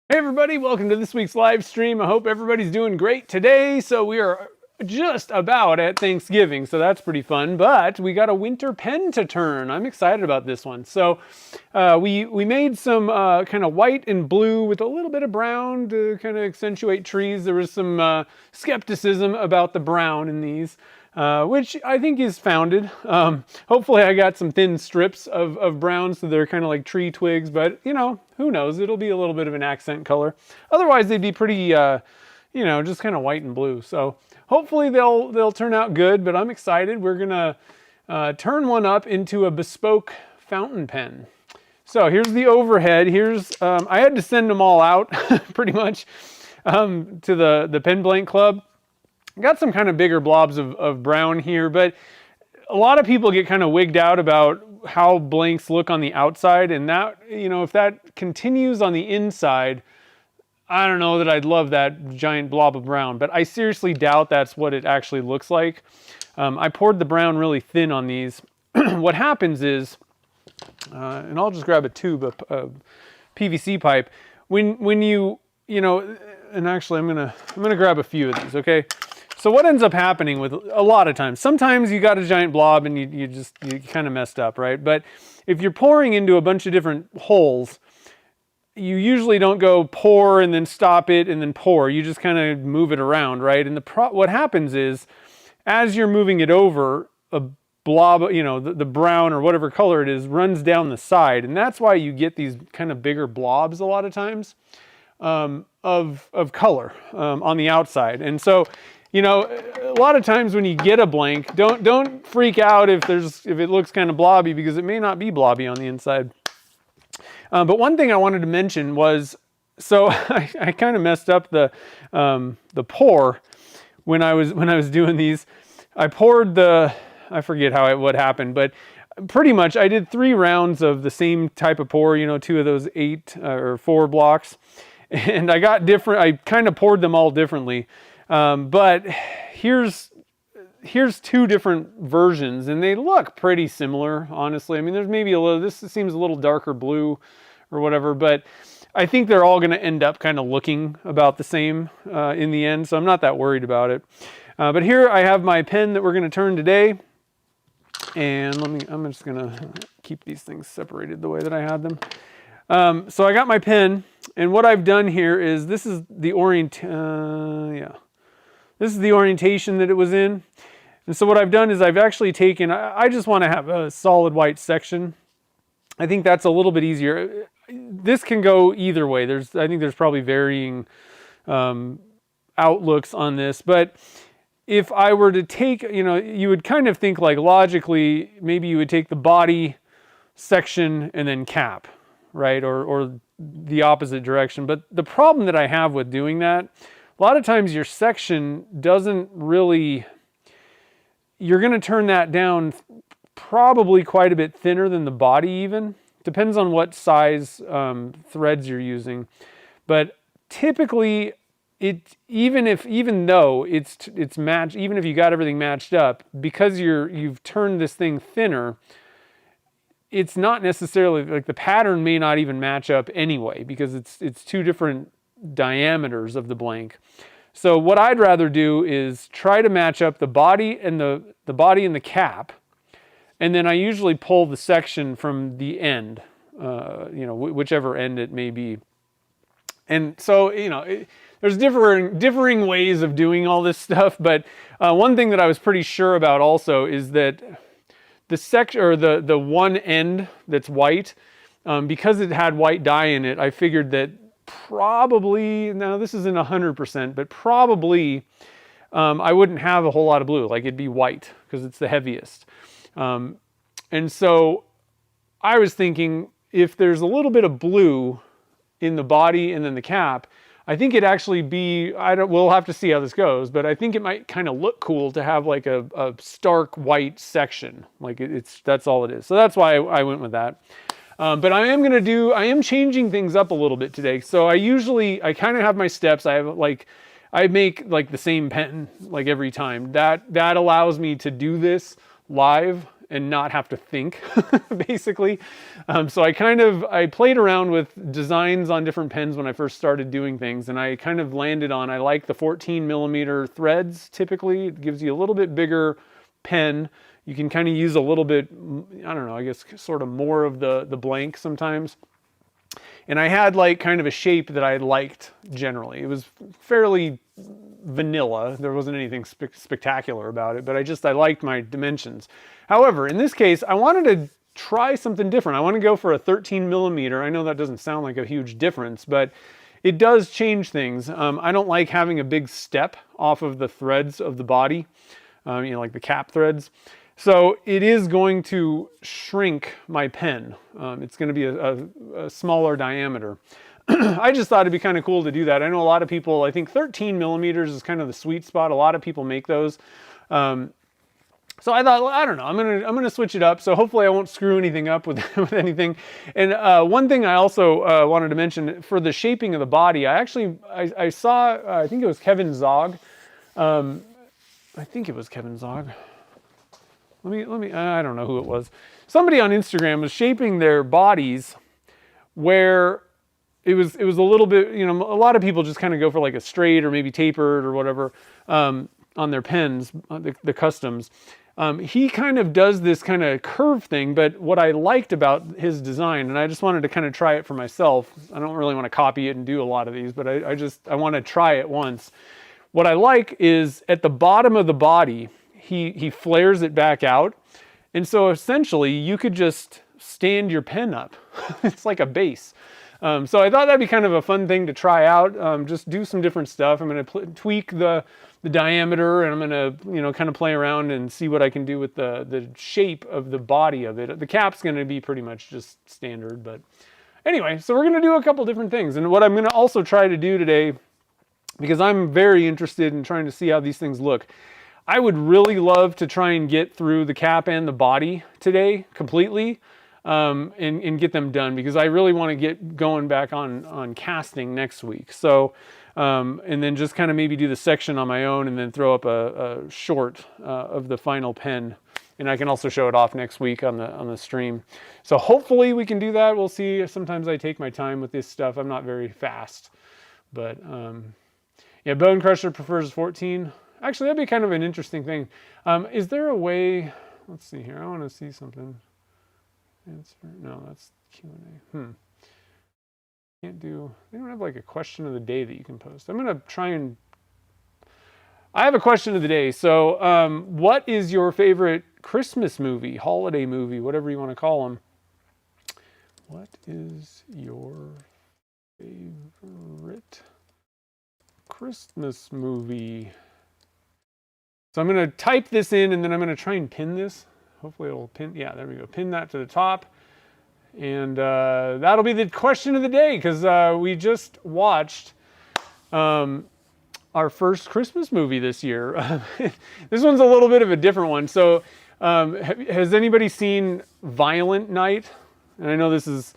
Hey everybody, welcome to this week's live stream. I hope everybody's doing great today. So we are just about at Thanksgiving, so that's pretty fun, but we got a winter pen to turn. I'm excited about this one. So we made some kind of white and blue with a little bit of brown to kind of accentuate trees. There was some skepticism about the brown in these. Which I think is founded. Hopefully I got some thin strips of brown so they're kind of like tree twigs, but you know, who knows, it'll be a little bit of an accent color. Otherwise they'd be pretty, you know, just kind of white and blue. So hopefully they'll turn out good, but I'm excited. We're gonna turn one up into a Bespoke fountain pen. So here's the overhead. Here's, I had to send them all out pretty much to the Pen Blank Club. Got some kind of bigger blobs of brown here, but a lot of people get kind of wigged out about how blanks look on the outside, and that, you know, if that continues on the inside, I don't know that I'd love that giant blob of brown, but I seriously doubt that's what it actually looks like. I poured the brown really thin on these. What happens is, and I'll just grab a tube of PVC pipe. When you know, and actually I'm gonna grab a few of these, okay? So what ends up happening with a lot of times, sometimes you got a giant blob and you kind of messed up, right? But if you're pouring into a bunch of different holes, you usually don't go pour and then stop it and then pour. You just kind of move it around, right? And what happens is, as you're moving it over, a blob, you know, the brown or whatever color it is, runs down the side. And that's why you get these kind of bigger blobs a lot of times of color on the outside. And so, you know, a lot of times when you get a blank, don't freak out if it looks kind of blobby, because it may not be blobby on the inside. But one thing I wanted to mention was, so I kind of messed up the pour when I was doing these. I poured I forget what happened, but pretty much I did 3 rounds of the same type of pour, you know, 2 of those 8 or 4 blocks, and I kind of poured them all differently. But here's 2 different versions, and they look pretty similar, honestly. I mean, there's maybe this seems a little darker blue or whatever, but I think they're all going to end up kind of looking about the same in the end, so I'm not that worried about it. But here I have my pen that we're going to turn today, and I'm just going to keep these things separated the way that I had them. So I got my pen, and what I've done here is, this is the This is the orientation that it was in. And so what I've done is I've actually taken, I just want to have a solid white section. I think that's a little bit easier. This can go either way. I think there's probably varying outlooks on this. But if I were to take, you know, you would kind of think like logically, maybe you would take the body section and then cap, right? Or the opposite direction. But the problem that I have with doing that, a lot of times your section doesn't really, you're going to turn that down probably quite a bit thinner than the body even. Depends on what size threads you're using. But typically, even though it's matched, even if you got everything matched up, because you've turned this thing thinner, it's not necessarily, like, the pattern may not even match up anyway, because it's 2 different diameters of the blank. So what I'd rather do is try to match up the body and the body and the cap, and then I usually pull the section from the end, you know, whichever end it may be. And so, you know, there's differing ways of doing all this stuff, but one thing that I was pretty sure about also is that the section, or the one end that's white, because it had white dye in it, I figured that probably, now this isn't 100%, but probably I wouldn't have a whole lot of blue. Like, it'd be white because it's the heaviest. And so I was thinking, if there's a little bit of blue in the body and then the cap, I think it'd actually be, we'll have to see how this goes, but I think it might kind of look cool to have like a stark white section. Like, that's all it is. So that's why I went with that. But I am changing things up a little bit today. So I kind of have my steps. I make like the same pen like every time. That allows me to do this live and not have to think, basically. So I played around with designs on different pens when I first started doing things, and I kind of landed on, I like the 14 millimeter threads. Typically, it gives you a little bit bigger pen. You can kind of use a little bit, I don't know, I guess sort of more of the blank sometimes. And I had like kind of a shape that I liked generally. It was fairly vanilla. There wasn't anything spectacular about it, but I liked my dimensions. However, in this case, I wanted to try something different. I want to go for a 13 millimeter. I know that doesn't sound like a huge difference, but it does change things. I don't like having a big step off of the threads of the body, like the cap threads. So it is going to shrink my pen. It's going to be a smaller diameter. I just thought it'd be kind of cool to do that. I know a lot of people, I think 13 millimeters is kind of the sweet spot. A lot of people make those. So I thought, well, I don't know, I'm gonna switch it up. So hopefully I won't screw anything up with, with anything. And one thing I also wanted to mention for the shaping of the body, I saw, I think it was Kevin Zog. I think it was Kevin Zog. I don't know who it was. Somebody on Instagram was shaping their bodies where it was a little bit, a lot of people just kind of go for like a straight or maybe tapered or whatever on their pens, the customs. He kind of does this kind of curve thing, but what I liked about his design, and I just wanted to kind of try it for myself. I don't really want to copy it and do a lot of these, but I want to try it once. What I like is at the bottom of the body, he flares it back out. And so essentially you could just stand your pen up. It's like a base. So I thought that'd be kind of a fun thing to try out. Just do some different stuff. I'm going to tweak the diameter, and I'm going to, kind of play around and see what I can do with the shape of the body of it. The cap's going to be pretty much just standard, but anyway, so we're going to do a couple different things. And what I'm going to also try to do today, because I'm very interested in trying to see how these things look, I would really love to try and get through the cap and the body today completely, and get them done, because I really want to get going back on casting next week. So, and then just kind of maybe do the section on my own and then throw up a short of the final pen. And I can also show it off next week on the stream. So hopefully we can do that. We'll see. Sometimes I take my time with this stuff. I'm not very fast, but yeah, Bone Crusher prefers 14. Actually, that'd be kind of an interesting thing. Is there a way, let's see here. I want to see something. No, that's Q&A. Can't do, they don't have like a question of the day that you can post. I'm going to try and, I have a question of the day. So what is your favorite Christmas movie, holiday movie, whatever you want to call them? What is your favorite Christmas movie? So I'm going to type this in, and then I'm going to try and pin this. Hopefully it'll pin. Yeah, there we go. Pin that to the top. And that'll be the question of the day, because we just watched our first Christmas movie this year. This one's a little bit of a different one. So has anybody seen Violent Night? And I know this is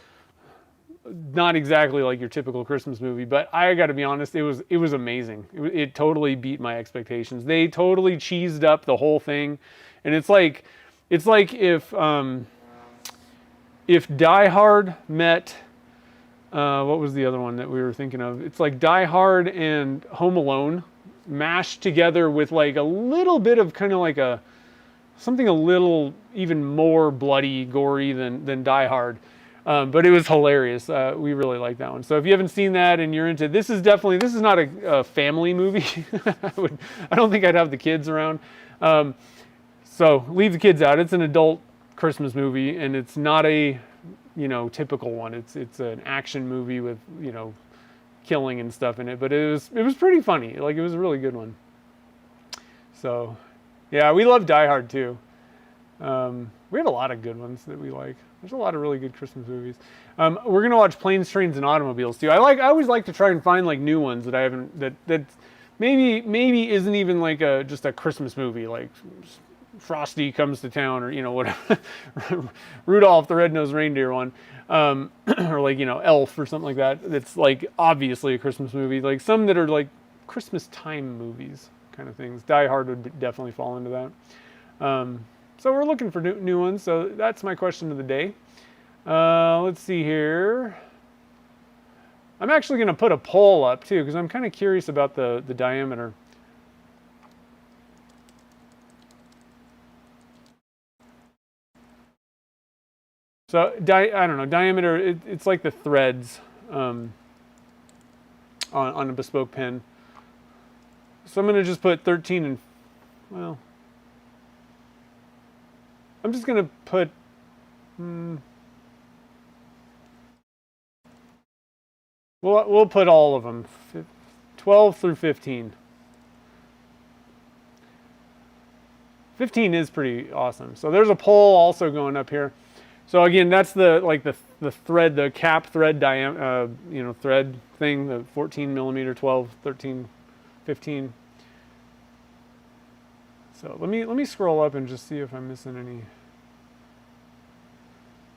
not exactly like your typical Christmas movie, but I got to be honest, it was amazing. It totally beat my expectations. They totally cheesed up the whole thing, and it's like if Die Hard met what was the other one that we were thinking of? It's like Die Hard and Home Alone mashed together with like a little bit of kind of like something a little even more bloody, gory than Die Hard. But it was hilarious. We really like that one. So if you haven't seen that and you're into, this is not a family movie. I don't think I'd have the kids around. So leave the kids out. It's an adult Christmas movie, and it's not a, typical one. It's an action movie with, killing and stuff in it, but it was pretty funny. Like, it was a really good one. So yeah, we love Die Hard too. We have a lot of good ones that we like. There's a lot of really good Christmas movies. We're gonna watch Planes, Trains, and Automobiles too. I always like to try and find like new ones that I haven't, that maybe isn't even like just a Christmas movie, like Frosty Comes to Town, or whatever, Rudolph the Red-Nosed Reindeer one, or like Elf or something like that. That's like obviously a Christmas movie. Like some that are like Christmas time movies kind of things. Die Hard would definitely fall into that. So we're looking for new ones. So that's my question of the day. Let's see here. I'm actually going to put a poll up too because I'm kind of curious about the diameter. So I don't know, diameter, it's like the threads on a bespoke pen. So I'm going to just put 13 and, well, I'm just going to put, we'll put all of them, 12 through 15. 15 is pretty awesome. So there's a poll also going up here. So again, that's the thread, the cap thread thread thing, the 14 millimeter, 12, 13, 15. So let me scroll up and just see if I'm missing any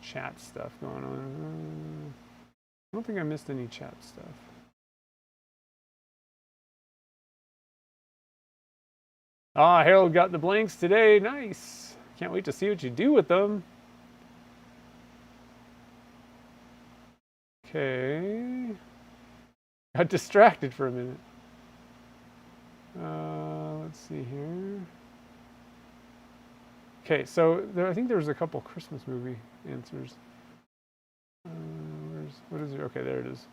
chat stuff going on. I don't think I missed any chat stuff. Ah, Harold got the blanks today. Nice. Can't wait to see what you do with them. Okay. Got distracted for a minute. Let's see here. Okay, so I think there was a couple Christmas movie answers. What is it? Okay, there it is.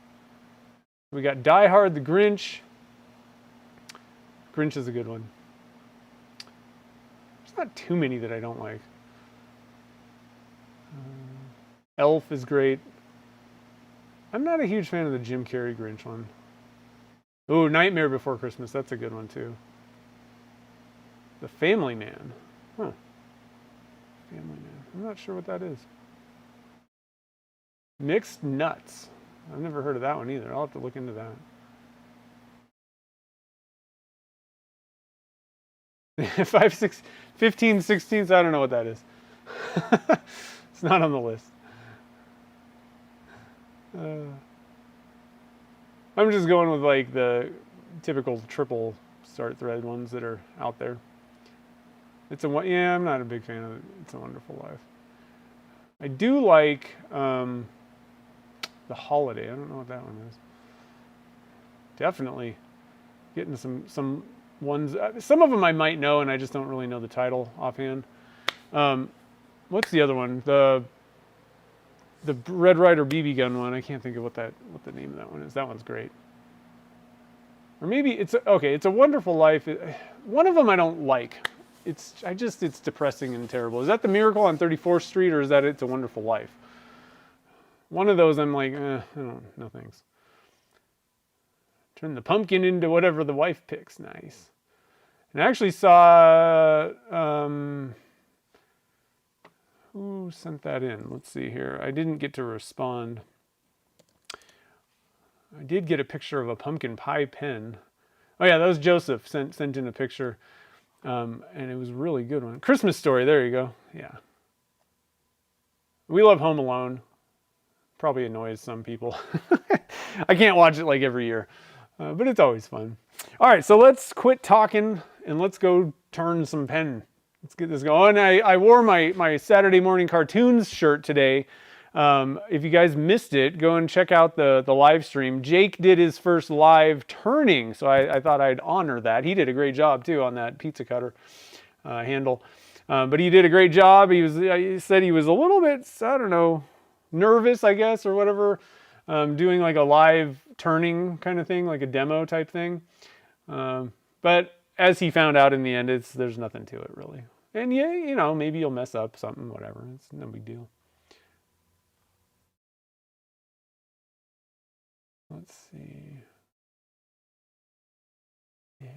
We got Die Hard, The Grinch. Grinch is a good one. There's not too many that I don't like. Elf is great. I'm not a huge fan of the Jim Carrey Grinch one. Oh, Nightmare Before Christmas. That's a good one too. The Family Man. Huh. Family Man. I'm not sure what that is. Mixed Nuts. I've never heard of that one either. I'll have to look into that. 5, 6, 15, 16. I don't know what that is. It's not on the list. I'm just going with like the typical triple start thread ones that are out there. I'm not a big fan of It's a Wonderful Life. I do like The Holiday. I don't know what that one is. Definitely getting some ones. Some of them I might know, and I just don't really know the title offhand. What's the other one? The Red Ryder BB gun one. I can't think of what the name of that one is. That one's great. Or maybe it's a Wonderful Life. One of them I don't like. It's depressing and terrible. Is that The Miracle on 34th Street, or is that It's a Wonderful Life? One of those I'm like, no thanks. Turn the pumpkin into whatever the wife picks. Nice. And I actually saw, who sent that in? Let's see here. I didn't get to respond. I did get a picture of a pumpkin pie pen. Oh yeah, that was Joseph sent in a picture. And it was a really good one. Christmas Story, there you go. Yeah. We love Home Alone. Probably annoys some people. I can't watch it like every year. But it's always fun. All right, so let's quit talking and let's go turn some pen. Let's get this going. I wore my Saturday Morning Cartoons shirt today. If you guys missed it, go and check out the live stream. Jake did his first live turning, so I thought I'd honor that. He did a great job too on that pizza cutter handle. But he did a great job. He said he was a little bit, I don't know, nervous, I guess, or whatever, doing like a live turning kind of thing, like a demo type thing. But as he found out in the end, there's nothing to it really. And yeah, maybe you'll mess up something, whatever. It's no big deal. Let's see. Yeah.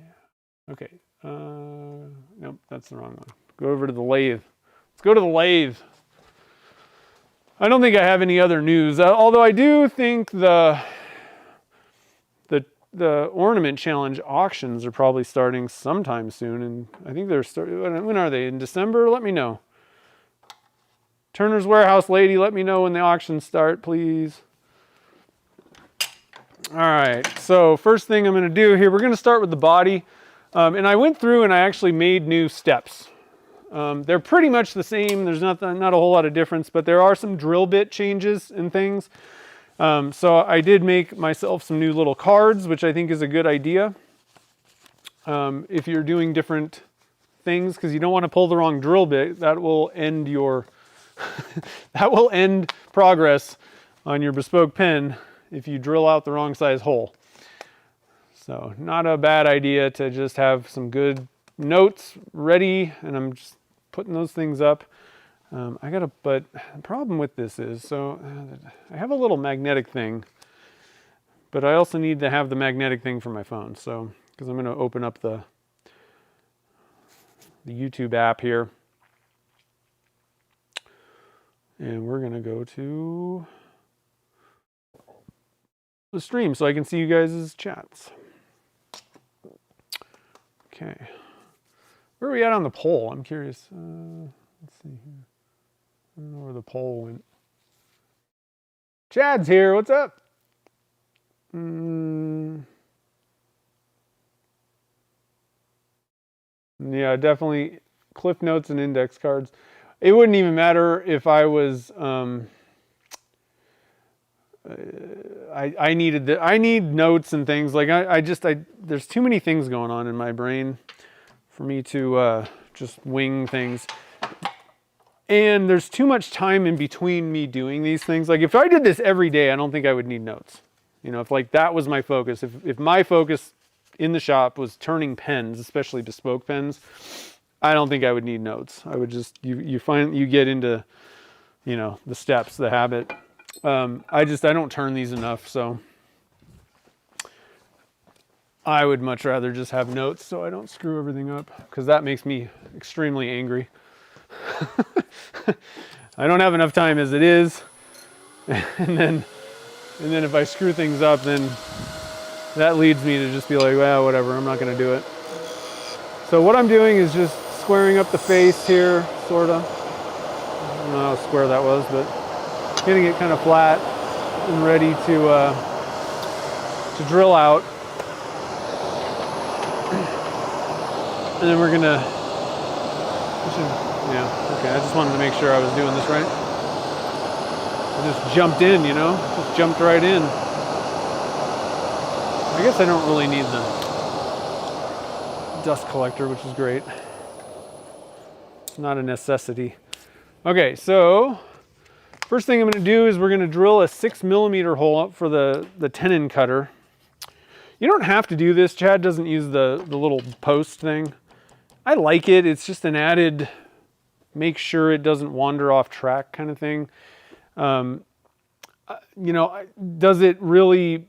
Okay. Nope, that's the wrong one. Go over to the lathe. Let's go to the lathe. I don't think I have any other news, although I do think the Ornament Challenge auctions are probably starting sometime soon, and I think they're starting. When are they? In December? Let me know. Turner's Warehouse lady, let me know when the auctions start, please. All right, so first thing I'm going to do here, we're going to start with the body. And I went through and I actually made new steps. They're pretty much the same. There's not a whole lot of difference, but there are some drill bit changes and things. So I did make myself some new little cards, which I think is a good idea. If you're doing different things, because you don't want to pull the wrong drill bit, that will end your that will end progress on your Bespoke pen if you drill out the wrong size hole. So not a bad idea to just have some good notes ready, and I'm just putting those things up. But the problem with this is, so I have a little magnetic thing, but I also need to have the magnetic thing for my phone. So, because I'm going to open up the YouTube app here, and we're going to go to the stream so I can see you guys' chats. Okay. Where are we at on the poll? I'm curious. Let's see here. I don't know where the poll went. Chad's here. What's up? Yeah, definitely Cliff Notes and index cards. It wouldn't even matter if I was I need notes and things. Like there's too many things going on in my brain for me to just wing things. And there's too much time in between me doing these things. Like if I did this every day, I don't think I would need notes. You know, if like that was my focus, if my focus in the shop was turning pens, especially Bespoke pens, I don't think I would need notes. I would just, you get into, you know, the steps, the habit. I don't turn these enough, so I would much rather just have notes so I don't screw everything up, because that makes me extremely angry. I don't have enough time as it is, and then if I screw things up, then that leads me to just be like, well, whatever, I'm not going to do it. So what I'm doing is just squaring up the face here, sort of. I don't know how square that was, but getting it kind of flat and ready to drill out. And then we're gonna, yeah, okay, I just wanted to make sure I was doing this right. I just jumped in, you know, just jumped right in. I guess I don't really need the dust collector, which is great. It's not a necessity. Okay, so first thing I'm going to do is we're going to drill a 6mm hole up for the tenon cutter. You don't have to do this. Chad doesn't use the little post thing. I like it. It's just an added, make sure it doesn't wander off track kind of thing. You know, does it really,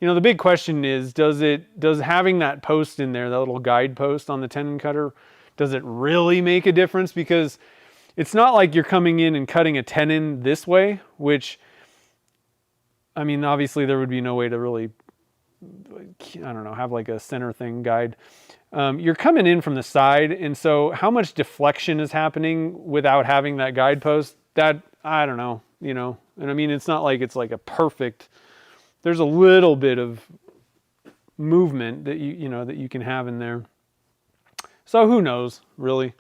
you know, the big question is, does having that post in there, that little guide post on the tenon cutter, does it really make a difference? Because it's not like you're coming in and cutting a tenon this way, which, I mean, obviously there would be no way to really, I don't know, have like a center thing guide. You're coming in from the side, and so how much deflection is happening without having that guidepost? That, I don't know, you know. And I mean, it's not like it's like a perfect, there's a little bit of movement that you know, that you can have in there. So who knows, really?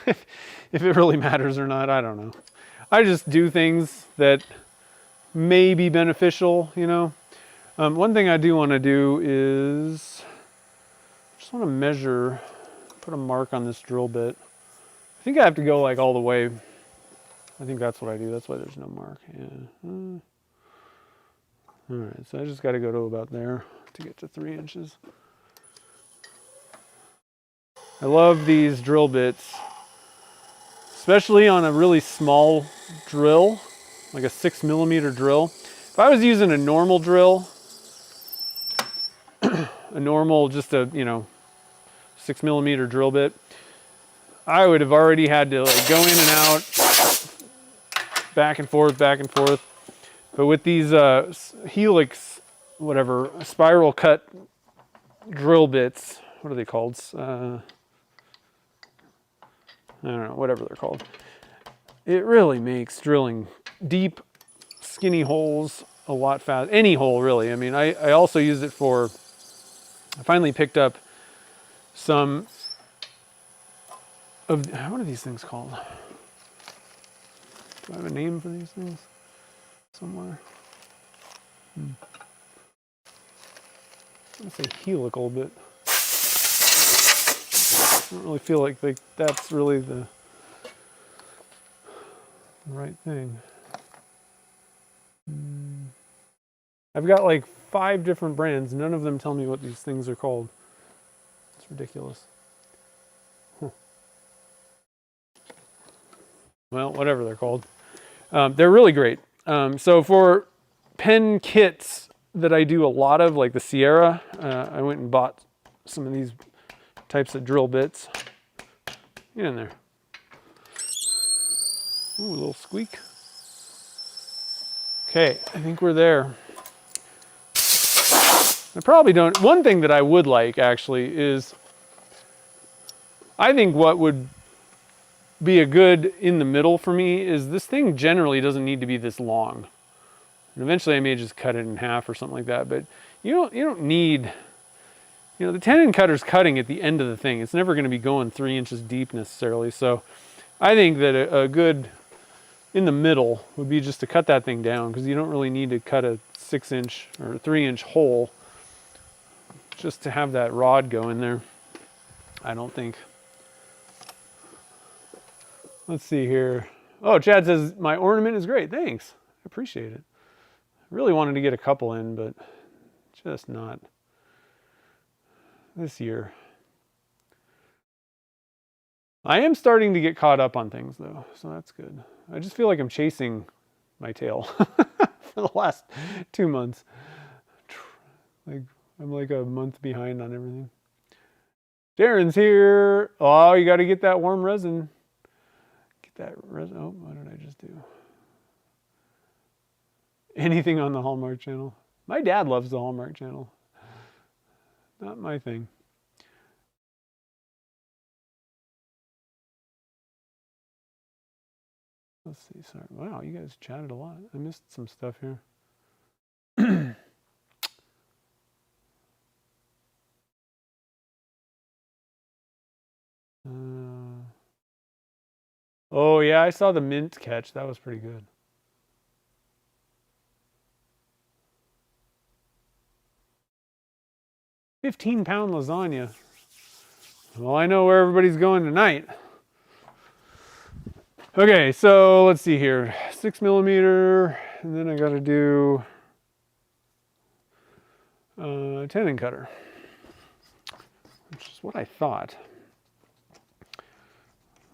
If it really matters or not, I don't know. I just do things that may be beneficial, you know. One thing I do want to do is, I just want to measure, put a mark on this drill bit. I think I have to go like all the way. I think that's what I do. That's why there's no mark. Yeah. All right, so I just got to go to about there to get to 3 inches. I love these drill bits, especially on a really small drill, like a 6mm drill. If I was using a normal drill, a normal, just a, you know, 6mm drill bit, I would have already had to like go in and out, back and forth, back and forth. But with these helix, whatever, spiral cut drill bits, what are they called? I don't know, whatever they're called. It really makes drilling deep, skinny holes a lot faster. Any hole, really. I mean, I also use it for, I finally picked up some of, what are these things called? Do I have a name for these things somewhere? I'm gonna say helical, but I don't really feel like that's really the right thing. I've got like 5 different brands. None of them tell me what these things are called. It's ridiculous. Huh. Well, whatever they're called. They're really great. So for pen kits that I do a lot of, like the Sierra, I went and bought some of these types of drill bits. Get in there. Ooh, a little squeak. Okay, I think we're there. I probably don't. One thing that I would like actually is, I think what would be a good in the middle for me is this thing generally doesn't need to be this long. And eventually I may just cut it in half or something like that, but you don't need, the tenon cutter's cutting at the end of the thing. It's never going to be going 3 inches deep necessarily. So I think that a good in the middle would be just to cut that thing down, because you don't really need to cut a 6-inch or 3-inch hole just to have that rod go in there, I don't think. Let's see here. Oh, Chad says my ornament is great. Thanks. I appreciate it. I really wanted to get a couple in, but just not this year. I am starting to get caught up on things though, so that's good. I just feel like I'm chasing my tail for the last 2 months. Like I'm like a month behind on everything. Darren's here. Oh, you got to get that warm resin. Get that resin. Oh, what did I just do? Anything on the Hallmark Channel. My dad loves the Hallmark Channel. Not my thing. Let's see. Sorry. Wow, you guys chatted a lot. I missed some stuff here. Oh yeah, I saw the mint catch. That was pretty good. £15 lasagna. Well, I know where everybody's going tonight. Okay, so let's see here. 6mm, and then I got to do a tenon cutter, which is what I thought.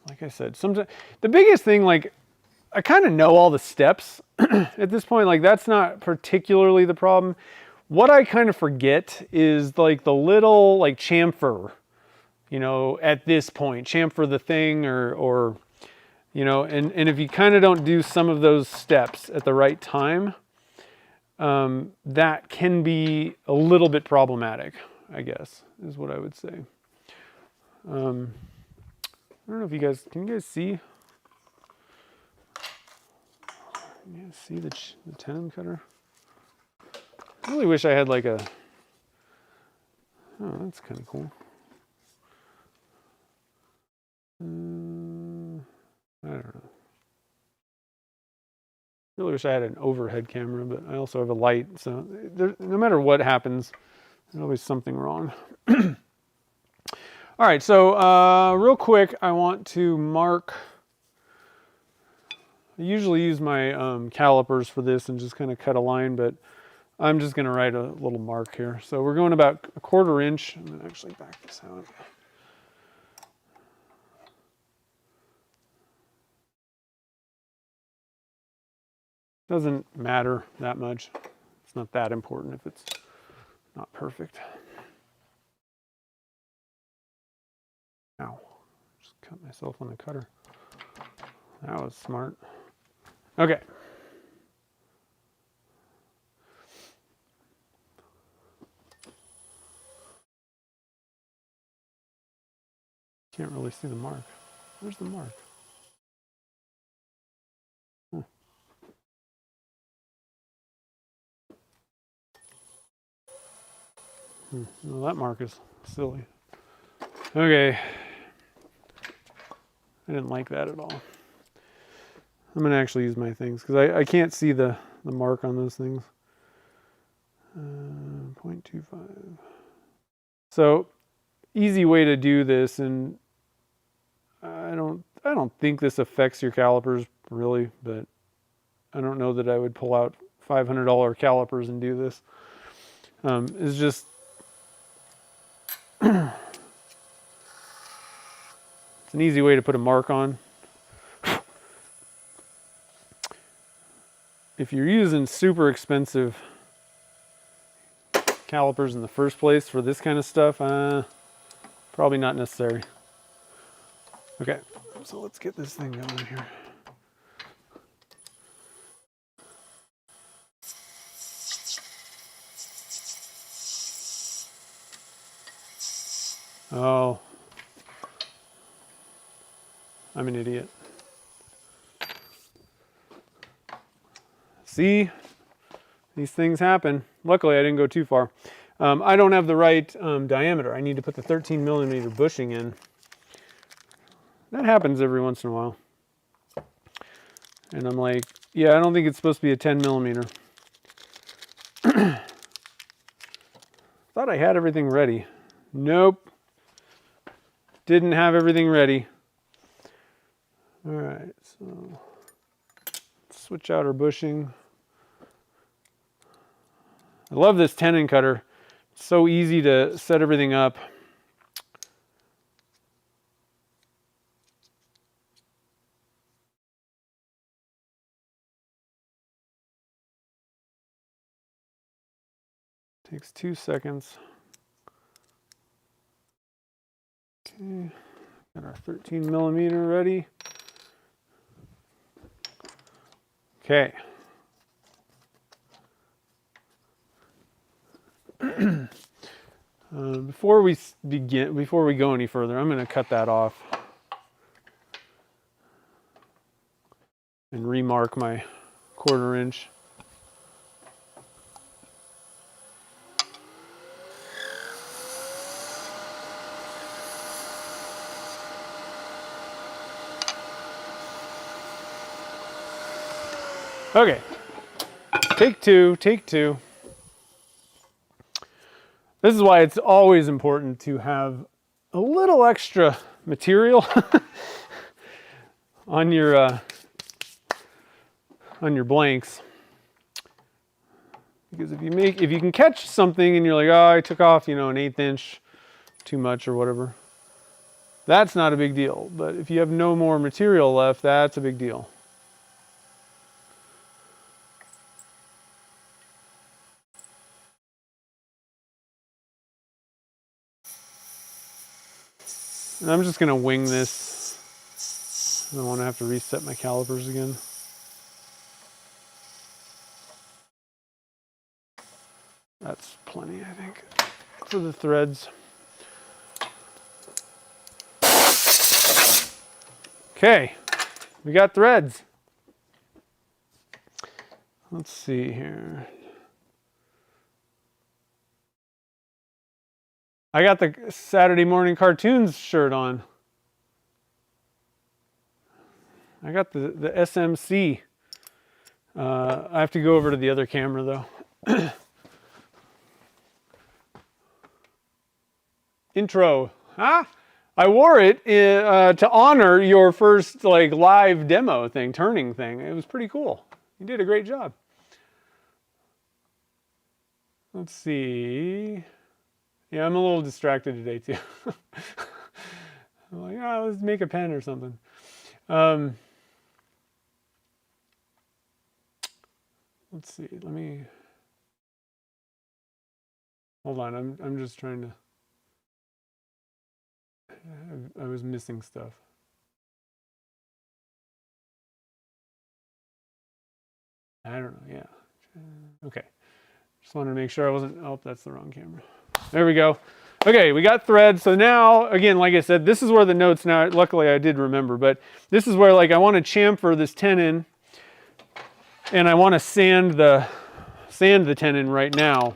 Like I said, sometimes the biggest thing, like, I kind of know all the steps at this point. Like, that's not particularly the problem. What I kind of forget is like the little like chamfer, at this point, chamfer the thing or and if you kind of don't do some of those steps at the right time, that can be a little bit problematic, I guess, is what I would say. I don't know if can you guys see? Can you guys see the tenon cutter? I really wish I had like a, oh, that's kind of cool. I don't know. Really wish I had an overhead camera, but I also have a light, so no matter what happens, there's always something wrong. All right, so real quick, I want to mark. I usually use my calipers for this and just kind of cut a line, but I'm just going to write a little mark here. So we're going about 1/4 inch. I'm going to actually back this out. Doesn't matter that much. It's not that important if it's not perfect. Ow, just cut myself on the cutter. That was smart. Okay. Can't really see the mark. Where's the mark? Well, that mark is silly. Okay. I didn't like that at all. I'm going to actually use my things because I can't see the mark on those things. 0.25. So easy way to do this, and I don't think this affects your calipers really, but I don't know that I would pull out $500 calipers and do this. It's just it's an easy way to put a mark on. If you're using super expensive calipers in the first place for this kind of stuff, probably not necessary. Okay, so let's get this thing going here. Oh, I'm an idiot. See, these things happen. Luckily, I didn't go too far. I don't have the right diameter. I need to put the 13 millimeter bushing in. That happens every once in a while. And I'm like, yeah, I don't think it's supposed to be a 10 millimeter. Thought I had everything ready. Nope. Didn't have everything ready. All right, so switch out our bushing. I love this tenon cutter. It's so easy to set everything up. Takes 2 seconds. Okay, got our 13 millimeter ready. Okay. Before we go any further, I'm going to cut that off and remark my 1/4 inch. Okay, take two. This is why it's always important to have a little extra material on your blanks. Because if you can catch something and you're like, oh, I took off, an 1/8 inch too much or whatever, that's not a big deal. But if you have no more material left, that's a big deal. And I'm just going to wing this. I don't want to have to reset my calipers again. That's plenty, I think, for the threads. Okay, we got threads. Let's see here. I got the Saturday Morning Cartoons shirt on. I got the SMC. I have to go over to the other camera though. Intro. Huh? I wore it to honor your first live demo thing, turning thing. It was pretty cool. You did a great job. Let's see. Yeah, I'm a little distracted today too. I'm like, oh, let's make a pen or something. Let's see. Let me. Hold on. I'm just trying to. I was missing stuff. I don't know. Yeah. Okay. Just wanted to make sure I wasn't. Oh, that's the wrong camera. There we go. Okay, we got thread. So now, again, like I said, this is where the notes now, luckily I did remember, but this is where I want to chamfer this tenon and I want to sand the tenon right now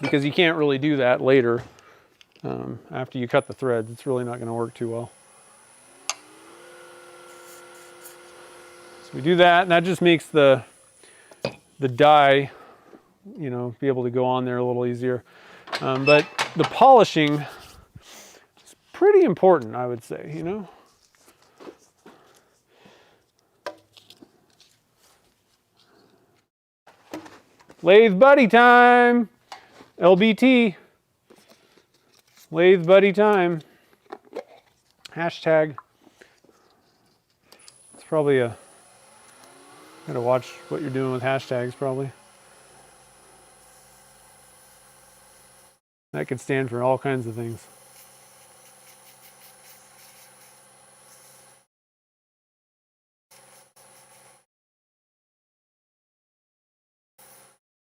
because you can't really do that later after you cut the threads. It's really not going to work too well. we do that, and that just makes the die, you know, be able to go on there a little easier. But the polishing is pretty important, I would say, you know. Lathe buddy time, LBT. Lathe buddy time. Hashtag. It's probably a, gotta watch what you're doing with hashtags probably. That could stand for all kinds of things.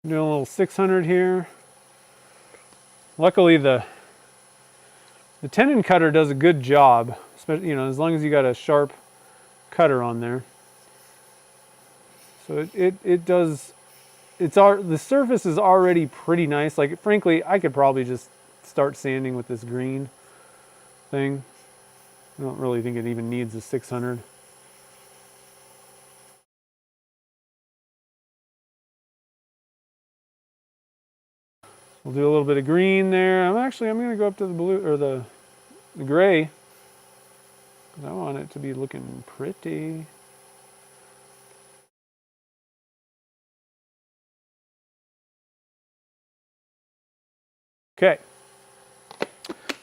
Doing a little 600 here. Luckily the tenon cutter does a good job, especially, you know, as long as you got a sharp cutter on there. So it does, the surface is already pretty nice. Like, frankly, I could probably just start sanding with this green thing. I don't really think it even needs a 600. We'll do a little bit of green there. I'm going to go up to the blue, or the gray, because I want it to be looking pretty. Okay,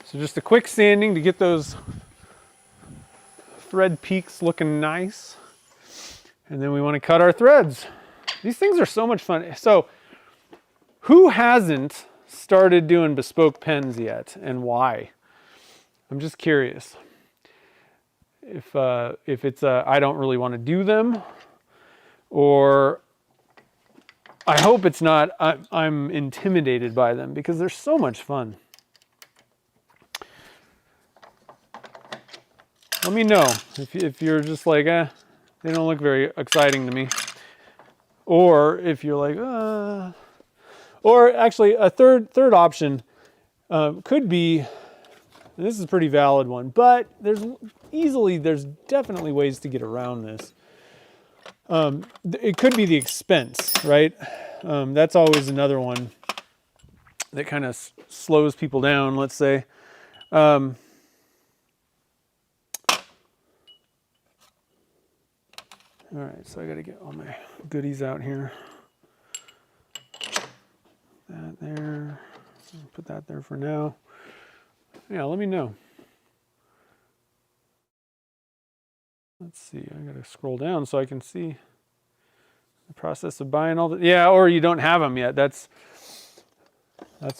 so just a quick sanding to get those thread peaks looking nice. And then we want to cut our threads. These things are so much fun. So who hasn't started doing bespoke pens yet, and why? I'm just curious. If it's I don't really want to do them, or I hope it's not I'm intimidated by them, because they're so much fun. Let me know if you're just like, they don't look very exciting to me. Or if you're like, Or actually, a third option could be, and this is a pretty valid one, but there's definitely ways to get around this. It could be the expense, right? That's always another one that kind of slows people down, let's say. All right, so I got to get all my goodies out here. That there, put that there for now. Yeah, let me know. Let's see, I gotta scroll down so I can see the process of buying all the, yeah, or you don't have them yet. That's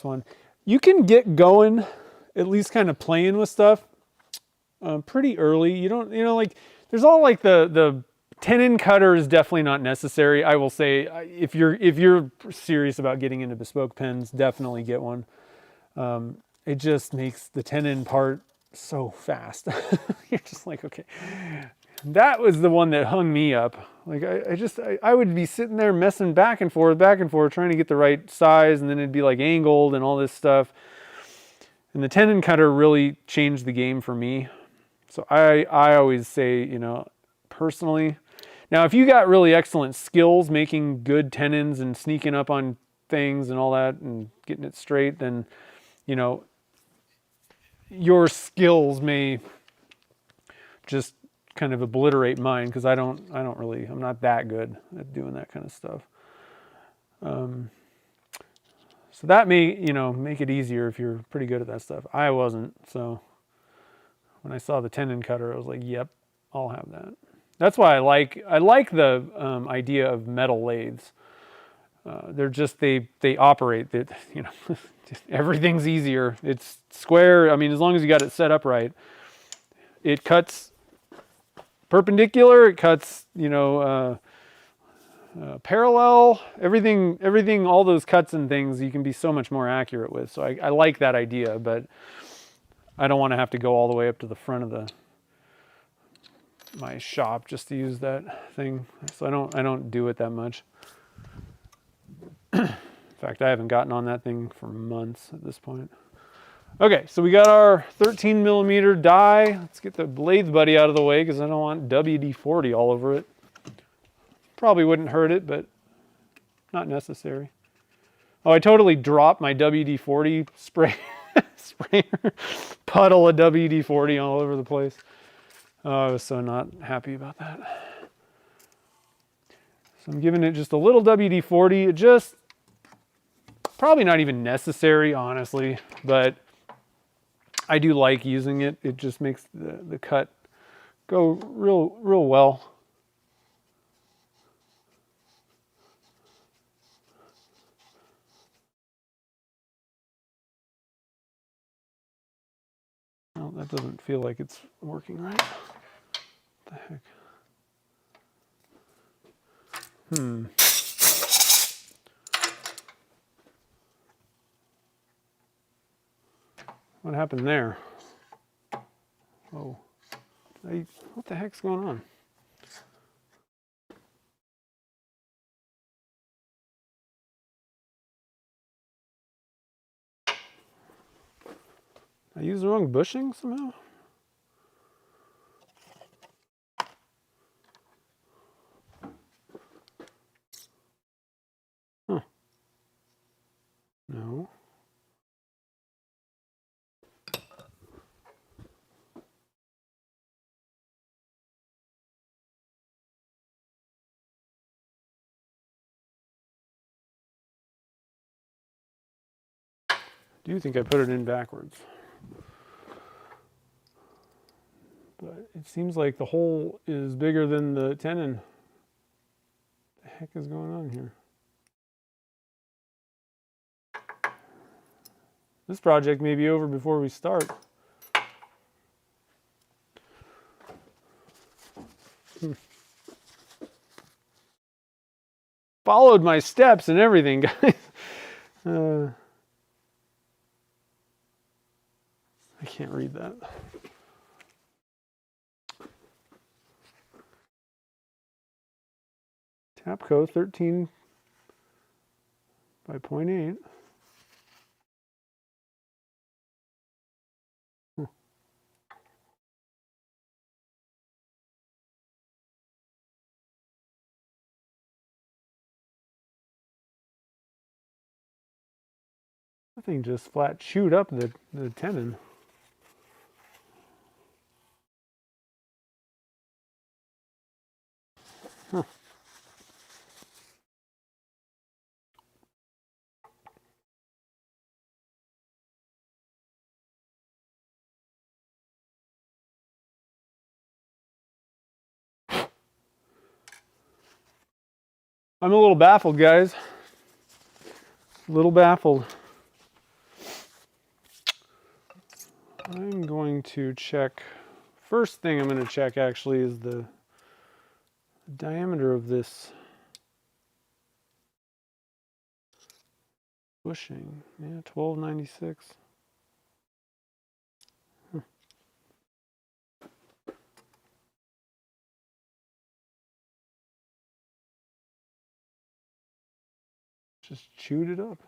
one. You can get going, at least kind of playing with stuff pretty early. You don't, like, there's all like the tenon cutter is definitely not necessary. I will say, if you're serious about getting into bespoke pens, definitely get one. It just makes the tenon part so fast. You're just like, okay. That was the one that hung me up. Like, I would be sitting there messing back and forth, trying to get the right size, and then it'd be like angled and all this stuff. And the tenon cutter really changed the game for me. So I always say, personally, now if you got really excellent skills making good tenons and sneaking up on things and all that and getting it straight, then, your skills may just kind of obliterate mine, because I'm not that good at doing that kind of stuff. So that may, make it easier if you're pretty good at that stuff. I wasn't, so when I saw the tenon cutter, I was like, yep, I'll have that. That's why I like the idea of metal lathes. They're just, they operate that, everything's easier. It's square. I mean, as long as you got it set up right, it cuts perpendicular, it cuts, parallel, everything, all those cuts and things you can be so much more accurate with. So I like that idea, but I don't want to have to go all the way up to the front of my shop just to use that thing. So I don't do it that much. In fact, I haven't gotten on that thing for months at this point. Okay, so we got our 13 millimeter die. Let's get the lathe buddy out of the way, because I don't want WD-40 all over it. Probably wouldn't hurt it, but not necessary. Oh, I totally dropped my WD-40 sprayer. Puddle of WD-40 all over the place. Oh, I was so not happy about that. So I'm giving it just a little WD-40. It just, probably not even necessary, honestly, but I do like using it. It just makes the cut go real well. Well, that doesn't feel like it's working right. What the heck? What happened there? Oh, what the heck's going on? I used the wrong bushing somehow? Huh. No. I do think I put it in backwards. But it seems like the hole is bigger than the tenon. What the heck is going on here? This project may be over before we start. Followed my steps and everything, guys. I can't read that. Tapco 13 by 0.8. That thing just flat chewed up the tenon. Huh. I'm a little baffled, guys. A little baffled. I'm going to check. First thing I'm going to check actually is the diameter of this bushing. Yeah, 1296. Just chewed it up.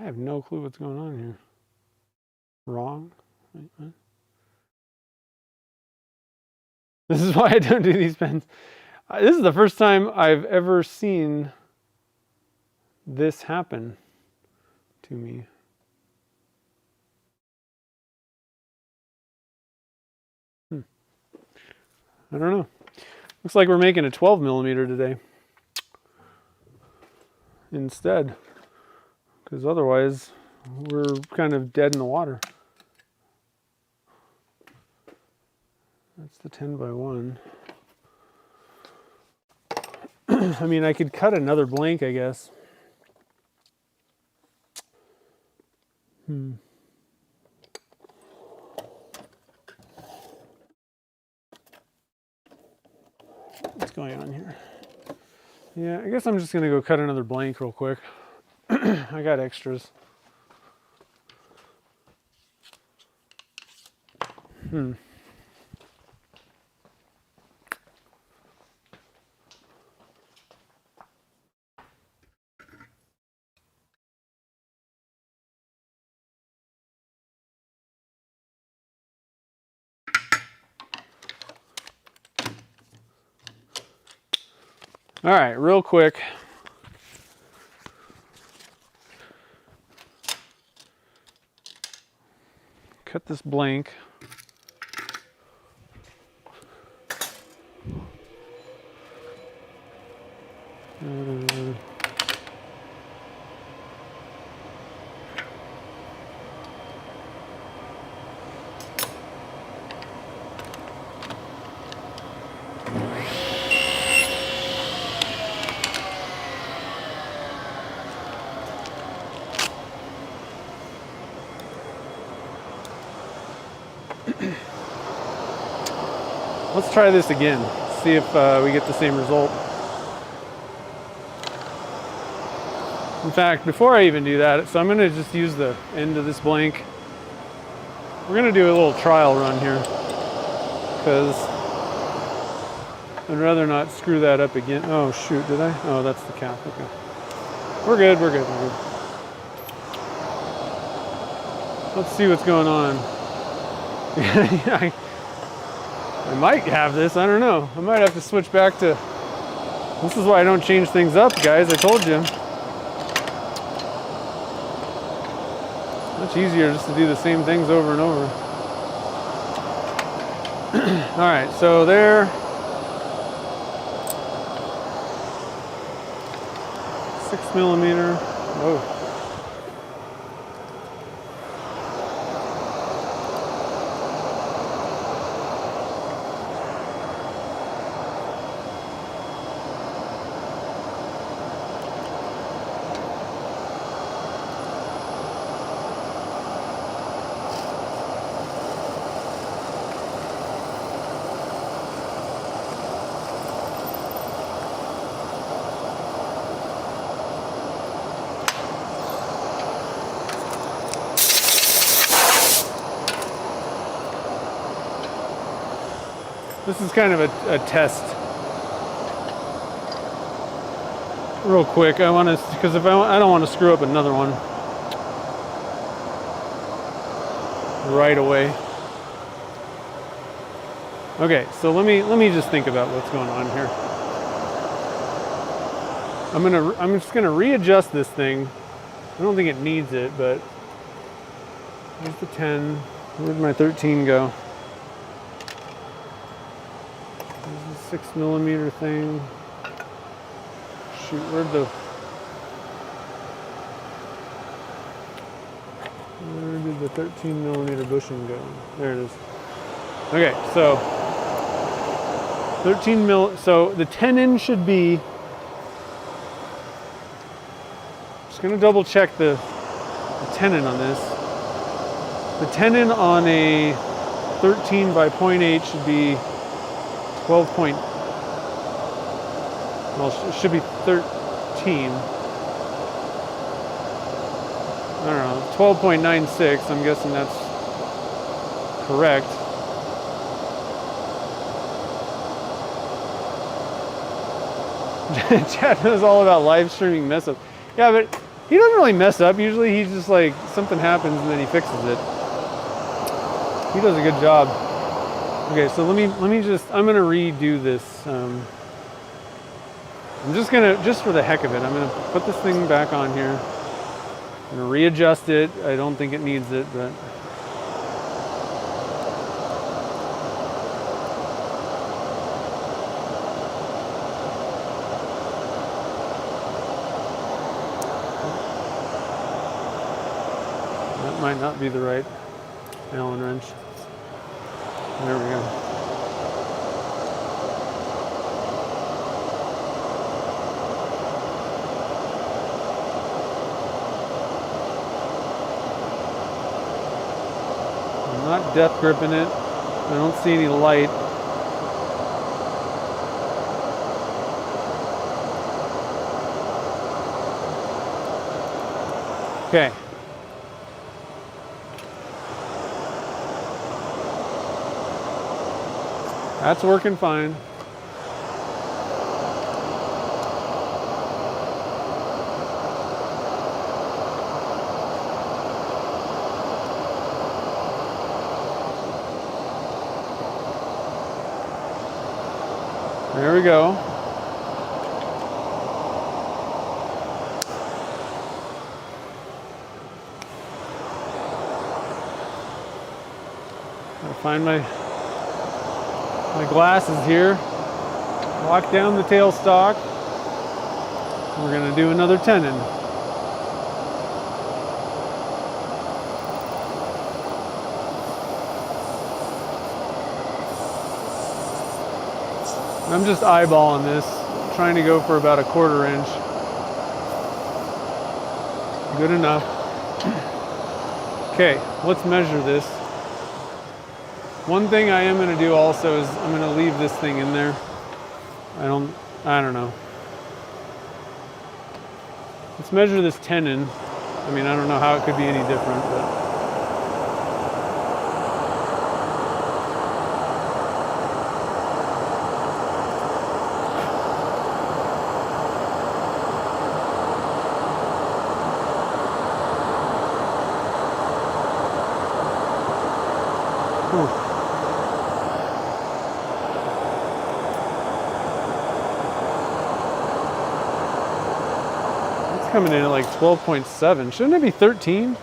I have no clue what's going on here. Wrong? Wait, what? This is why I don't do these pens. This is the first time I've ever seen this happen to me. I don't know. Looks like we're making a 12 millimeter today instead, because otherwise we're kind of dead in the water. That's the 10 by 1. I mean, I could cut another blank, I guess. What's going on here? Yeah, I guess I'm just gonna go cut another blank real quick. I got extras. All right, real quick. Cut this blank. Let's try this again, see if we get the same result. In fact, before I even do that, so I'm going to just use the end of this blank. We're going to do a little trial run here, because I'd rather not screw that up again. Oh shoot, did I? Oh, that's the cap, okay. We're good, we're good, we're good. Let's see what's going on. I might have this, I don't know. I might have to switch back to, this is why I don't change things up, guys, I told you. Much easier just to do the same things over and over. All right, so there. 6mm. Oh. This is kind of a test. Real quick, I want to, because if I don't want to screw up another one right away. Okay, so let me just think about what's going on here. I'm just gonna readjust this thing. I don't think it needs it, but here's the 10. Where'd my 13 go? 6mm thing. Shoot, where did the 13mm bushing go? There it is. Okay, so 13mm. So the tenon should be. Just gonna double check the tenon on this. The tenon on a 13 by 0.8 should be 12 point, well, it should be 13. I don't know, 12.96. I'm guessing that's correct. Chad knows all about live streaming mess up. Yeah, but he doesn't really mess up. Usually he's just like, something happens and then he fixes it. He does a good job. Okay, so let me just, I'm gonna redo this. I'm just gonna, just for the heck of it, I'm gonna put this thing back on here. I'm gonna readjust it. I don't think it needs it, but. That might not be the right Allen wrench. There we go. I'm not death gripping it. I don't see any light. Okay. That's working fine. There we go. Gotta find my glasses here. Lock down the tailstock. We're gonna do another tenon. I'm just eyeballing this, trying to go for about a 1/4 inch. Good enough. Okay, let's measure this. One thing I am going to do also is I'm going to leave this thing in there. I don't know. Let's measure this tenon. I mean, I don't know how it could be any different, but. It's coming in at like 12.7. Shouldn't it be 13?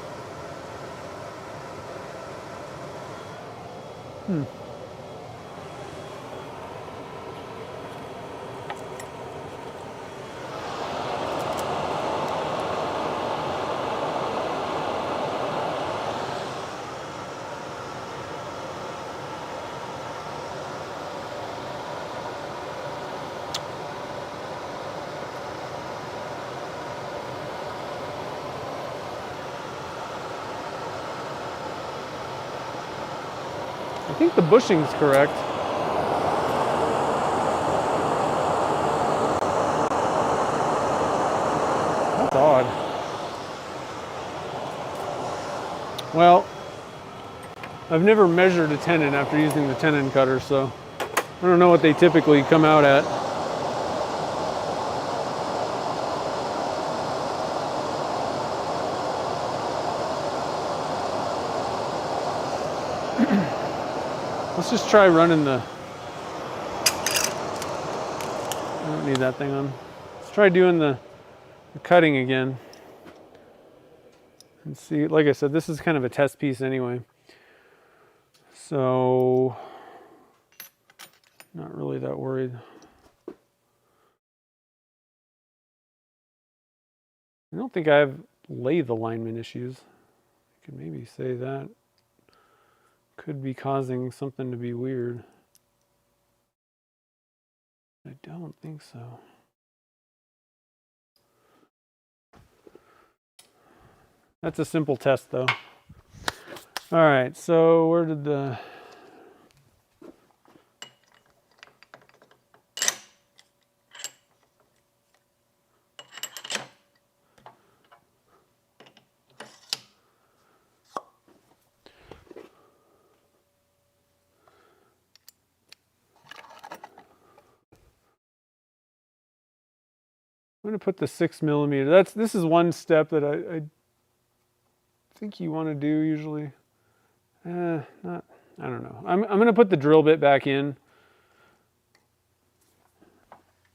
I think the bushing's correct. That's odd. Well, I've never measured a tenon after using the tenon cutter, so I don't know what they typically come out at. Let's just try running the, I don't need that thing on. Let's try doing the cutting again. And see, like I said, this is kind of a test piece anyway. So, not really that worried. I don't think I have lathe alignment issues. I could maybe say that could be causing something to be weird. I don't think so. That's a simple test though. All right, so where did the... I'm going to put the 6mm. This is one step that I think you want to do usually. I don't know. I'm going to put the drill bit back in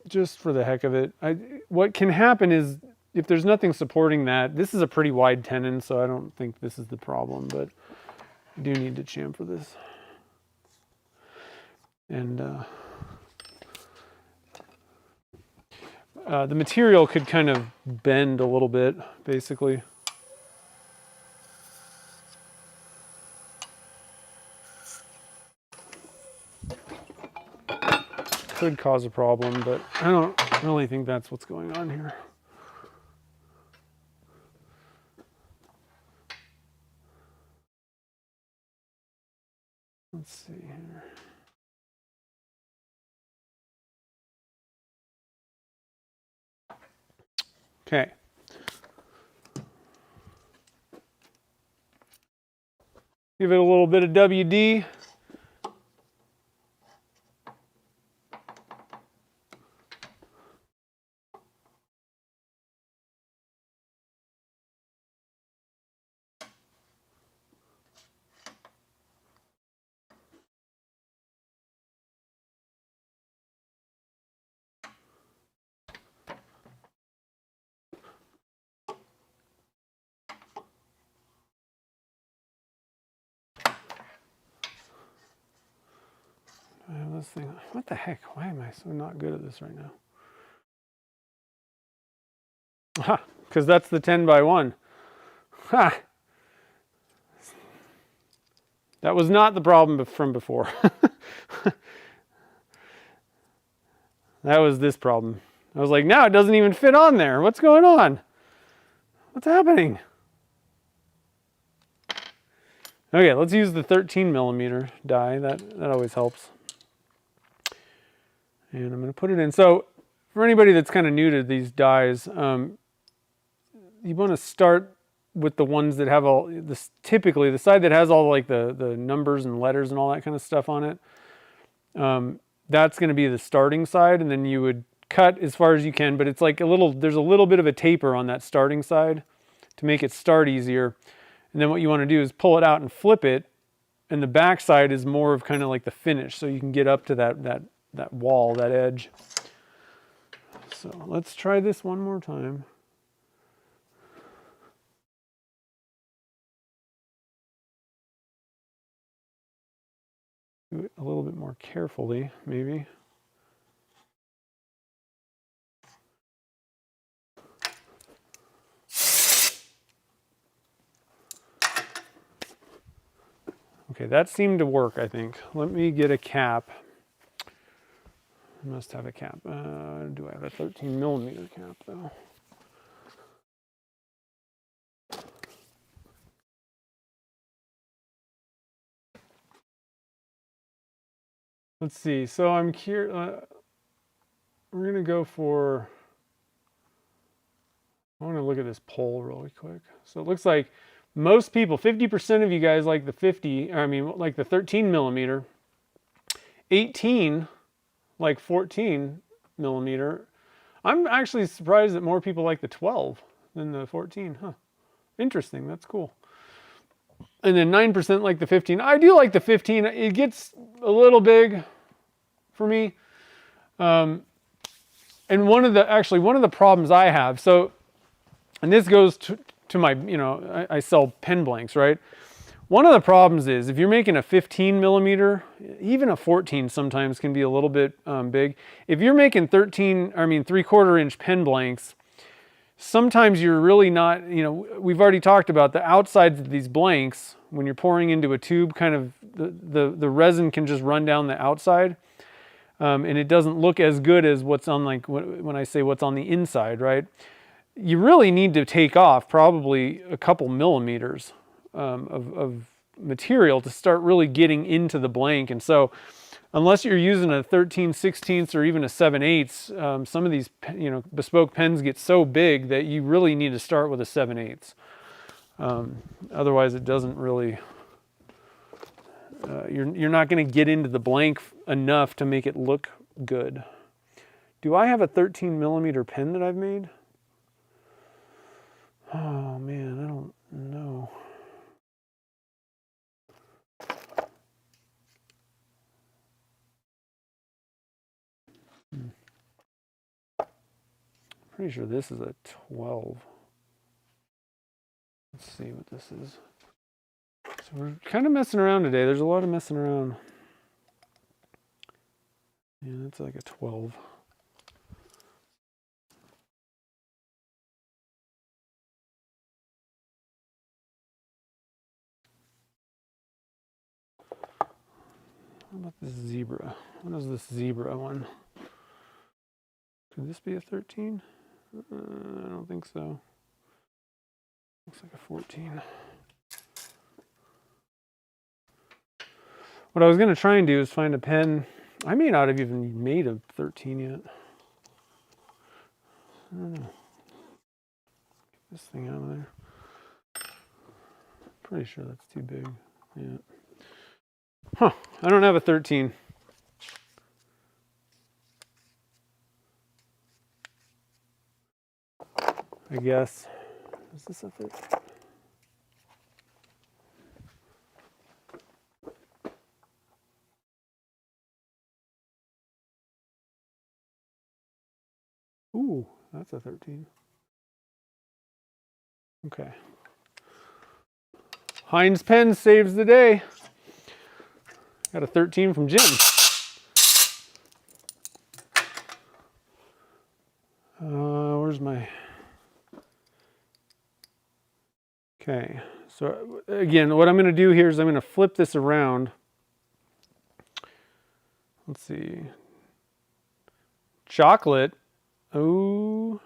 just for the heck of it. What can happen is if there's nothing supporting that, this is a pretty wide tenon, so I don't think this is the problem, but I do need to chamfer this. And the material could kind of bend a little bit, basically. Could cause a problem, but I don't really think that's what's going on here. Let's see here. Okay. Give it a little bit of WD. this thing. What the heck? Why am I so not good at this right now? Ha! Because that's the 10 by 1. Ha! That was not the problem from before. That was this problem. I was like, now it doesn't even fit on there. What's going on? What's happening? Okay, let's use the 13 millimeter die. That always helps. And I'm going to put it in. So for anybody that's kind of new to these dies, you want to start with the ones that have all this, typically the side that has all like the numbers and letters and all that kind of stuff on it. That's going to be the starting side, and then you would cut as far as you can, but it's like there's a little bit of a taper on that starting side to make it start easier. And then what you want to do is pull it out and flip it, and the back side is more of kind of like the finish, so you can get up to that wall, that edge. So let's try this one more time. Do it a little bit more carefully, maybe. Okay, that seemed to work, I think. Let me get a cap. I must have a cap. Do I have a 13 millimeter cap, though? Let's see. So I'm curious. We're going to go for... I want to look at this poll really quick. So it looks like most people, 50% of you guys like the like the 13 millimeter. 18 like 14 millimeter. I'm actually surprised that more people like the 12 than the 14. Huh. Interesting. That's cool. And then 9% like the 15. I do like the 15. It gets a little big for me. And one of the problems I have, so, and this goes to my, I sell pen blanks, right? One of the problems is if you're making a 15 millimeter, even a 14 sometimes can be a little bit big. If you're making 3/4 inch pen blanks, sometimes you're really not, we've already talked about the outsides of these blanks. When you're pouring into a tube, kind of the resin can just run down the outside. And it doesn't look as good as what's on, like when I say what's on the inside, right? You really need to take off probably a couple millimeters of material to start really getting into the blank. And so unless you're using a 13/16 or even a 7/8, some of these bespoke pens get so big that you really need to start with a 7/8. Otherwise it doesn't really, you're not going to get into the blank enough to make it look good. Do I have a 13 millimeter pen that I've made? Oh man, I don't know. Pretty sure this is a 12. Let's see what this is. So we're kind of messing around today. There's a lot of messing around. Yeah, that's like a 12. How about this zebra? What is this zebra one? Could this be a 13? I don't think so. Looks like a 14. What I was going to try and do is find a pen. I may not have even made a 13 yet. I don't know. Get this thing out of there. Pretty sure that's too big. Yeah. Huh. I don't have a 13. I guess. Is this a 13? Ooh, that's a 13. Okay. Heinz pen saves the day. Got a 13 from Jim. Where's my... Okay, so again, what I'm going to do here is I'm going to flip this around. Let's see. Chocolate. Oh.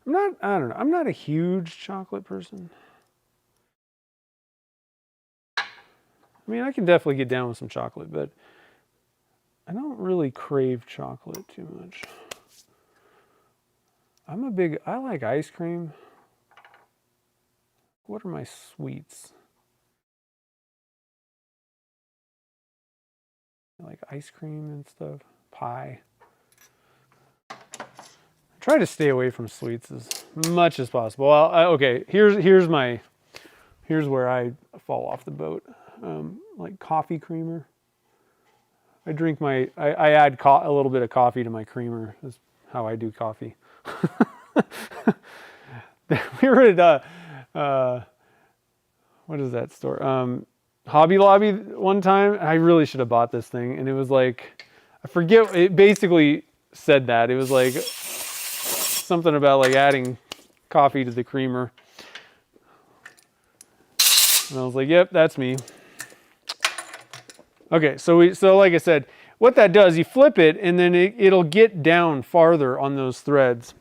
I don't know. I'm not a huge chocolate person. I mean, I can definitely get down with some chocolate, but I don't really crave chocolate too much. I like ice cream. What are my sweets? I like ice cream and stuff. Pie. I try to stay away from sweets as much as possible. Well, okay, here's where I fall off the boat. Like coffee creamer. I add a little bit of coffee to my creamer. That's how I do coffee. We were at what is that store? Hobby Lobby one time. I really should have bought this thing, and it was like, I forget. It basically said that it was like something about like adding coffee to the creamer, and I was like, "Yep, that's me." Okay, so like I said, what that does, you flip it, and then it'll get down farther on those threads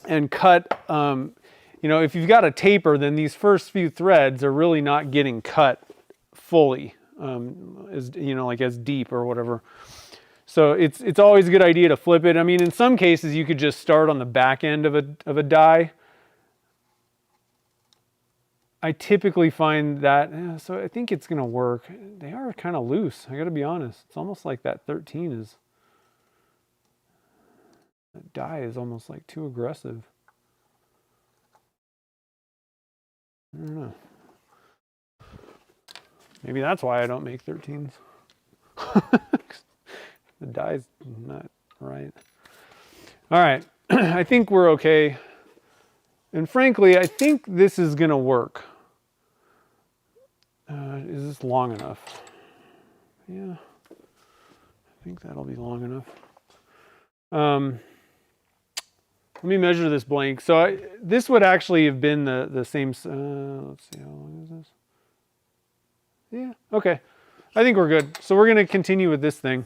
and cut. You know, if you've got a taper, then these first few threads are really not getting cut fully, as you know, like as deep or whatever. So it's always a good idea to flip it. I mean, in some cases, you could just start on the back end of a die. I typically find that, so I think it's going to work. They are kind of loose. I got to be honest. It's almost like that 13 is, that die is almost like too aggressive. I don't know. Maybe that's why I don't make 13s. The die's not right. All right. I think we're okay. And frankly, I think this is going to work. Is this long enough? Yeah. I think that'll be long enough. Let me measure this blank. So this would actually have been the same. Let's see, how long is this? Yeah, okay. I think we're good. So we're going to continue with this thing.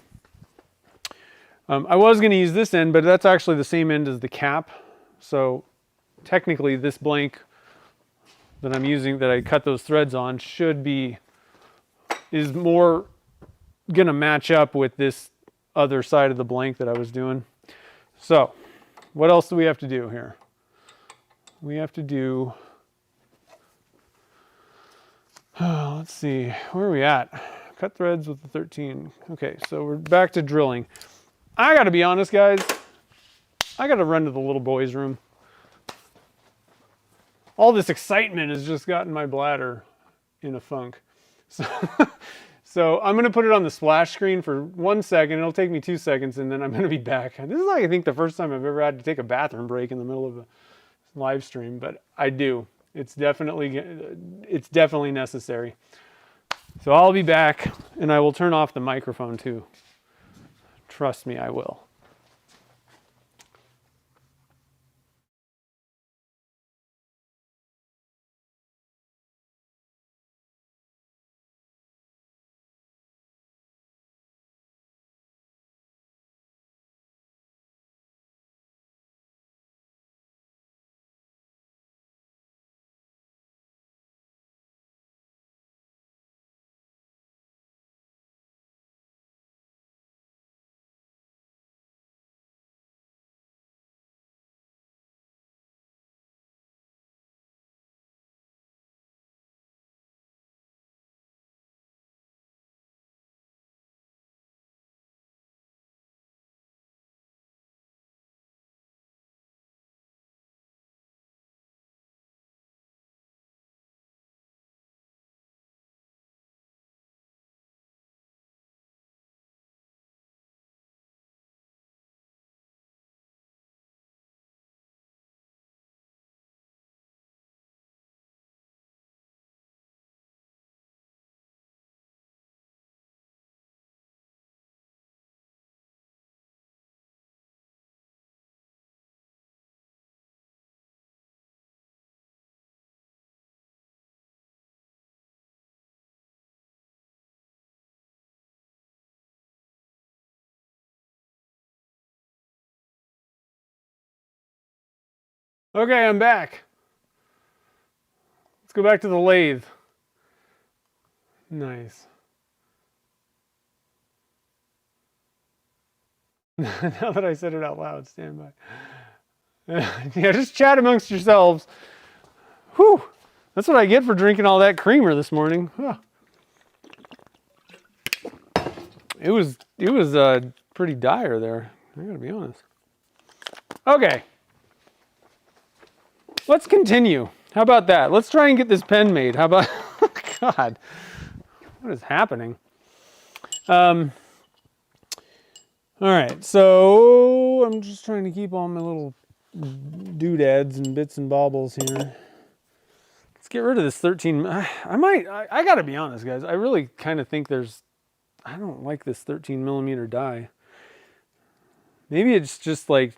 I was going to use this end, but that's actually the same end as the cap. So technically this blank that I'm using, that I cut those threads on, is more going to match up with this other side of the blank that I was doing. So what else do we have to do here? We have to do, let's see, where are we at? Cut threads with the 13. Okay, so we're back to drilling. I got to be honest, guys. I got to run to the little boy's room. All this excitement has just gotten my bladder in a funk. So I'm going to put it on the splash screen for 1 second. It'll take me 2 seconds, and then I'm going to be back. This is like, I think, the first time I've ever had to take a bathroom break in the middle of a live stream, but I do. It's definitely necessary. So I'll be back, and I will turn off the microphone too. Trust me, I will. Okay, I'm back. Let's go back to the lathe. Nice. Now that I said it out loud, stand by. Yeah, just chat amongst yourselves. Whew. That's what I get for drinking all that creamer this morning. Huh. It was pretty dire there. I gotta be honest. Okay. Let's continue. How about that? Let's try and get this pen made. How about God? What is happening? All right, so I'm just trying to keep all my little doodads and bits and baubles here. Let's get rid of this 13. I gotta be honest, guys. I really kind of think I don't like this 13 millimeter die. Maybe it's just like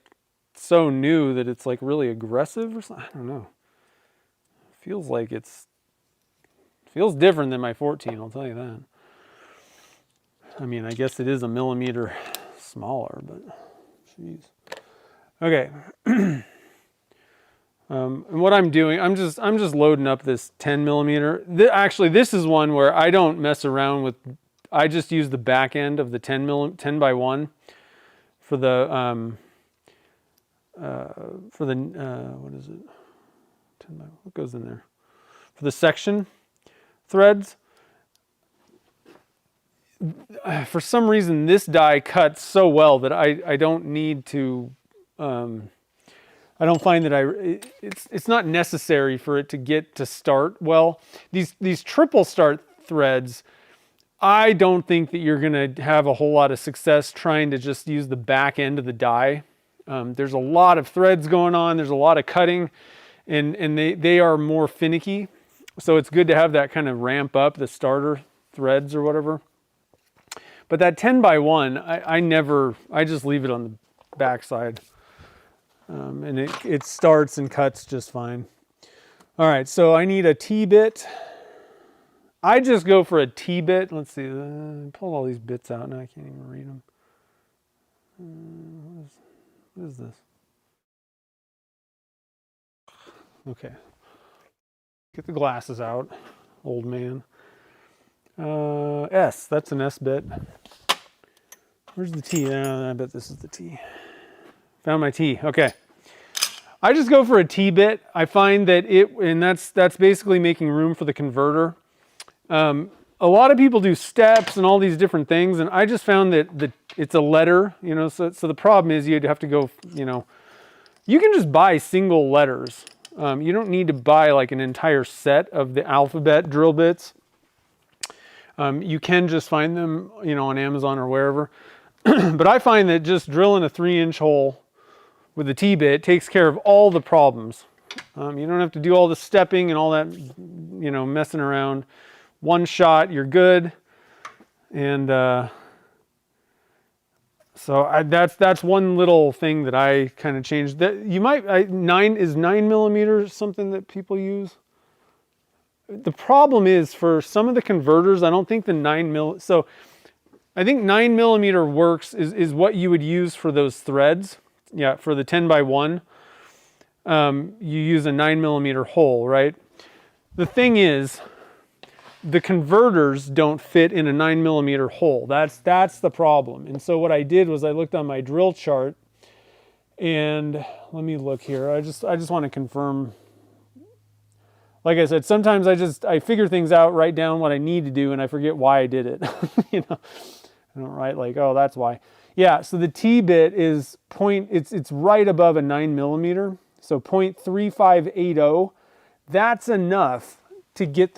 so new that it's like really aggressive or something. I don't know. Feels like feels different than my 14, I'll tell you that. I mean, I guess it is a millimeter smaller, but jeez. Okay. And what I'm doing, I'm just loading up this 10 millimeter. Actually, this is one where I don't mess around with. I just use the back end of the 10 by 1 for the what is it? 10 by, what goes in there? For the section threads. For some reason, this die cuts so well that I don't need to. I don't find that it's not necessary for it to get to start well. These triple start threads, I don't think that you're going to have a whole lot of success trying to just use the back end of the die. There's a lot of threads going on. There's a lot of cutting, and they are more finicky. So it's good to have that kind of ramp up the starter threads or whatever. But that 10 by 1, I just leave it on the back side. And it starts and cuts just fine. All right, so I need a T-bit. I just go for a T-bit. Let's see, pull all these bits out now. I can't even read them. What is this? Okay. Get the glasses out, old man. S, that's an S bit. Where's the T? I bet this is the T. Found my T. Okay. I just go for a T-bit. I find that and that's basically making room for the converter. A lot of people do steps and all these different things, and I just found that it's a letter, so the problem is you'd have to go, you can just buy single letters. You don't need to buy like an entire set of the alphabet drill bits. You can just find them, on Amazon or wherever. But I find that just drilling a 3-inch hole with the T-bit takes care of all the problems. You don't have to do all the stepping and all that, messing around. One shot, you're good. And so that's one little thing that I kind of changed. That you might 9 millimeters something that people use. The problem is for some of the converters, I don't think the 9 mil. So I think 9 millimeter works is what you would use for those threads. Yeah, for the 10 by 1, you use a 9 millimeter hole, right? The thing is, the converters don't fit in a 9 millimeter hole. That's the problem. And so what I did was I looked on my drill chart, and let me look here. I just want to confirm. Like I said, sometimes I figure things out, write down what I need to do, and I forget why I did it. I don't write like, oh, that's why. Yeah, so the T-bit is it's right above a 9 millimeter, so 0.3580. That's enough to get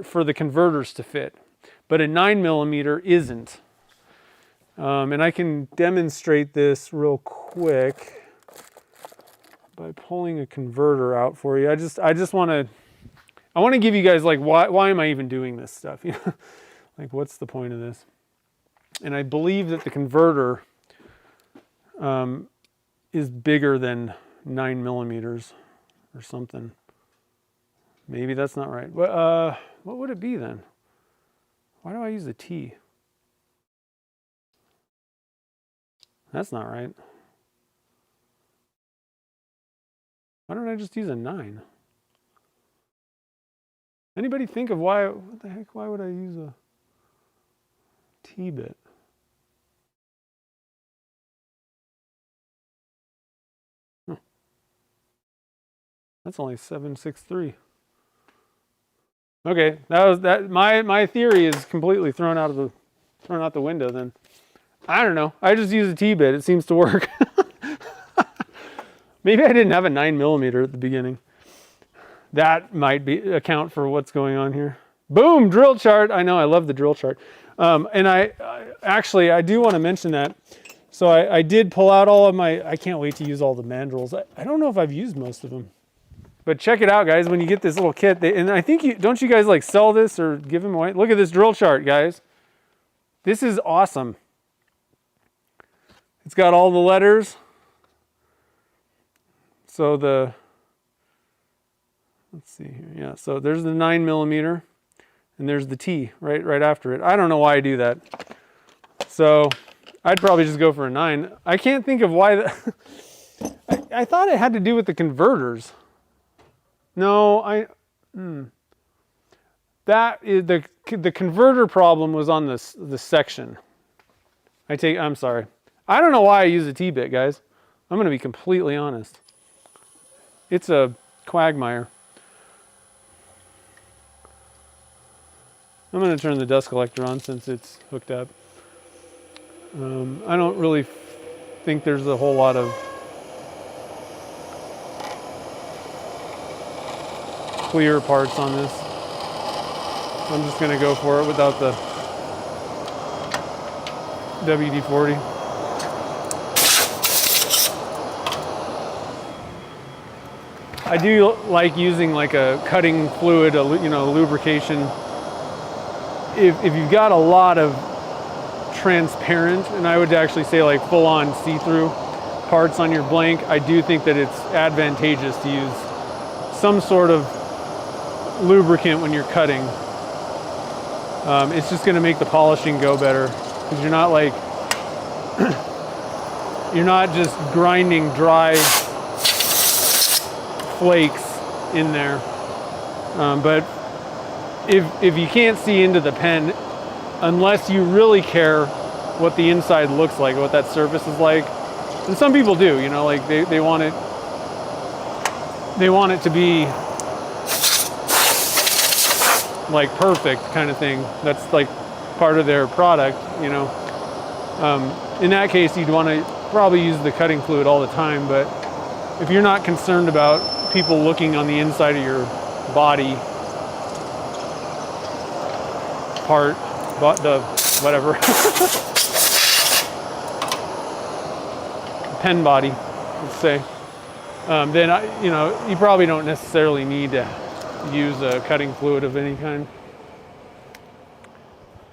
for the converters to fit, but a 9 millimeter isn't. And I can demonstrate this real quick by pulling a converter out for you. I just want to give you guys like why am I even doing this stuff? Like what's the point of this? And I believe that the converter is bigger than 9 millimeters or something. Maybe that's not right. But what would it be then? Why do I use a T? That's not right. Why don't I just use a 9? Anybody think of why, what the heck, why would I use a T-bit? Huh. That's only 763. Okay, my theory is completely thrown out the window then. I don't know. I just use a T-bit. It seems to work. Maybe I didn't have a 9mm at the beginning. That might account for what's going on here. Boom, drill chart. I know, I love the drill chart. And I do want to mention that. So I did pull out all of my, I can't wait to use all the mandrels. I don't know if I've used most of them. But check it out, guys, when you get this little kit. And I think, don't you guys like sell this or give them away? Look at this drill chart, guys. This is awesome. It's got all the letters. So let's see here. Yeah, so there's the 9mm and there's the T right after it. I don't know why I do that. So I'd probably just go for a 9. I can't think of why I thought it had to do with the converters. No, that is the converter problem was on the section. I'm sorry. I don't know why I use a T-bit, guys. I'm going to be completely honest. It's a quagmire. I'm going to turn the dust collector on since it's hooked up. I don't really think there's a whole lot of clear parts on this. I'm just going to go for it without the WD-40. I do like using like a cutting fluid, lubrication. If you've got a lot of transparent, and I would actually say like full-on see-through parts on your blank, I do think that it's advantageous to use some sort of lubricant when you're cutting. It's just going to make the polishing go better because you're not like you're not just grinding dry flakes in there. But if you can't see into the pen, unless you really care what the inside looks like, what that surface is like, and some people do, like they want it to be like perfect kind of thing. That's like part of their product, In that case, you'd want to probably use the cutting fluid all the time, but if you're not concerned about people looking on the inside of your body part, the whatever, pen body, let's say, then you probably don't necessarily need to use a cutting fluid of any kind.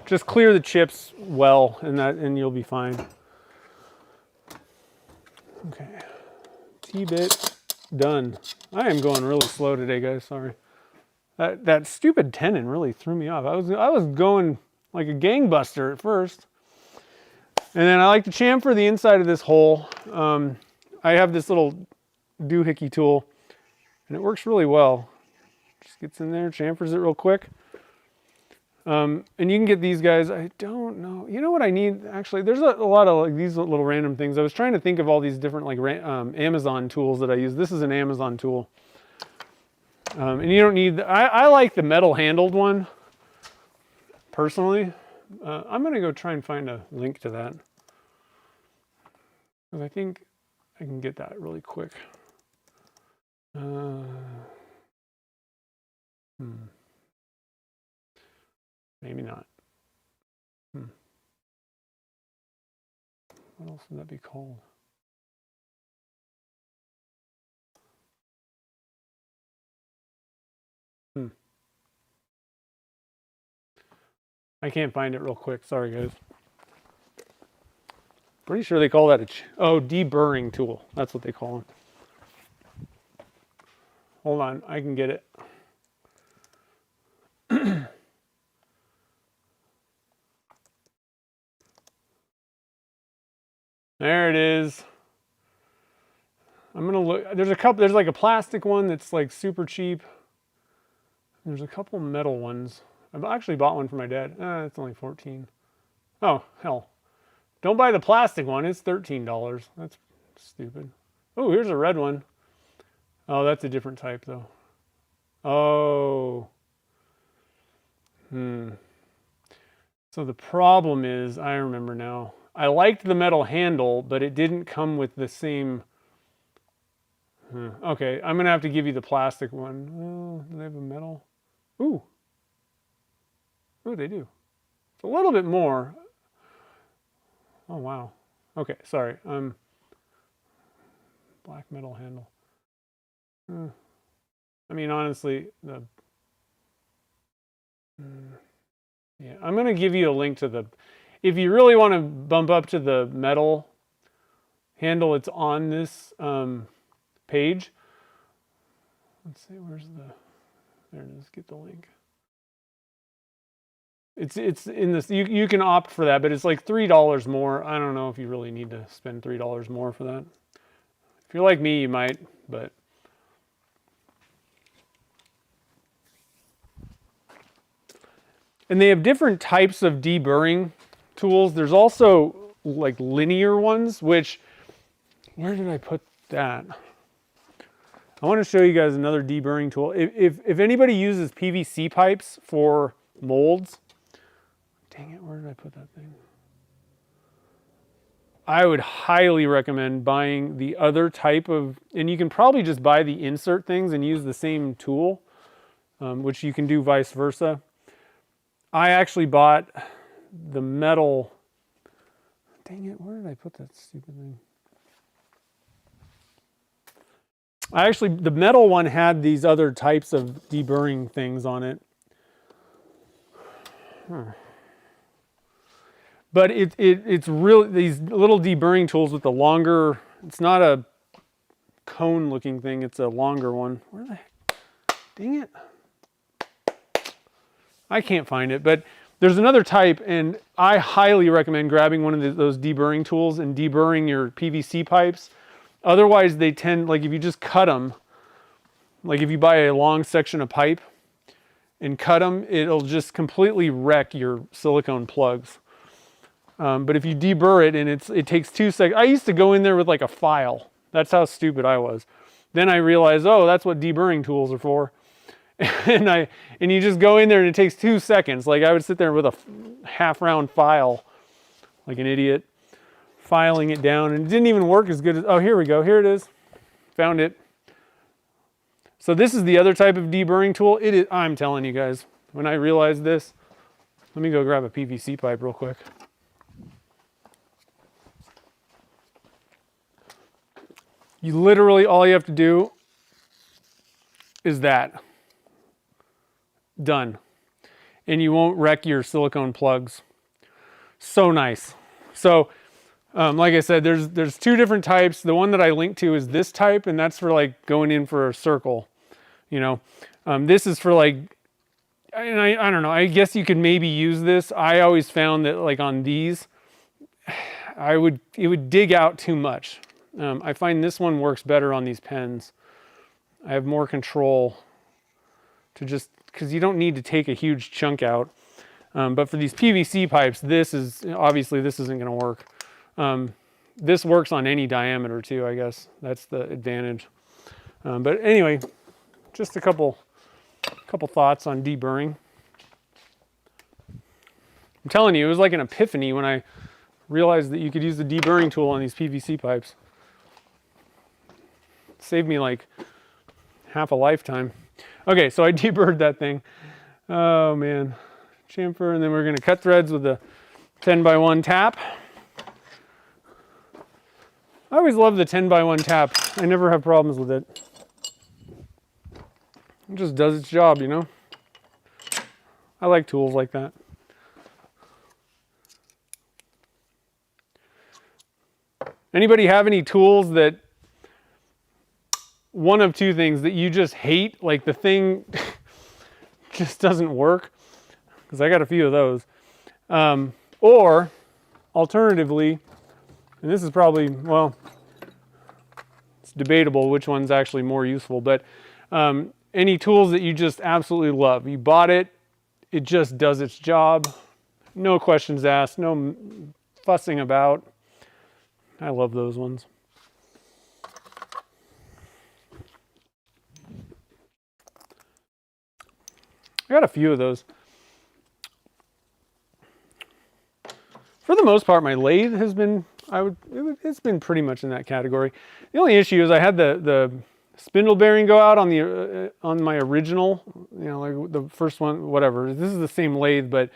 Just clear the chips well, and you'll be fine. Okay, T-bit done. I am going really slow today, guys. Sorry. That stupid tenon really threw me off. I was going like a gangbuster at first, and then I like to chamfer the inside of this hole. I have this little doohickey tool, and it works really well. Just gets in there, chamfers it real quick. And you can get these guys. I don't know. You know what I need? Actually, there's a lot of like these little random things. I was trying to think of all these different like Amazon tools that I use. This is an Amazon tool. And you don't need, I like the metal handled one, personally. I'm going to go try and find a link to that, because I think I can get that really quick. Maybe not. What else would that be called? I can't find it real quick. Sorry, guys. Pretty sure they call that deburring tool. That's what they call them. Hold on, I can get it. There it is. I'm gonna look. There's a couple. There's like a plastic one that's like super cheap. There's a couple metal ones. I've actually bought one for my dad. It's only 14. Oh hell! Don't buy the plastic one. It's $13. That's stupid. Oh, here's a red one. Oh, that's a different type though. Oh. So the problem is, I remember now. I liked the metal handle, but it didn't come with the same. Okay, I'm gonna have to give you the plastic one. Oh, do they have a metal? Ooh. Ooh, they do. It's a little bit more. Oh wow. Okay, sorry. Black metal handle. I mean, honestly, yeah, I'm gonna give you a link to the. If you really want to bump up to the metal handle, it's on this page. Let's see, where's the. There it is. Get the link. It's in this. You can opt for that, but it's like $3 more. I don't know if you really need to spend $3 more for that. If you're like me, you might, but. And they have different types of deburring tools. There's also like linear ones, which, where did I put that? I want to show you guys another deburring tool. If anybody uses PVC pipes for molds, dang it, where did I put that thing? I would highly recommend buying the other type of, and you can probably just buy the insert things and use the same tool, which you can do vice versa. I actually bought the metal. Dang it, where did I put that stupid thing? The metal one had these other types of deburring things on it. But it's really these little deburring tools with the longer, it's not a cone looking thing, it's a longer one. Where the heck? Dang it. I can't find it, but there's another type, and I highly recommend grabbing one of those deburring tools and deburring your PVC pipes. Otherwise, they tend, like if you just cut them, like if you buy a long section of pipe and cut them, it'll just completely wreck your silicone plugs. But if you deburr it, and it takes 2 seconds. I used to go in there with like a file. That's how stupid I was. Then I realized, oh, that's what deburring tools are for. And you just go in there and it takes 2 seconds. Like I would sit there with a half round file, like an idiot, filing it down, and it didn't even work as good as, oh, here we go. Here it is. Found it. So this is the other type of deburring tool. It is, I'm telling you guys, when I realized this, let me go grab a PVC pipe real quick. You literally, all you have to do is that. Done. And you won't wreck your silicone plugs. So nice. So, like I said, there's 2 different types. The one that I linked to is this type, and that's for like going in for a circle, you know. This is for like, and I don't know, I guess you could maybe use this. I always found that like on these, it would dig out too much. I find this one works better on these pens. I have more control to just, because you don't need to take a huge chunk out. But for these PVC pipes, obviously this isn't going to work. This works on any diameter too, I guess. That's the advantage. But anyway, just a couple thoughts on deburring. I'm telling you, it was like an epiphany when I realized that you could use the deburring tool on these PVC pipes. It saved me like half a lifetime. Okay, so I deburred that thing. Oh man, chamfer, and then we're gonna cut threads with the 10x1 tap. I always love the 10x1 tap. I never have problems with it. It just does its job, you know? I like tools like that. Anybody have any tools that, one of 2 things that you just hate, like the thing just doesn't work? Because I got a few of those. Or alternatively, and this is probably, well, it's debatable which one's actually more useful, but any tools that you just absolutely love. You bought it, it just does its job. No questions asked, no fussing about. I love those ones. I got a few of those. For the most part, my lathe has been, it's been pretty much in that category. The only issue is I had the spindle bearing go out on the on my original, you know, like the first one, whatever. This is the same lathe, but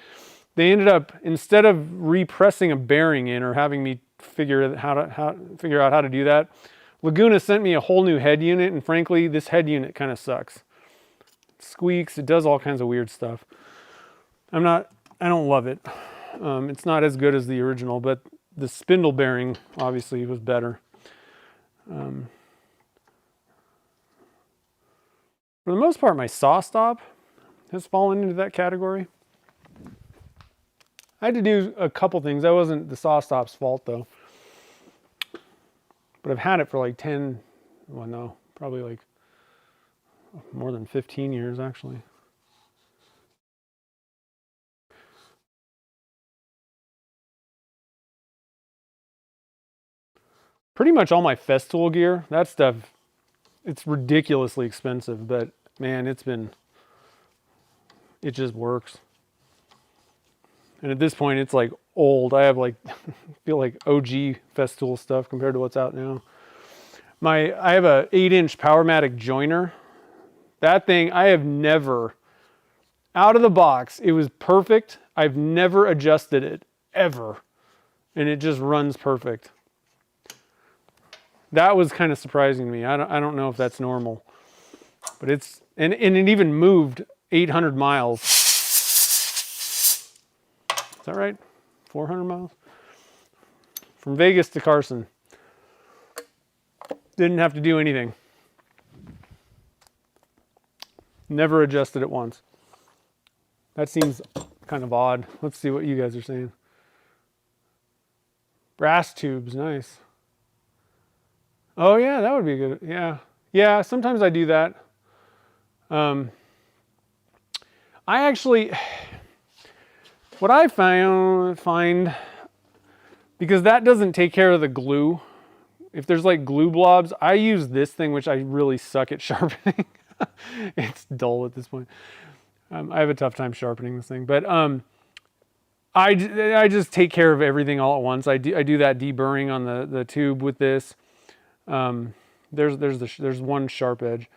they ended up, instead of repressing a bearing in or having me figure out how to do that, Laguna sent me a whole new head unit, and frankly, this head unit kind of sucks. It squeaks, it does all kinds of weird stuff. I don't love it. It's not as good as the original, but the spindle bearing obviously was better. For the most part, my saw stop has fallen into that category. I had to do a couple things. That wasn't the saw stop's fault though. But I've had it for like 10, well no, probably like more than 15 years actually. Pretty much all my Festool gear, that stuff, it's ridiculously expensive, but man, it just works. And at this point, it's like old. I have like, feel like OG Festool stuff compared to what's out now. I have a 8-inch Powermatic joiner. That thing, I have never, out of the box, it was perfect. I've never adjusted it, ever. And it just runs perfect. That was kind of surprising to me. I don't know if that's normal, but it's, and it even moved 800 miles. Is that right? 400 miles? From Vegas to Carson. Didn't have to do anything. Never adjusted it once. That seems kind of odd. Let's see what you guys are saying. Brass tubes, nice. Oh yeah, that would be good. Yeah. Yeah, sometimes I do that. I actually, what I find, because that doesn't take care of the glue. If there's like glue blobs, I use this thing, which I really suck at sharpening. It's dull at this point. I have a tough time sharpening this thing, but I just take care of everything all at once. I do that deburring on the tube with this. There's one sharp edge,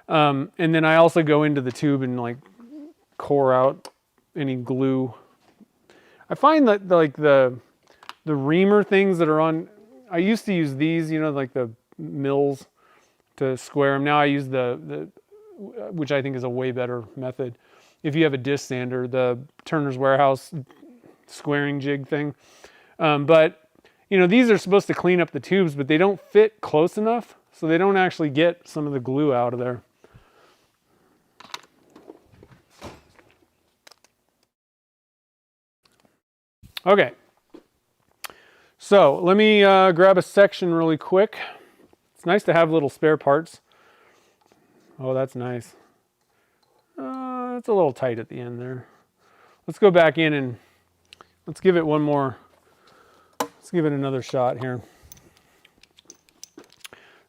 and then I also go into the tube and like core out any glue. I find that like the reamer things that are on, I used to use these, you know, like the mills to square them. Now I use the which I think is a way better method. If you have a disc sander, the Turner's Warehouse squaring jig thing, but you know, these are supposed to clean up the tubes, but they don't fit close enough, so they don't actually get some of the glue out of there. Okay, so let me grab a section really quick. It's nice to have little spare parts. Oh, that's nice. It's a little tight at the end there. Let's go back in and let's give it one more. Let's give it another shot here.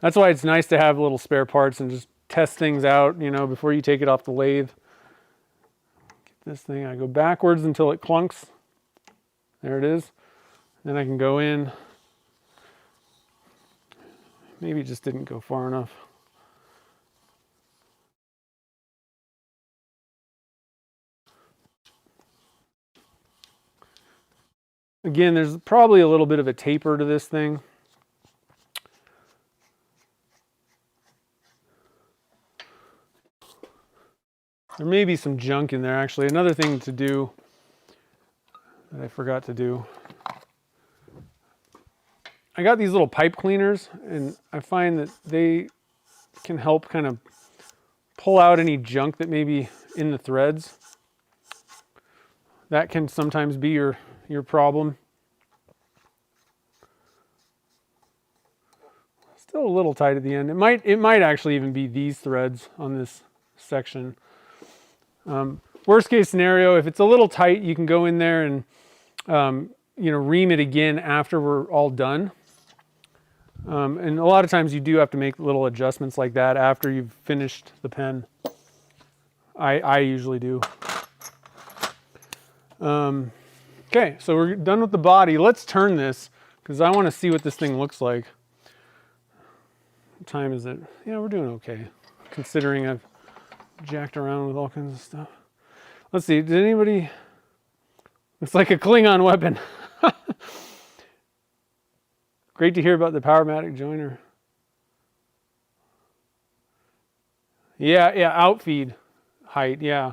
That's why it's nice to have little spare parts and just test things out, you know, before you take it off the lathe. Get this thing, I go backwards until it clunks. There it is. Then I can go in. Maybe it just didn't go far enough. Again, there's probably a little bit of a taper to this thing. There may be some junk in there actually. Another thing to do that I forgot to do. I got these little pipe cleaners, and I find that they can help kind of pull out any junk that may be in the threads. That can sometimes be your problem. Still a little tight at the end. It might actually even be these threads on this section. Worst case scenario, if it's a little tight, you can go in there and ream it again after we're all done. And a lot of times you do have to make little adjustments like that after you've finished the pen. I usually do. Okay, so we're done with the body. Let's turn this because I want to see what this thing looks like. What time is it? Yeah, we're doing okay, considering I've jacked around with all kinds of stuff. Let's see, did anybody... It's like a Klingon weapon. Great to hear about the Powermatic joiner. Yeah, outfeed height, yeah.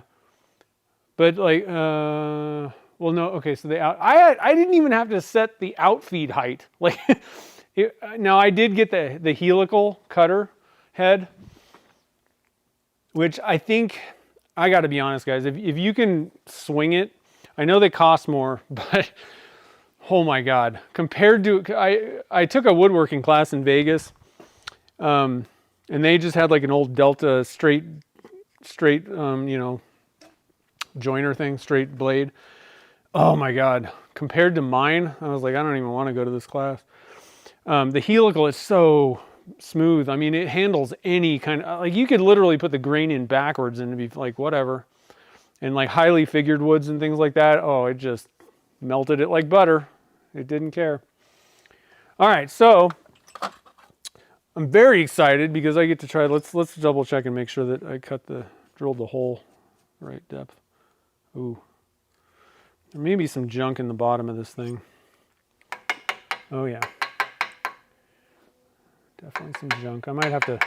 But like, well, no, okay, so I didn't even have to set the outfeed height. Like, now I did get the helical cutter head, which I think, I gotta be honest guys, if you can swing it, I know they cost more, but oh my God, compared to, I took a woodworking class in Vegas, and they just had like an old Delta straight, joiner thing, straight blade. Oh my God, compared to mine, I was like, I don't even want to go to this class. The helical is so smooth. I mean, it handles any kind of, like you could literally put the grain in backwards and it'd be like, whatever. And like highly figured woods and things like that, oh, it just melted it like butter. It didn't care. All right, so I'm very excited because I get to try, let's double check and make sure that I drilled the hole right depth. Ooh, there may be some junk in the bottom of this thing. Oh yeah, definitely some junk. I might have to,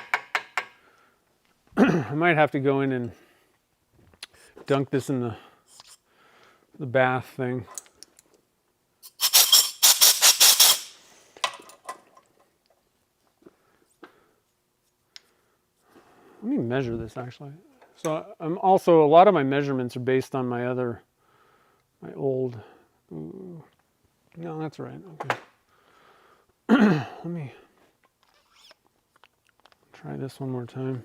I might have to go in and dunk this in the bath thing. Let me measure this actually. So I'm also, a lot of my measurements are based on my old, no, that's right, okay. Let me try this one more time.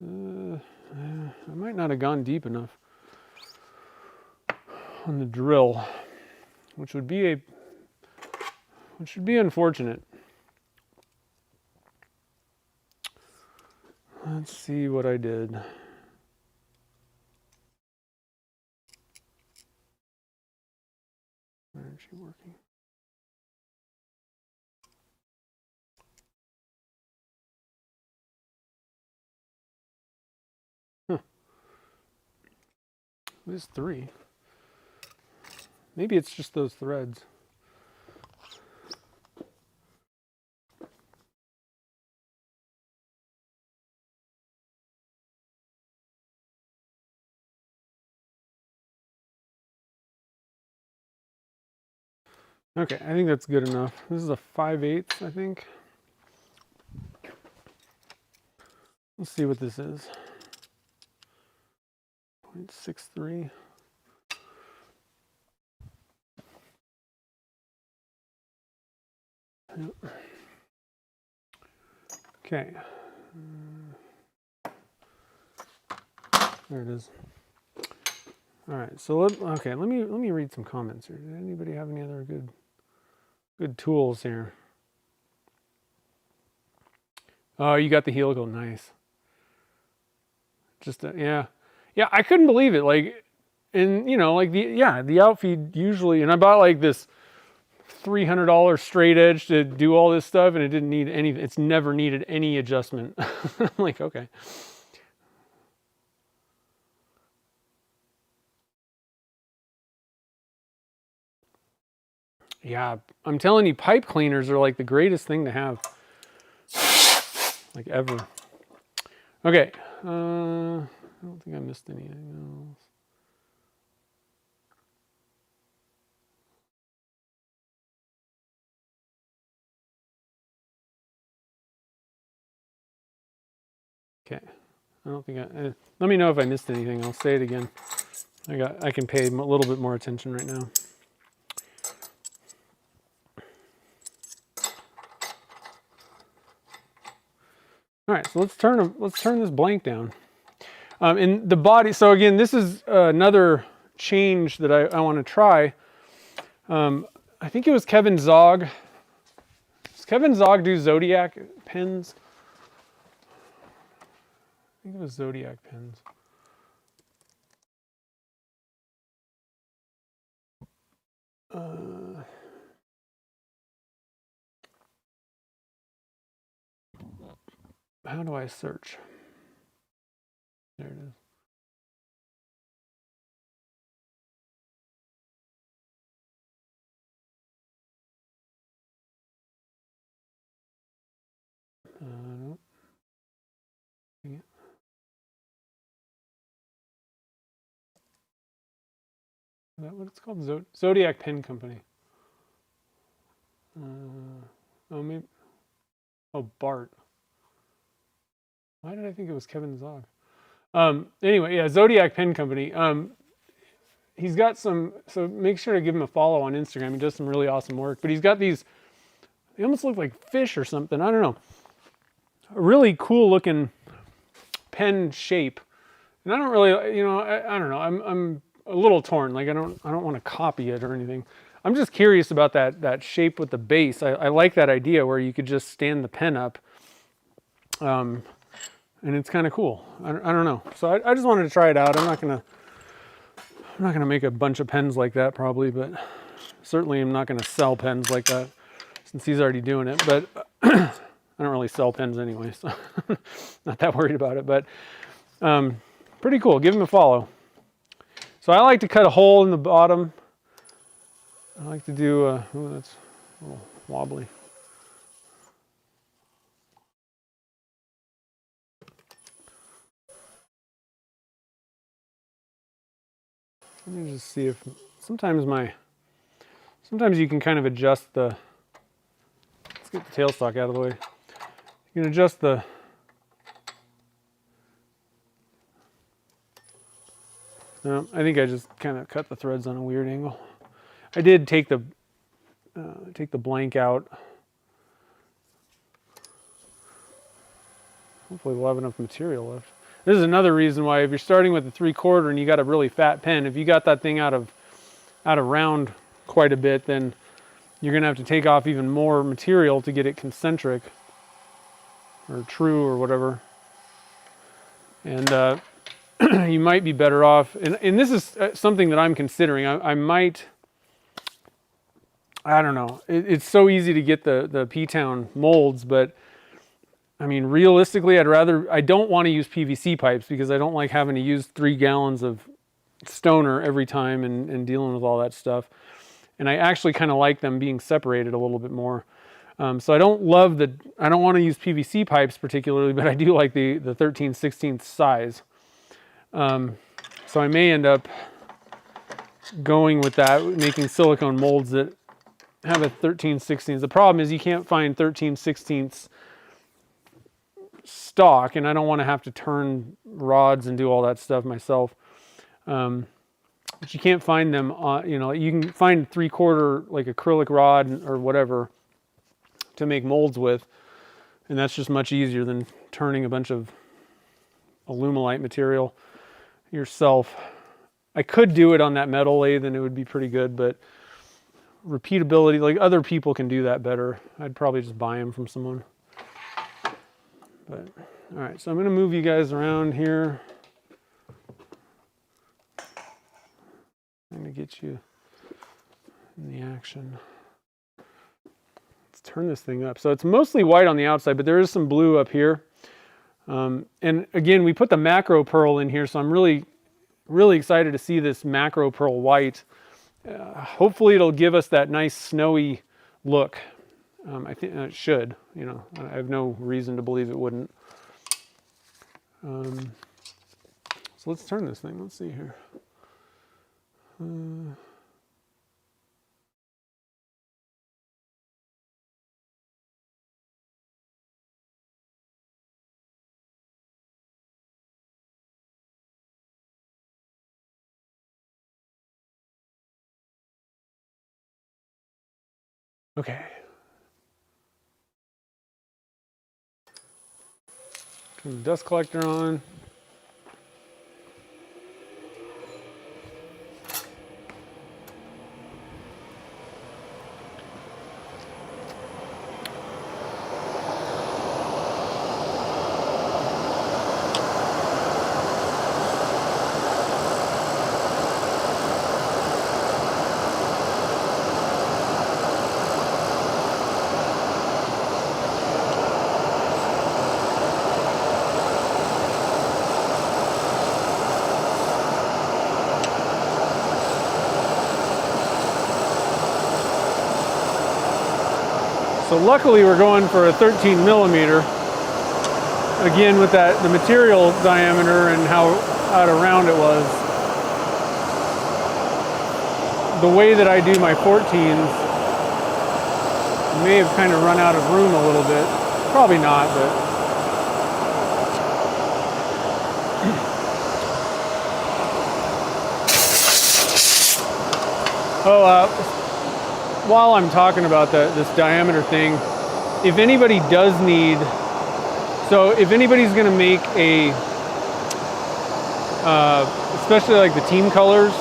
I might not have gone deep enough on the drill, which would be unfortunate. Let's see what I did. Where is she working? Huh. This 3. Maybe it's just those threads. Okay, I think that's good enough. This is a 5/8, I think. Let's see what this is. 0.63. Yep. Okay. There it is. All right. So let me read some comments here. Did anybody have any other good tools here? Oh, you got the helical, nice. Just yeah. I couldn't believe it. Like, and like the outfeed usually, and I bought like this $300 straight edge to do all this stuff, and it didn't need any. It's never needed any adjustment. I'm like, okay. Yeah, I'm telling you, pipe cleaners are like the greatest thing to have, like ever. Okay, I don't think I missed anything else. Okay, I don't think let me know if I missed anything. I'll say it again. I can pay a little bit more attention right now. So let's turn this blank down. And the body, so again, this is another change that I want to try. I think it was Kevin Zog. Does Kevin Zog do Zodiac pens? I think it was Zodiac pens. How do I search? There it is. Nope. Dang it. Is that what it's called? Zodiac Pen Company. Oh, maybe. Oh, Bart. Why did I think it was Kevin Zog? Anyway, yeah, Zodiac Pen Company. He's got some, so make sure to give him a follow on Instagram. He does some really awesome work. But he's got these, they almost look like fish or something. I don't know. A really cool looking pen shape. And I don't really, I don't know. I'm a little torn. Like I don't want to copy it or anything. I'm just curious about that shape with the base. I like that idea where you could just stand the pen up. And it's kind of cool. I don't know. So I just wanted to try it out. I'm not gonna make a bunch of pens like that probably, but certainly I'm not gonna sell pens like that since he's already doing it. But I don't really sell pens anyway, so not that worried about it. But pretty cool. Give him a follow. So I like to cut a hole in the bottom. I like to do. Oh, that's a little wobbly. Let me just see if sometimes you can kind of adjust the, let's get the tailstock out of the way. You can adjust the, no, I think I just kind of cut the threads on a weird angle. I did take the blank out. Hopefully we'll have enough material left. This is another reason why if you're starting with a 3/4 and you got a really fat pen, if you got that thing out of round quite a bit, then you're gonna have to take off even more material to get it concentric or true or whatever. And you might be better off, and this is something that I'm considering. I might, I don't know. It's so easy to get the P-Town molds, but I mean, realistically, I don't want to use PVC pipes because I don't like having to use 3 gallons of stoner every time and dealing with all that stuff. And I actually kind of like them being separated a little bit more. So I don't want to use PVC pipes particularly, but I do like the 13/16 size. So I may end up going with that, making silicone molds that have a 13/16. The problem is you can't find 13/16 stock, and I don't want to have to turn rods and do all that stuff myself. But you can't find them on, you can find 3/4 like acrylic rod or whatever to make molds with, and that's just much easier than turning a bunch of aluminite material yourself. I could do it on that metal lathe and it would be pretty good, but repeatability, like other people can do that better. I'd probably just buy them from someone. But all right, so I'm going to move you guys around here. I'm going to get you in the action. Let's turn this thing up. So it's mostly white on the outside, but there is some blue up here. And again, we put the macro pearl in here, so I'm really, really excited to see this macro pearl white. Hopefully it'll give us that nice snowy look. I think it should, I have no reason to believe it wouldn't. So let's turn this thing. Let's see here. Okay. Turn the dust collector on. So luckily we're going for a 13 millimeter. Again, with that, the material diameter and how out of round it was. The way that I do my 14s may have kind of run out of room a little bit. Probably not, but. While I'm talking about this diameter thing, if anybody does need, so if anybody's going to make a, especially like the team colors,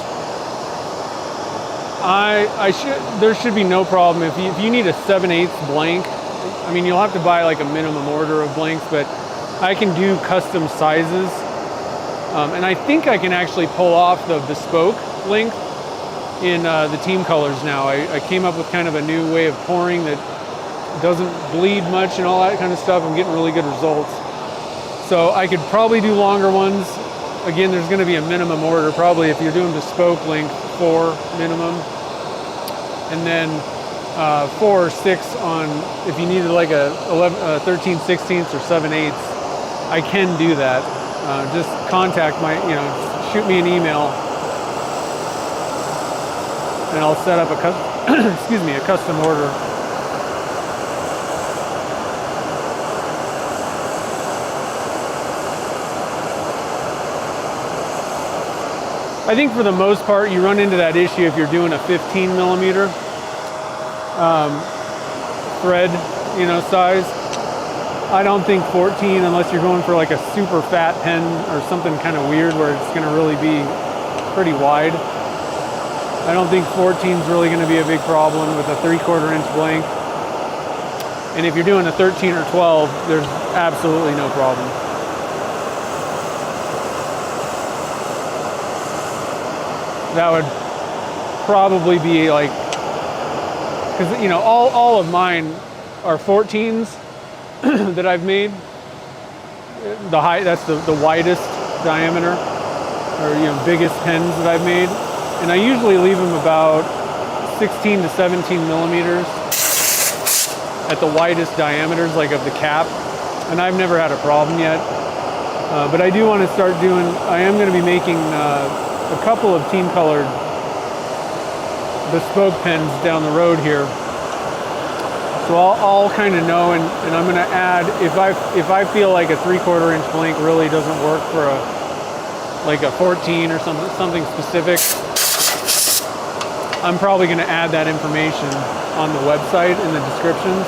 there should be no problem if you need a 7/8 blank. I mean, you'll have to buy like a minimum order of blanks, but I can do custom sizes, and I think I can actually pull off the bespoke length in the team colors now. I came up with kind of a new way of pouring that doesn't bleed much and all that kind of stuff. I'm getting really good results. So I could probably do longer ones. Again, there's going to be a minimum order, probably if you're doing bespoke length, 4 minimum. And then 4 or 6 on, if you needed like a 13/16 or 7/8, I can do that. Just contact shoot me an email, and I'll set up a custom order. I think for the most part, you run into that issue if you're doing a 15 millimeter thread, size. I don't think 14, unless you're going for like a super fat pen or something kind of weird where it's going to really be pretty wide. I don't think 14 is really going to be a big problem with a 3/4 inch blank. And if you're doing a 13 or 12, there's absolutely no problem. That would probably be like, because all of mine are 14s that I've made. That's the widest diameter, or biggest pens that I've made. And I usually leave them about 16 to 17 millimeters at the widest diameters, like of the cap. And I've never had a problem yet. But I do want to start I am going to be making a couple of team colored bespoke pens down the road here. So I'll kind of know, and I'm going to add, if I feel like a 3/4 inch blank really doesn't work for like a 14 or something specific, I'm probably going to add that information on the website in the descriptions.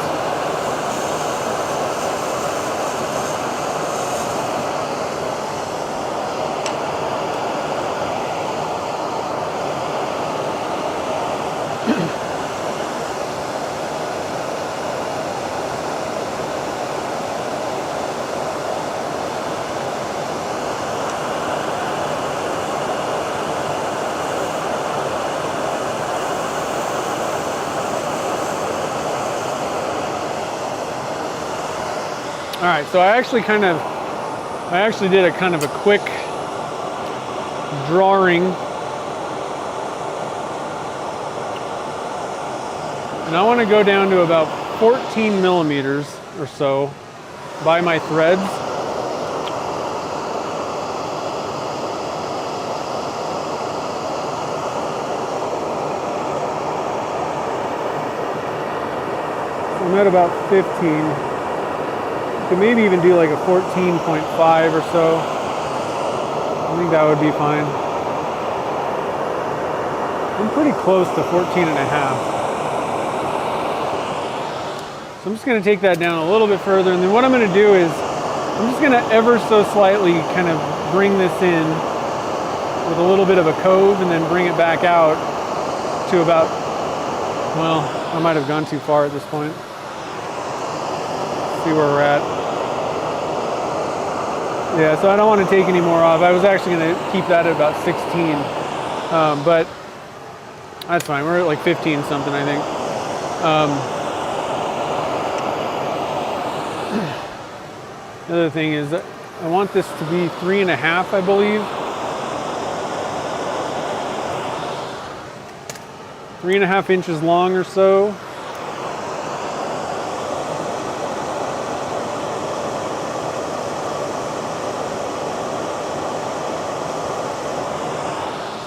All right, so I actually did a kind of a quick drawing, and I want to go down to about 14 millimeters or so by my threads. So I'm at about 15. Could maybe even do like a 14.5 or so. I think that would be fine. I'm pretty close to 14.5. So I'm just going to take that down a little bit further, and then what I'm going to do is I'm just gonna ever so slightly kind of bring this in with a little bit of a cove and then bring it back out to about, well, I might have gone too far at this point. See where we're at. Yeah, so I don't want to take any more off. I was actually going to keep that at about 16, but that's fine. We're at like 15 something, I think. The other thing is that I want this to be 3.5, I believe. 3.5 inches long or so.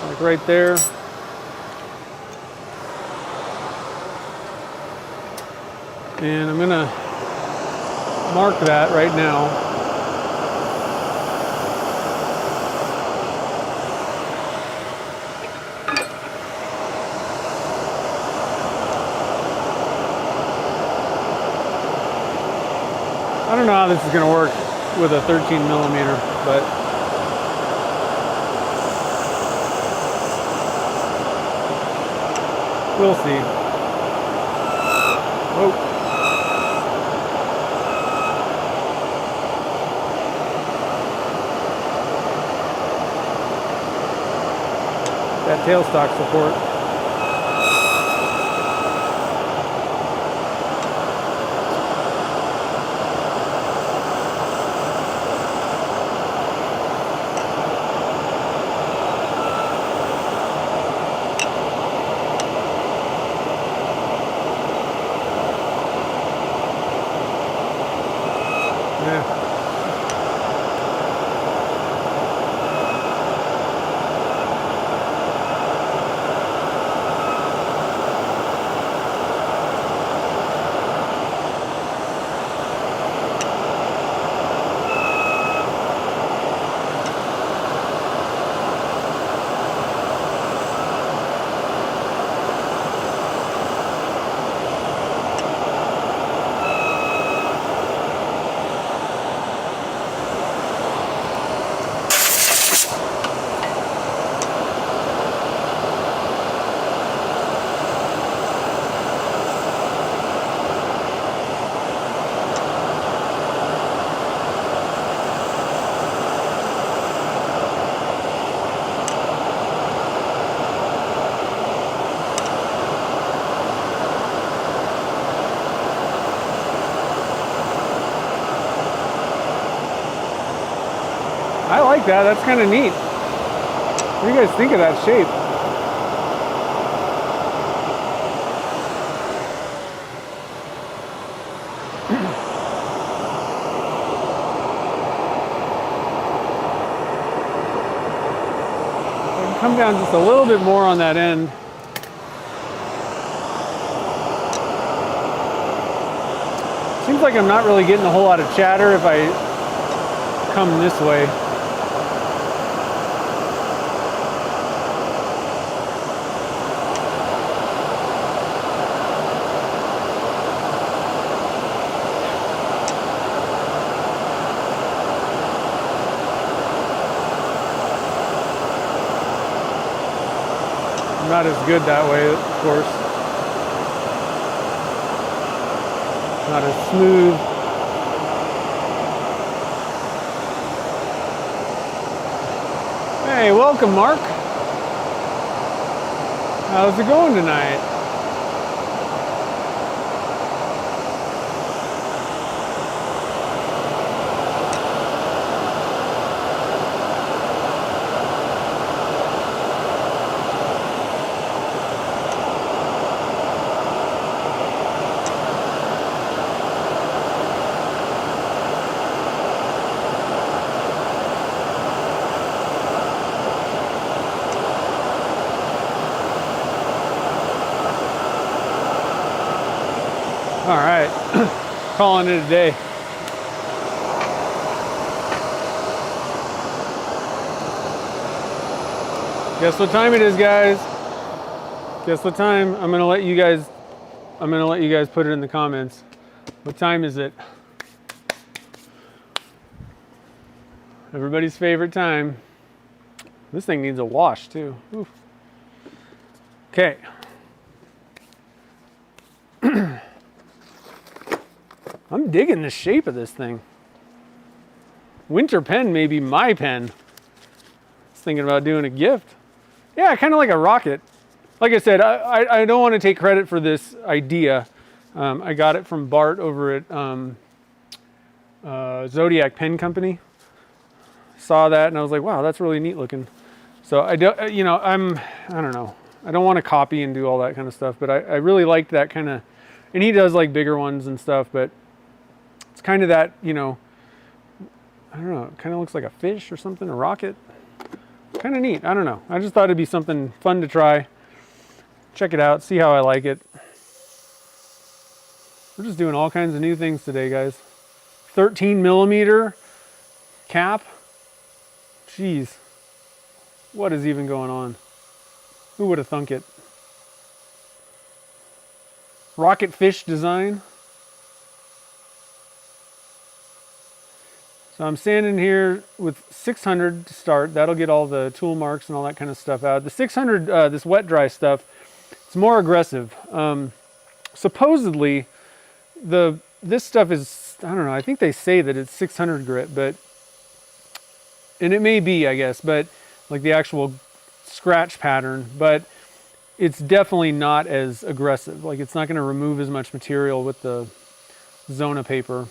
Like right there. And I'm gonna mark that right now. I don't know how this is going to work with a 13 millimeter, but we'll see. Oh. That tailstock support. I like that. That's kind of neat. What do you guys think of that shape? I can come down just a little bit more on that end. Seems like I'm not really getting a whole lot of chatter if I come this way. Not as good that way, of course. Not as smooth. Hey, welcome, Mark. How's it going tonight? All right, calling it a day. Guess what time it is, guys? Guess what time? I'm gonna let you guys put it in the comments. What time is it? Everybody's favorite time. This thing needs a wash too. Oof. Okay. I'm digging the shape of this thing. Winter pen may be my pen. I was thinking about doing a gift. Yeah, kind of like a rocket. Like I said, I don't want to take credit for this idea. I got it from Bart over at Zodiac Pen Company. Saw that and I was like, wow, that's really neat looking. So I don't, I don't know. I don't want to copy and do all that kind of stuff, but I really liked that kind of, and he does like bigger ones and stuff, but it's kind of that, I don't know, it kind of looks like a fish or something, a rocket. Kind of neat. I don't know. I just thought it'd be something fun to try. Check it out, see how I like it. We're just doing all kinds of new things today, guys. 13 millimeter cap. Jeez. What is even going on? Who would have thunk it? Rocket fish design. So I'm standing here with 600 to start. That'll get all the tool marks and all that kind of stuff out. The 600, this wet dry stuff, it's more aggressive. Supposedly, this stuff is, I don't know, I think they say that it's 600 grit, but, and it may be, I guess, but like the actual scratch pattern, but it's definitely not as aggressive. Like it's not going to remove as much material with the Zona paper.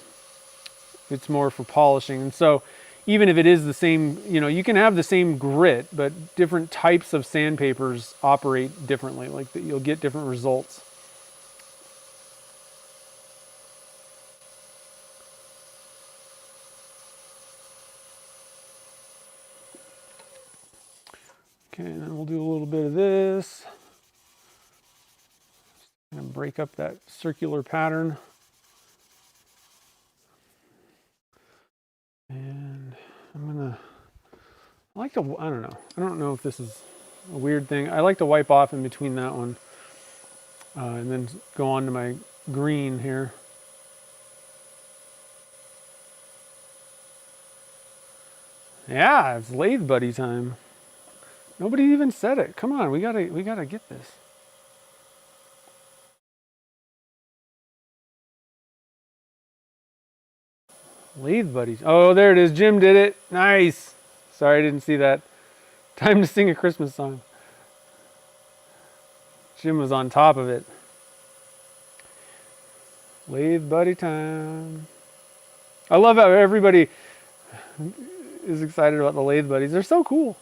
It's more for polishing. And so even if it is the same, you can have the same grit, but different types of sandpapers operate differently. Like you'll get different results. Okay, and then we'll do a little bit of this. And break up that circular pattern. And I'm gonna, I don't know if this is a weird thing. I like to wipe off in between that one. And then go on to my green here. Yeah, it's lathe buddy time. Nobody even said it. Come on, we gotta get this. Lathe buddies. Oh, there it is. Jim did it. Nice. Sorry, I didn't see that. Time to sing a Christmas song. Jim was on top of it. Lathe buddy time. I love how everybody is excited about the lathe buddies. They're so cool.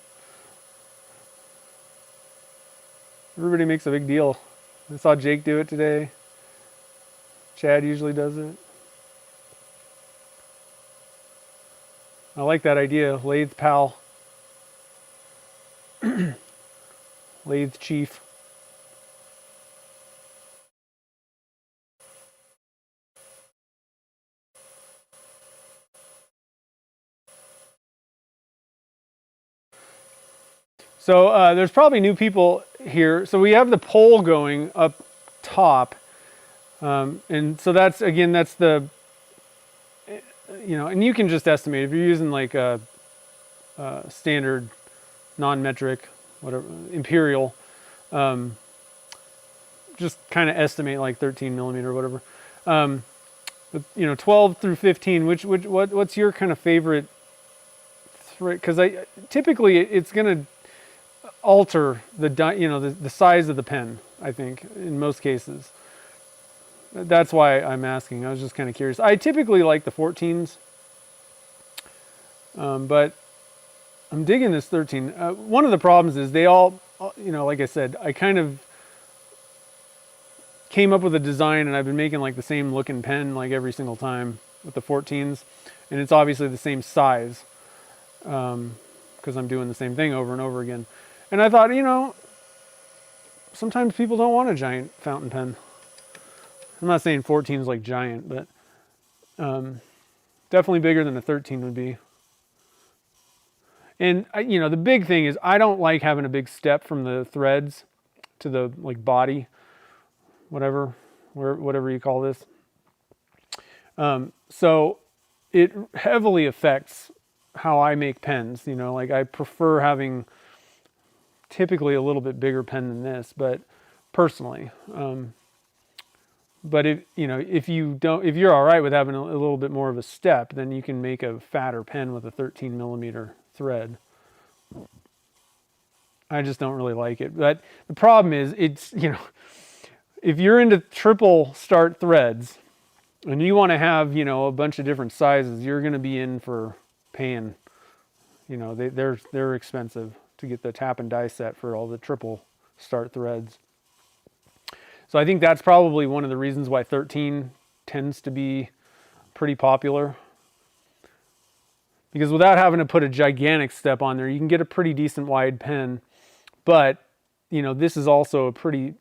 Everybody makes a big deal. I saw Jake do it today. Chad usually does it. I like that idea. Lathe pal. Lathe chief. So there's probably new people here. So we have the pole going up top. And so that's, again, that's the, and you can just estimate if you're using like a standard non-metric, whatever, imperial, just kind of estimate like 13 millimeter or whatever. But 12 through 15, what's your kind of favorite thread? Because typically it's going to alter the size of the pen, I think, in most cases. That's why I'm asking. I was just kind of curious. I typically like the 14s, but I'm digging this 13. One of the problems is they all, like I said, I kind of came up with a design and I've been making like the same looking pen like every single time with the 14s, and it's obviously the same size because I'm doing the same thing over and over again. And I thought, sometimes people don't want a giant fountain pen. I'm not saying 14 is like giant, but definitely bigger than a 13 would be. And the big thing is I don't like having a big step from the threads to the like body, whatever you call this. So it heavily affects how I make pens. You know, like I prefer having typically a little bit bigger pen than this, but personally. But if you know, if you're all right with having a little bit more of a step, then you can make a fatter pen with a 13 millimeter thread. I just don't really like it. But the problem is, it's, you know, if you're into triple start threads and you want to have, you know, a bunch of different sizes, you're going to be in for paying, you know, they're expensive to get the tap and die set for all the triple start threads. So I think that's probably one of the reasons why 13 tends to be pretty popular. Because without having to put a gigantic step on there, you can get a pretty decent wide pen. But, you know, this is also a pretty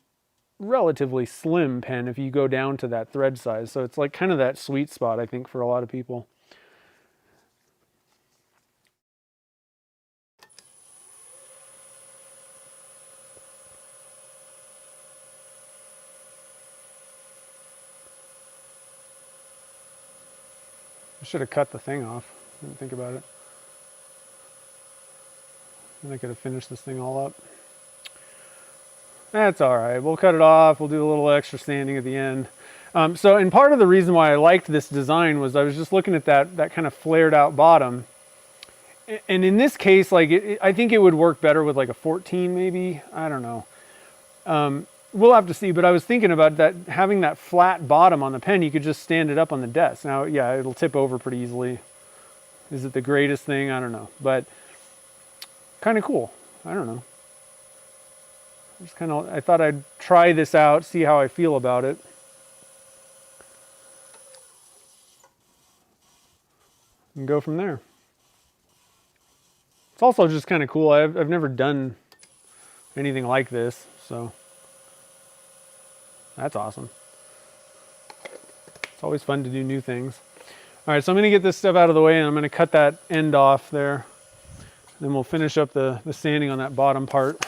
relatively slim pen if you go down to that thread size. So it's like kind of that sweet spot, I think, for a lot of people. I should have cut the thing off. Didn't think about it. Then I could have finished this thing all up. That's all right. We'll cut it off. We'll do a little extra sanding at the end. And part of the reason why I liked this design was I was just looking at that kind of flared out bottom. And in this case, like I think it would work better with like a 14 maybe. I don't know. We'll have to see, but I was thinking about that, having that flat bottom on the pen, you could just stand it up on the desk. Now, yeah, it'll tip over pretty easily. Is it the greatest thing? I don't know, but kind of cool. I don't know. I thought I'd try this out, see how I feel about it. And go from there. It's also just kind of cool. I've never done anything like this, so that's awesome. It's always fun to do new things. All right, so I'm going to get this stuff out of the way, and I'm going to cut that end off there. Then we'll finish up the sanding on that bottom part.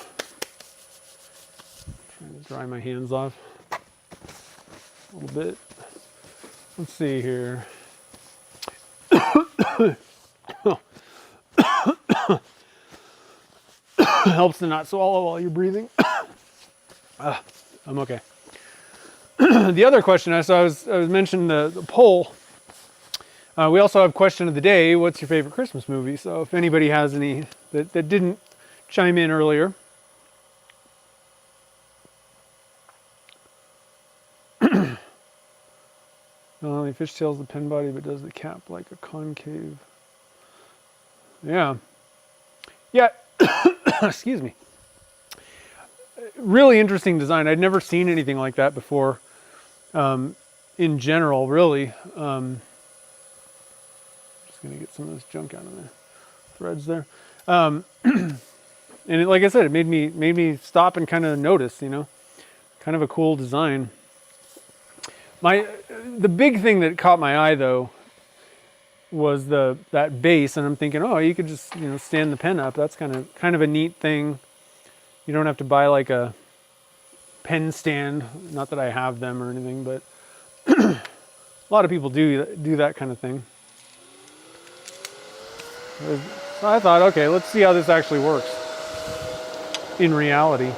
Trying to dry my hands off a little bit. Let's see here. Helps to not swallow while you're breathing. I'm okay. The other question I was mentioning the poll. We also have question of the day. What's your favorite Christmas movie? So if anybody has any that didn't chime in earlier. Not only fishtails the pen body, but does the cap like a concave. Yeah. Yeah. Excuse me. Really interesting design. I'd never seen anything like that before. In general, really. Just gonna get some of this junk out of the threads there. And like I said, it made me stop and kind of notice. You know, kind of a cool design. The big thing that caught my eye though was that base, and I'm thinking, oh, you could just, you know, stand the pen up. That's kind of a neat thing. You don't have to buy like a pen stand. Not that I have them or anything, but a lot of people do that kind of thing. So I thought, okay, let's see how this actually works in reality.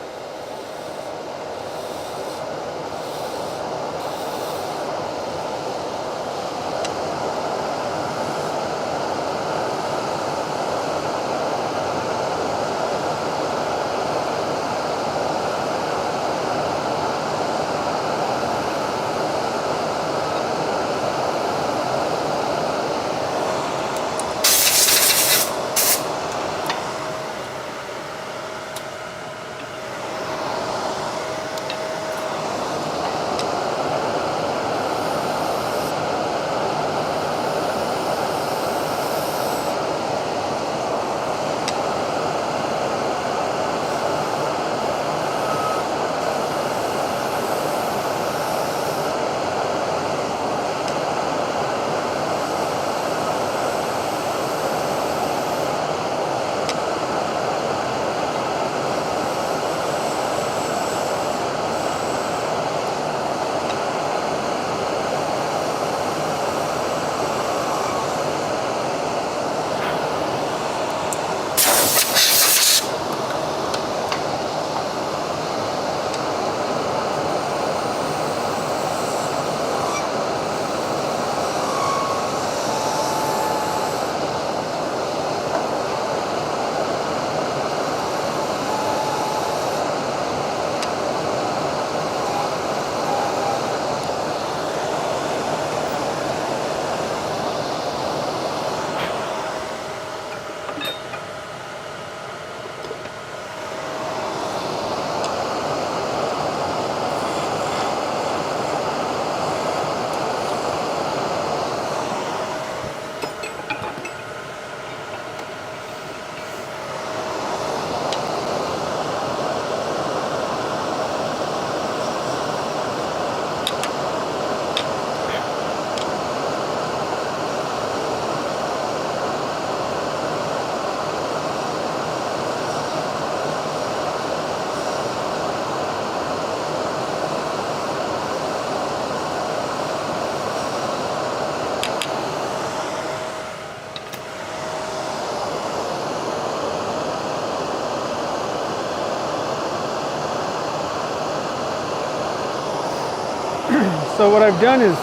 So what I've done is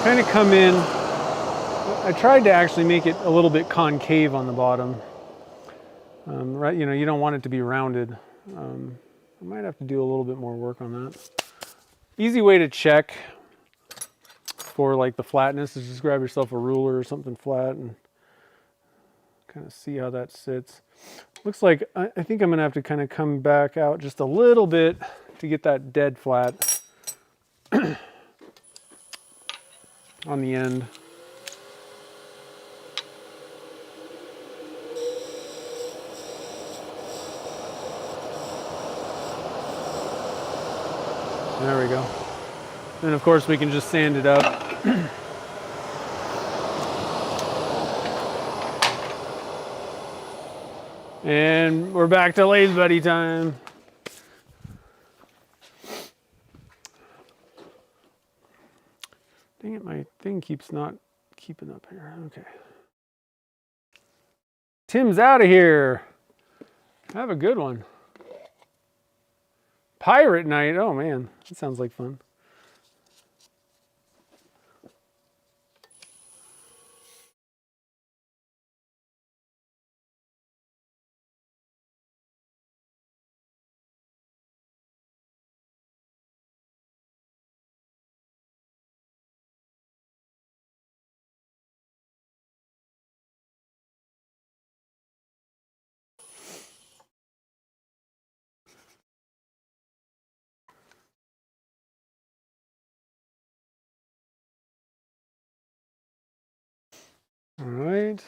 kind of come in, I tried to actually make it a little bit concave on the bottom. Right, you know, you don't want it to be rounded. I might have to do a little bit more work on that. Easy way to check for like the flatness is just grab yourself a ruler or something flat and kind of see how that sits. Looks like I think I'm gonna have to kind of come back out just a little bit to get that dead flat on the end. There we go. And of course we can just sand it up. And we're back to lathe buddy time. Dang it, my thing keeps not keeping up here. Okay. Tim's out of here. Have a good one. Pirate night. Oh man, that sounds like fun. All right.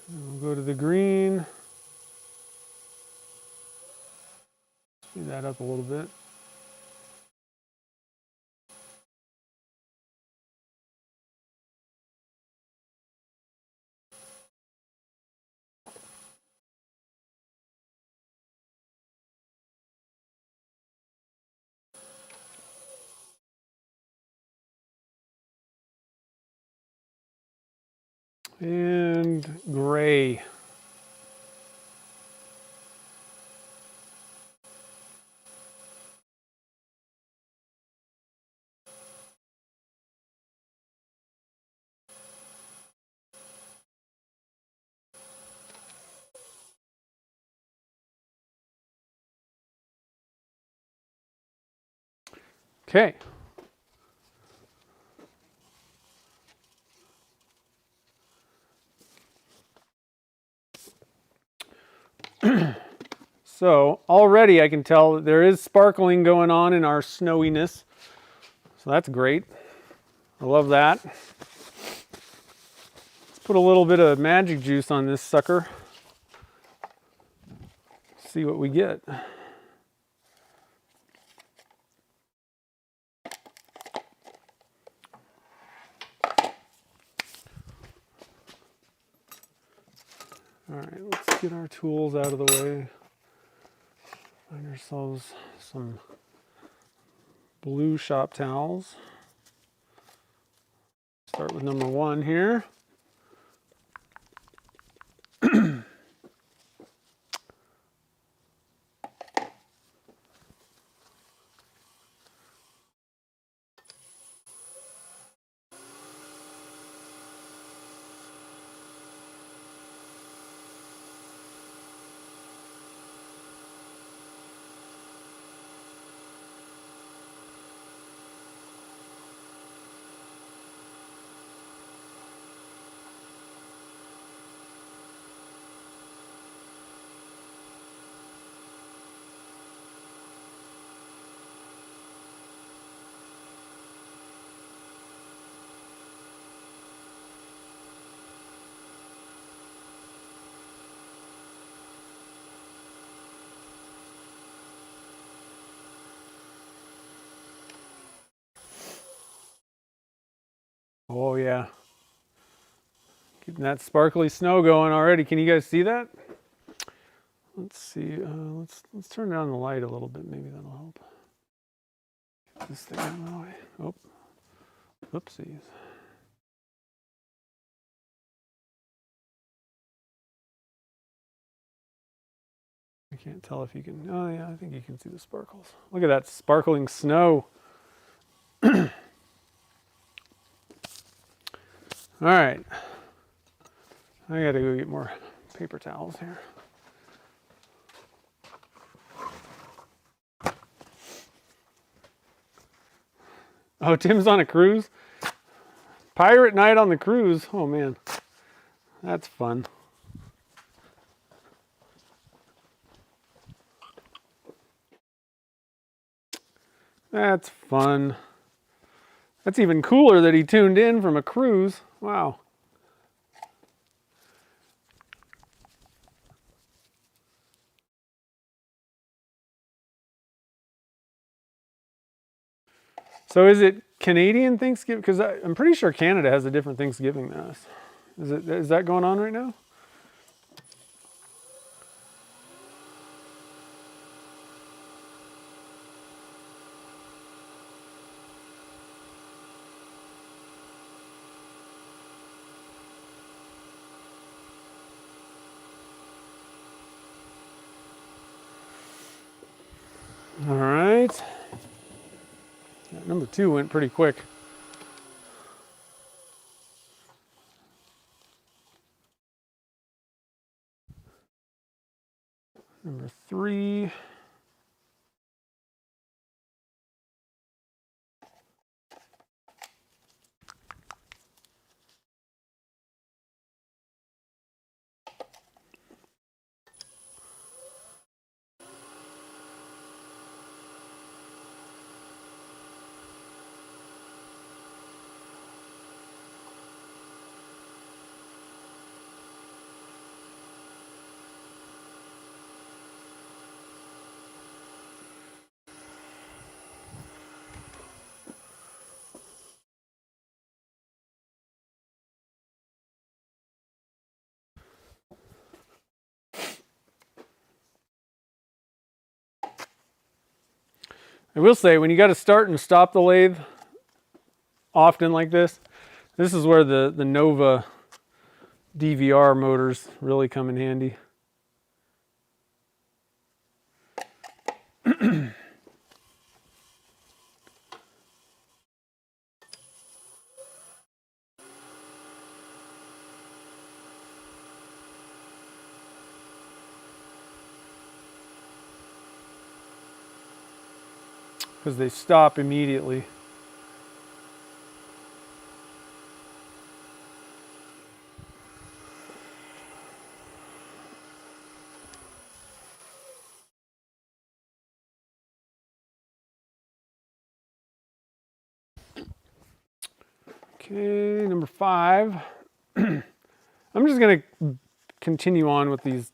We'll go to the green. Speed that up a little bit. And gray. Okay. So already I can tell that there is sparkling going on in our snowiness. So that's great. I love that. Let's put a little bit of magic juice on this sucker. See what we get. All right, let's get our tools out of the way. Find ourselves some blue shop towels. Start with number 1 here. Oh yeah. Getting that sparkly snow going already. Can you guys see that? Let's see. Let's turn down the light a little bit. Maybe that'll help. Get this thing out of the way. Oh, whoopsies. I Can't tell if you can, oh yeah, I think you can see the sparkles. Look at that sparkling snow. All right. I gotta go get more paper towels here. Oh, Tim's on a cruise? Pirate night on the cruise. Oh man, that's fun. That's fun. That's even cooler that he tuned in from a cruise. Wow. So is it Canadian Thanksgiving? Because I'm pretty sure Canada has a different Thanksgiving than us. Is that going on right now? All right. Number 2 went pretty quick. Number 3. I will say, when you got to start and stop the lathe often like this is where the Nova DVR motors really come in handy. Because they stop immediately. Okay, number 5. I'm just going to continue on with these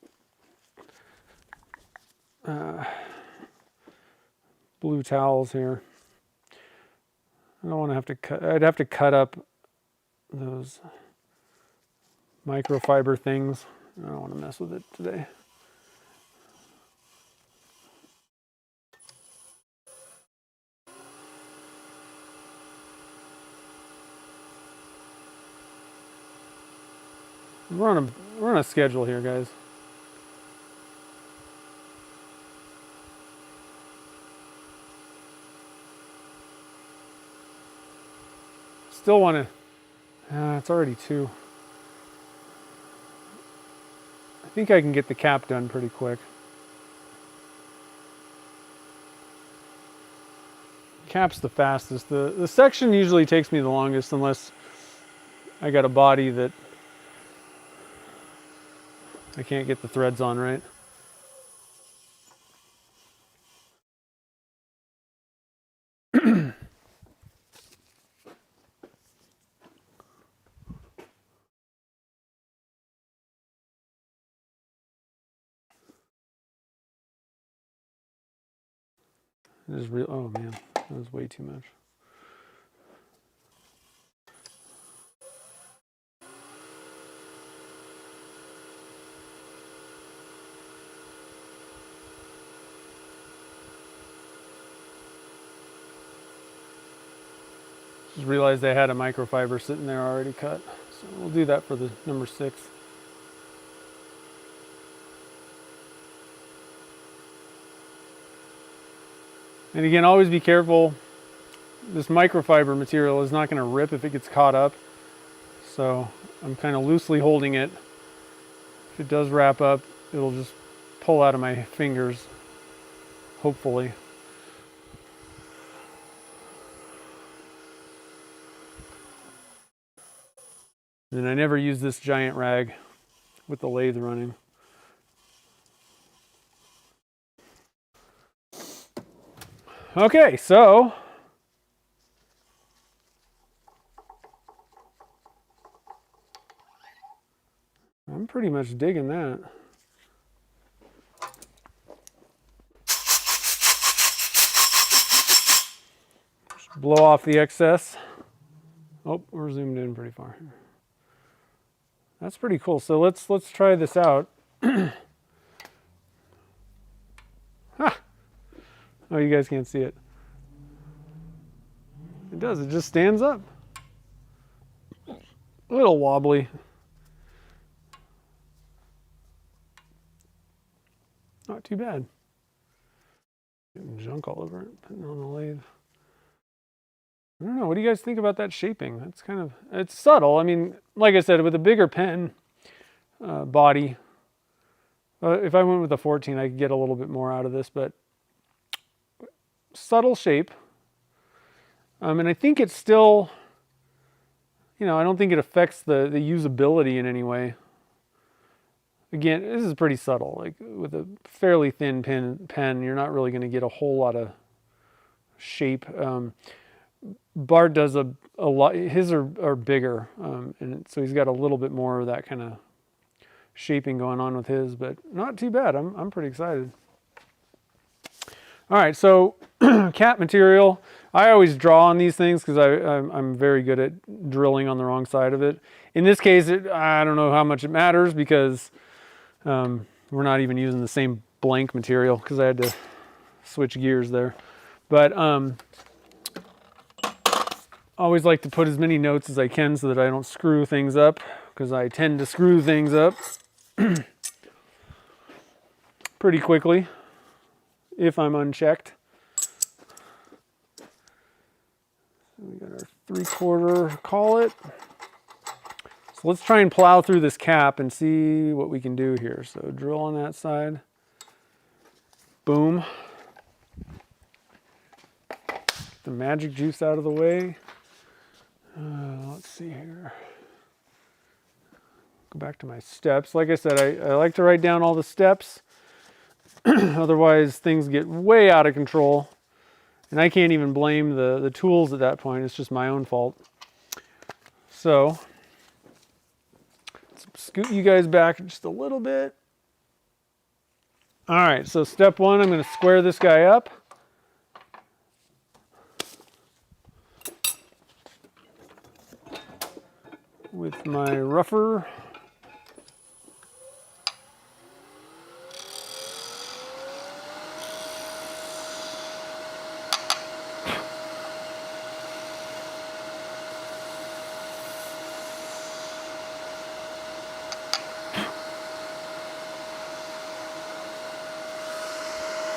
blue towels here. I don't want to have to cut, I'd have to cut up those microfiber things. I don't want to mess with it today. We're on a schedule here, guys. Still want to, it's already 2. I think I can get the cap done pretty quick. Cap's the fastest. The section usually takes me the longest unless I got a body that I can't get the threads on right. Oh man, that was way too much. Just realized I had a microfiber sitting there already cut. So we'll do that for the number 6. And again, always be careful. This microfiber material is not going to rip if it gets caught up. So I'm kind of loosely holding it. If it does wrap up, it'll just pull out of my fingers, hopefully. And I never use this giant rag with the lathe running. Okay, so I'm pretty much digging that. Just blow off the excess. Oh, we're zoomed in pretty far. That's pretty cool. So let's try this out. Ha! Oh, you guys can't see it. It does. It just stands up. A little wobbly. Not too bad. Getting junk all over it, putting it on the lathe. I don't know. What do you guys think about that shaping? That's kind of, it's subtle. I mean, like I said, with a bigger pen body, if I went with a 14, I could get a little bit more out of this, but subtle shape. And I think it's still, you know, I don't think it affects the usability in any way. Again, this is pretty subtle. Like with a fairly thin pen, you're not really going to get a whole lot of shape. Bart does a lot. His are bigger, and so he's got a little bit more of that kind of shaping going on with his, but not too bad. I'm pretty excited. All right, so cap material. I always draw on these things because I'm very good at drilling on the wrong side of it. In this case, I don't know how much it matters because we're not even using the same blank material because I had to switch gears there. But always like to put as many notes as I can so that I don't screw things up, because I tend to screw things up pretty quickly if I'm unchecked. We got our 3/4 collet. So let's try and plow through this cap and see what we can do here. So drill on that side. Boom. Get the magic juice out of the way. Let's see here. Go back to my steps. Like I said, I like to write down all the steps. Otherwise, things get way out of control. And I can't even blame the tools at that point. It's just my own fault. So, let's scoot you guys back just a little bit. All right, so step one, I'm going to square this guy up. With my rougher.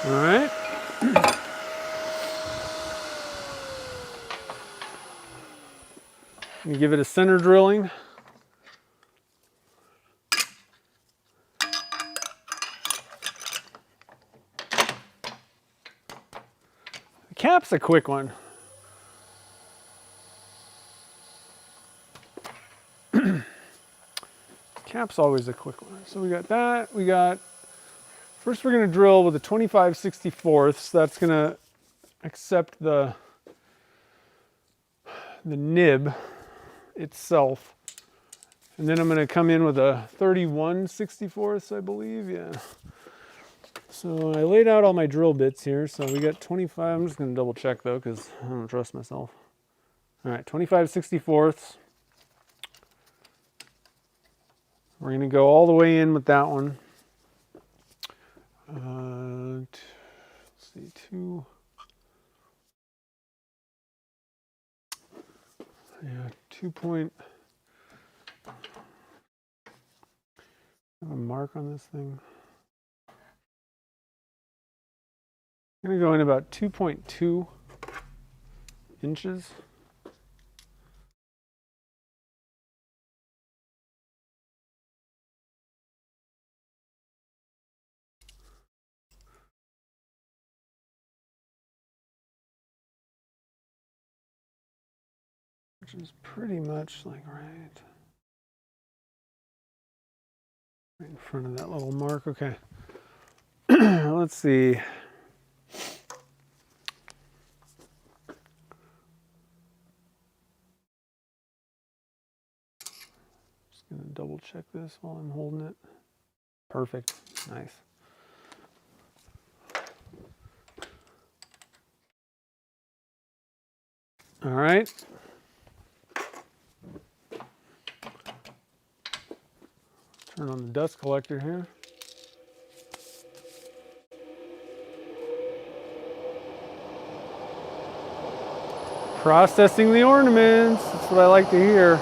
All right. You give it a center drilling. The cap's a quick one. Cap's always a quick one. So we got that. First we're going to drill with a 25/64. That's going to accept the nib itself. And then I'm going to come in with a 31/64, I believe. Yeah. So I laid out all my drill bits here. So we got 25. I'm just going to double check though because I don't trust myself. All right, 25/64. We're going to go all the way in with that one. Let's see, 2. Yeah, 2 point. I have a mark on this thing. I'm going to go in about 2.2 inches. Which is pretty much like right in front of that little mark. Okay. Let's see. Just gonna double check this while I'm holding it. Perfect. Nice. All right. Turn on the dust collector here. Processing the ornaments. That's what I like to hear.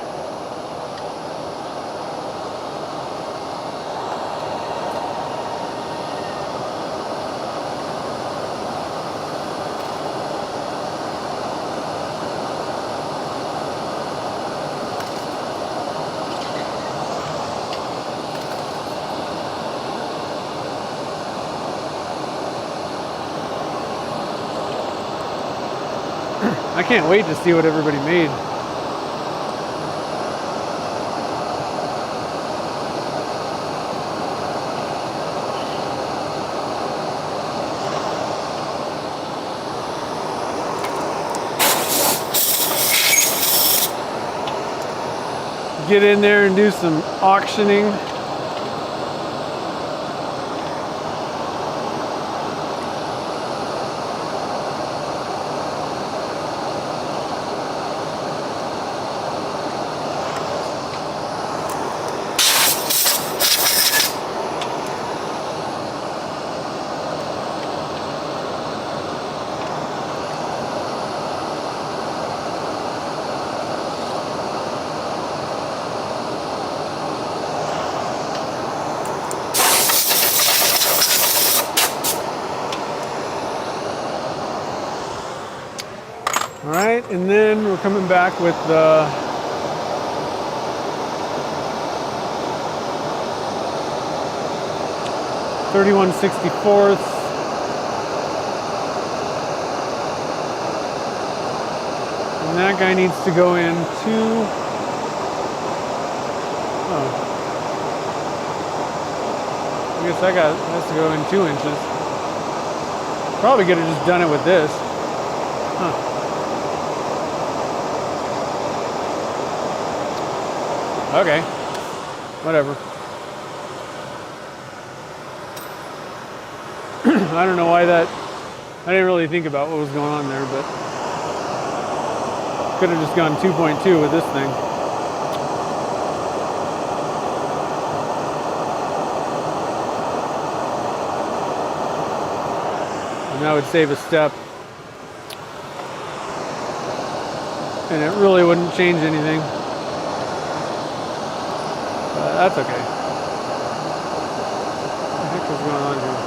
I can't wait to see what everybody made. Get in there and do some auctioning. All right, and then we're coming back with the .31/64. And that guy needs to go in I guess that guy has to go in 2 inches. Probably could have just done it with this. Huh. Okay, whatever. I don't know why that, I didn't really think about what was going on there, but could have just gone 2.2 with this thing. And that would save a step. And it really wouldn't change anything. That's okay. What the heck is going on here?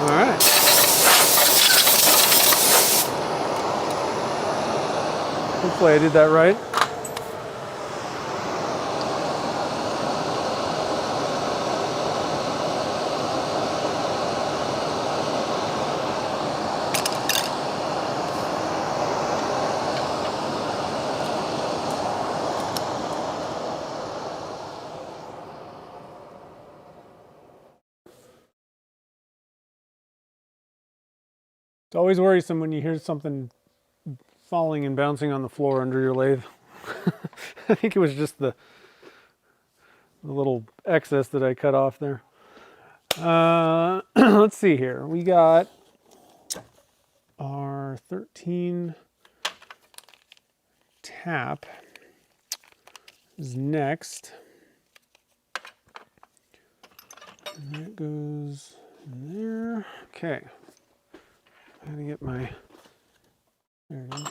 All right. Hopefully I did that right. It's always worrisome when you hear something falling and bouncing on the floor under your lathe. I think it was just the little excess that I cut off there. Let's see here. We got our 13 tap. is next. And that goes in there. Okay. I gotta get my, there it is.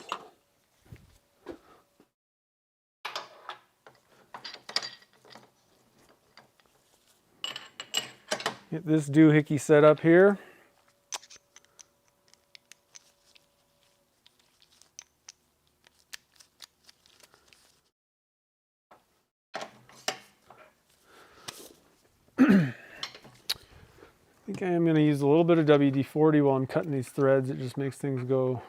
Get this doohickey set up here. I think I am going to use a little bit of WD-40 while I'm cutting these threads. It just makes things go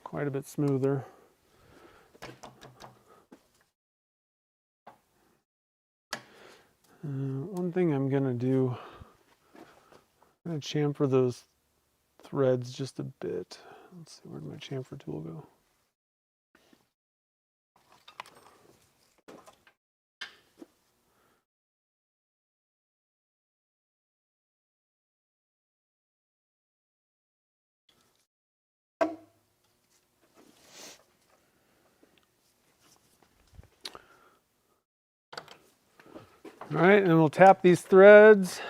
quite a bit smoother. One thing I'm going to do, I'm going to chamfer those threads just a bit. Let's see, where'd my chamfer tool go? All right, and we'll tap these threads.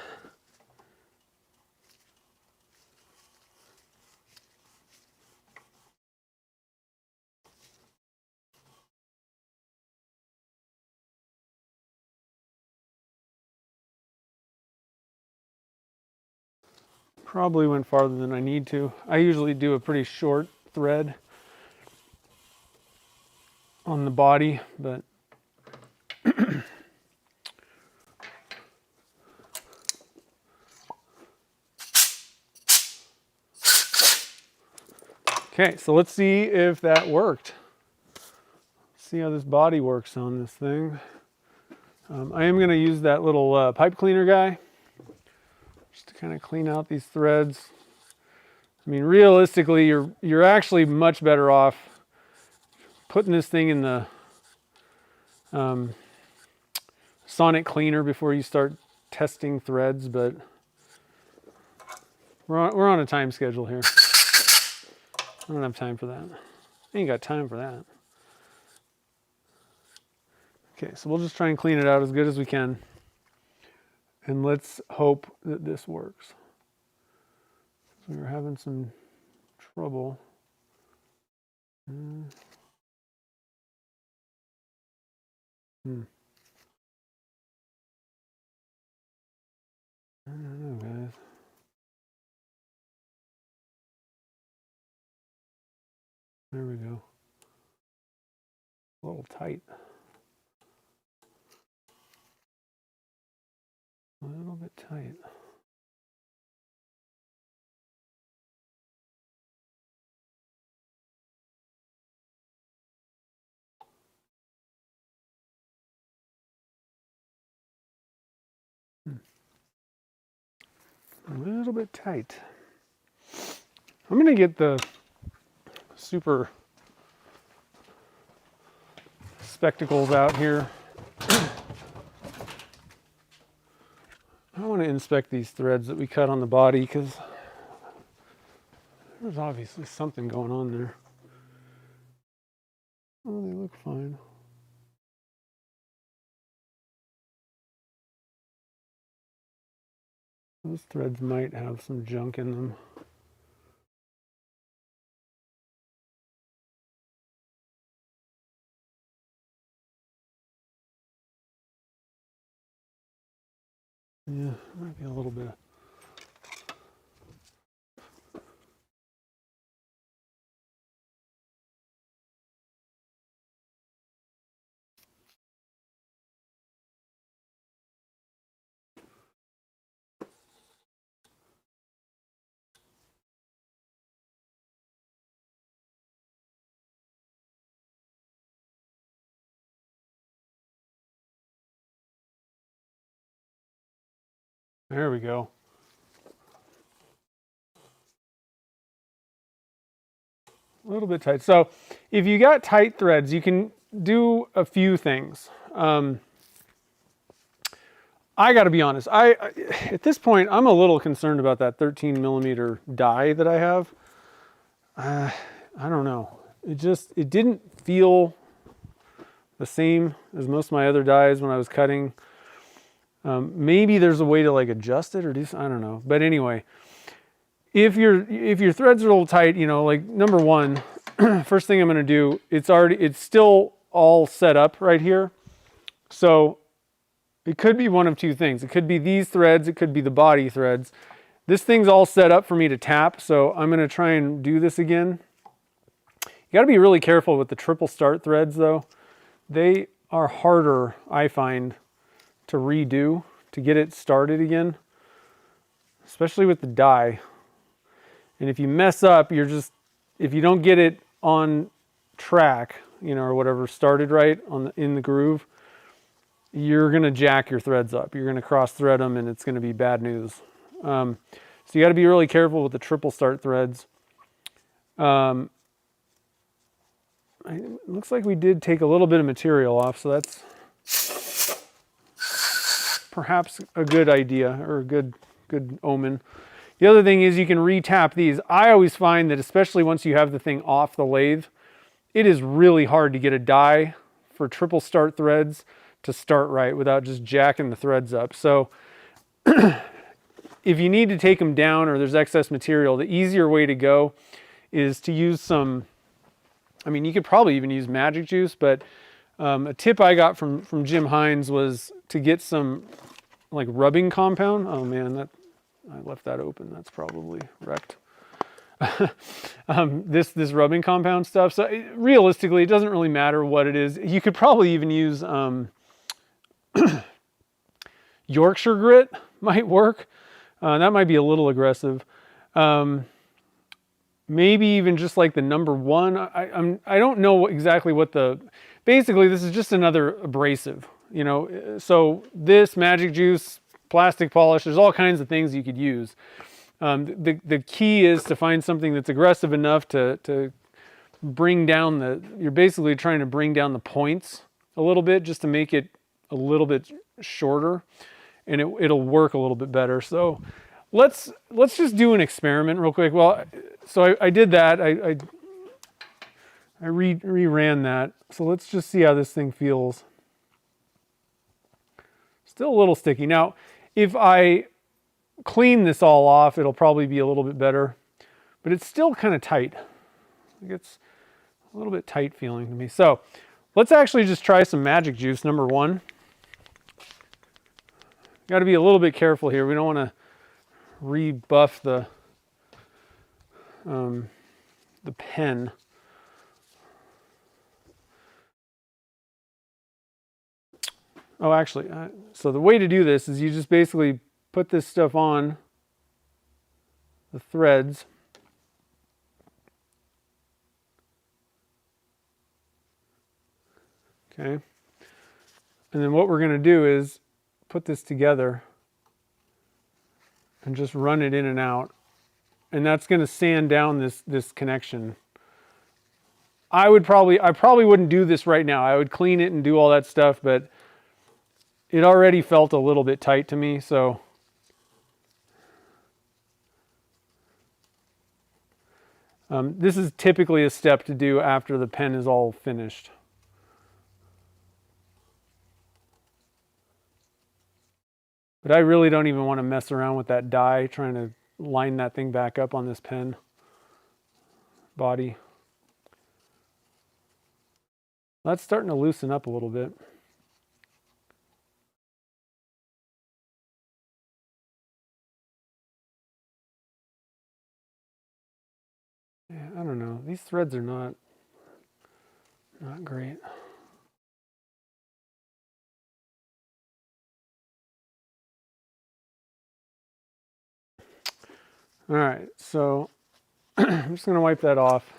Probably went farther than I need to. I usually do a pretty short thread on the body, but okay, so let's see if that worked. See how this body works on this thing. I am going to use that little pipe cleaner guy just to kind of clean out these threads. I mean, realistically, you're actually much better off putting this thing in the sonic cleaner before you start testing threads, but we're on a time schedule here. I don't have time for that. I ain't got time for that. Okay, so we'll just try and clean it out as good as we can. And let's hope that this works. We were having some trouble. I don't know, guys. There we go. A little tight. A little bit tight. A little bit tight. I'm going to get the super spectacles out here. I want to inspect these threads that we cut on the body because there's obviously something going on there. Oh, they look fine. Those threads might have some junk in them. Yeah, might be a little bit. There we go. A little bit tight. So if you got tight threads, you can do a few things. I got to be honest. At this point, I'm a little concerned about that 13 millimeter die that I have. I don't know. It didn't feel the same as most of my other dies when I was cutting. Maybe there's a way to like adjust it or do, I don't know. But anyway, if your threads are a little tight, you know, like number one, first thing I'm going to do, it's still all set up right here. So it could be one of two things. It could be these threads. It could be the body threads. This thing's all set up for me to tap. So I'm going to try and do this again. You got to be really careful with the triple start threads though. They are harder, I find, to redo, to get it started again, especially with the die. And if you mess up, if you don't get it on track, you know, or whatever, started right in the groove, you're going to jack your threads up. You're going to cross thread them and it's going to be bad news. So you got to be really careful with the triple start threads. It looks like we did take a little bit of material off, so that's perhaps a good idea or a good omen. The other thing is you can re-tap these. I always find that especially once you have the thing off the lathe, it is really hard to get a die for triple start threads to start right without just jacking the threads up. So if you need to take them down or there's excess material, the easier way to go is to use some, I mean, you could probably even use magic juice, but a tip I got from Jim Hines was to get some like rubbing compound. Oh man, I left that open. That's probably wrecked. This rubbing compound stuff. So realistically, it doesn't really matter what it is. You could probably even use Yorkshire grit might work. That might be a little aggressive. Maybe even just like the number one. I don't know exactly what basically this is just another abrasive, you know. So this magic juice, plastic polish, there's all kinds of things you could use. The key is to find something that's aggressive enough to bring down you're basically trying to bring down the points a little bit just to make it a little bit shorter, and it'll work a little bit better. So let's just do an experiment real quick. Well, so I did that. I reran that. So let's just see how this thing feels. Still a little sticky. Now, if I clean this all off, it'll probably be a little bit better, but it's still kind of tight. It's a little bit tight feeling to me. So let's actually just try some magic juice, number one. Got to be a little bit careful here. We don't want to rebuff the pen. Oh, actually, so the way to do this is you just basically put this stuff on the threads. Okay. And then what we're going to do is put this together and just run it in and out. And that's going to sand down this connection. I probably wouldn't do this right now. I would clean it and do all that stuff, but it already felt a little bit tight to me, so this is typically a step to do after the pen is all finished. But I really don't even want to mess around with that die, trying to line that thing back up on this pen body. That's starting to loosen up a little bit. Yeah, I don't know. These threads are not great. All right, so I'm just going to wipe that off.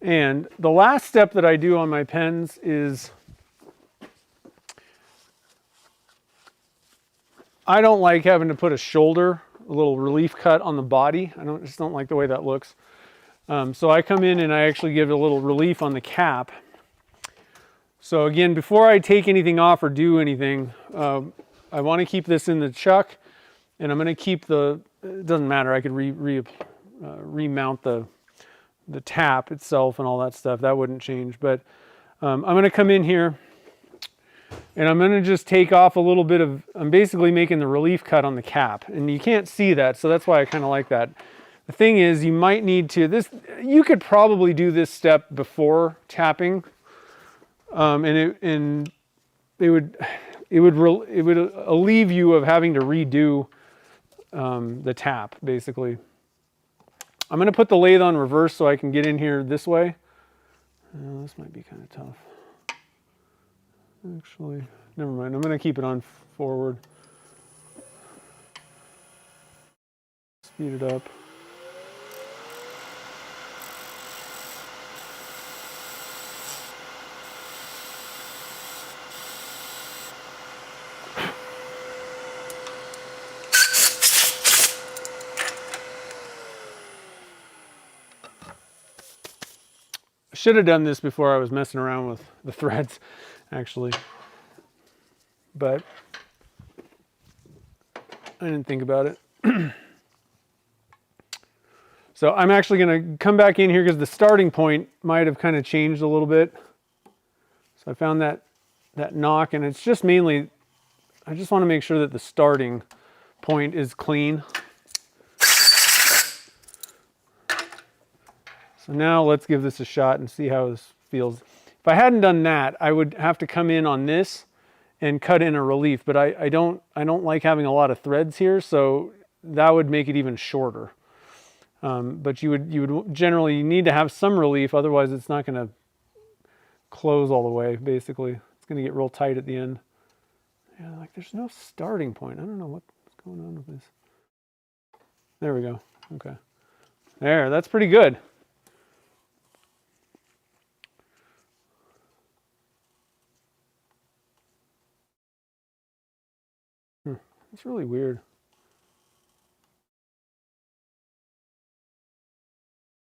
And the last step that I do on my pens is I don't like having to put a shoulder, a little relief cut on the body. I just don't like the way that looks. So I come in and I actually give a little relief on the cap. So again, before I take anything off or do anything, I want to keep this in the chuck, and I'm going to keep the it doesn't matter. I could remount the tap itself and all that stuff. That wouldn't change. But I'm going to come in here and I'm going to just take off a little bit of, I'm basically making the relief cut on the cap, and you can't see that, so that's why I kind of like that. The thing is, you might need to, you could probably do this step before tapping, and it would alleviate you of having to redo the tap, basically. I'm going to put the lathe on reverse so I can get in here this way. This might be kind of tough. Actually, never mind. I'm going to keep it on forward. Speed it up. I should have done this before I was messing around with the threads, actually. But I didn't think about it. So I'm actually going to come back in here because the starting point might have kind of changed a little bit. So I found that knock, and it's just mainly, I just want to make sure that the starting point is clean. So now let's give this a shot and see how this feels. If I hadn't done that, I would have to come in on this and cut in a relief, but I don't like having a lot of threads here, so that would make it even shorter. But you would generally need to have some relief, otherwise it's not going to close all the way, basically. It's going to get real tight at the end. Yeah, like there's no starting point. I don't know what's going on with this. There we go. Okay. There, that's pretty good. It's really weird.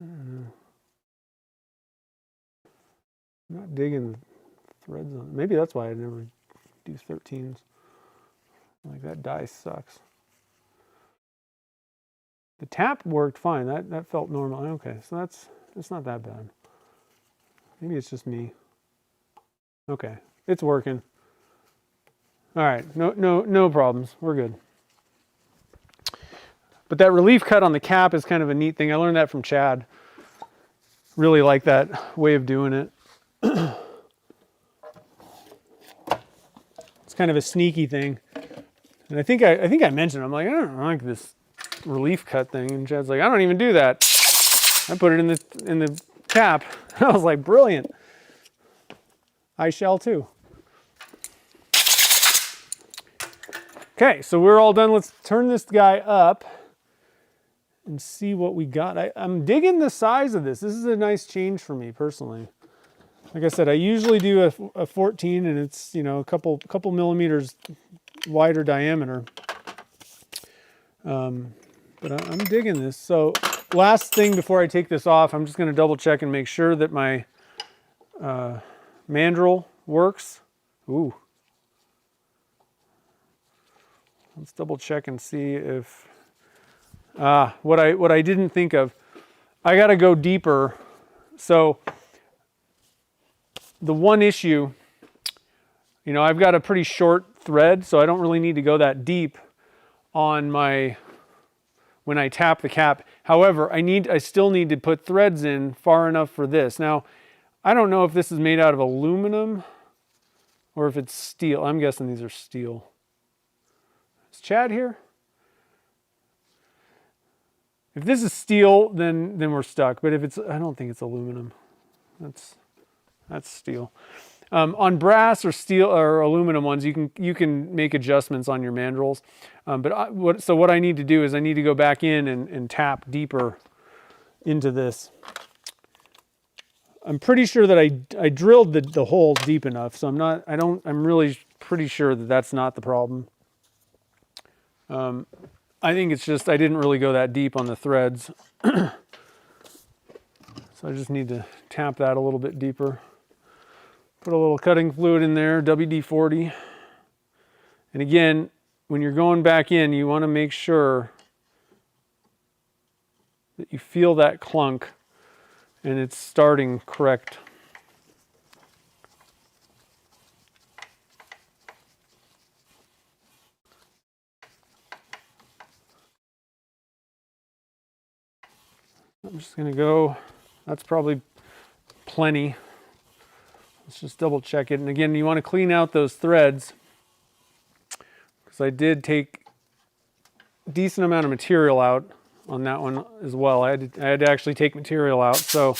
I don't know. I'm not digging the threads on it. Maybe that's why I never do 13s. Like, that die sucks. The tap worked fine. That felt normal. Okay, so that's not that bad. Maybe it's just me. Okay, it's working. All right, no problems. We're good. But that relief cut on the cap is kind of a neat thing. I learned that from Chad. Really like that way of doing it. It's kind of a sneaky thing. And I think I mentioned, I'm like, I don't like this relief cut thing. And Chad's like, I don't even do that. I put it in the cap. I was like, brilliant. I shall too. Okay, so we're all done. Let's turn this guy up and see what we got. I'm digging the size of this. This is a nice change for me personally. Like I said, I usually do a 14, and it's, you know, a couple millimeters wider diameter. But I'm digging this. So last thing before I take this off, I'm just going to double check and make sure that my mandrel works. Ooh. Let's double check and see if what I didn't think of. I got to go deeper. So the one issue, you know, I've got a pretty short thread, so I don't really need to go that deep on when I tap the cap. However, I still need to put threads in far enough for this. Now, I don't know if this is made out of aluminum or if it's steel. I'm guessing these are steel. Is Chad here? If this is steel, then we're stuck. But if it's, I don't think it's aluminum. That's steel. On brass or steel or aluminum ones, you can make adjustments on your mandrels. So what I need to do is I need to go back in and tap deeper into this. I'm pretty sure that I drilled the hole deep enough, so I'm really pretty sure that that's not the problem. I think it's just I didn't really go that deep on the threads. So I just need to tap that a little bit deeper. Put a little cutting fluid in there, WD-40. And again, when you're going back in, you want to make sure that you feel that clunk and it's starting correct. I'm just going to go, that's probably plenty. Let's just double check it. And again, you want to clean out those threads because I did take a decent amount of material out on that one as well. I had to actually take material out. So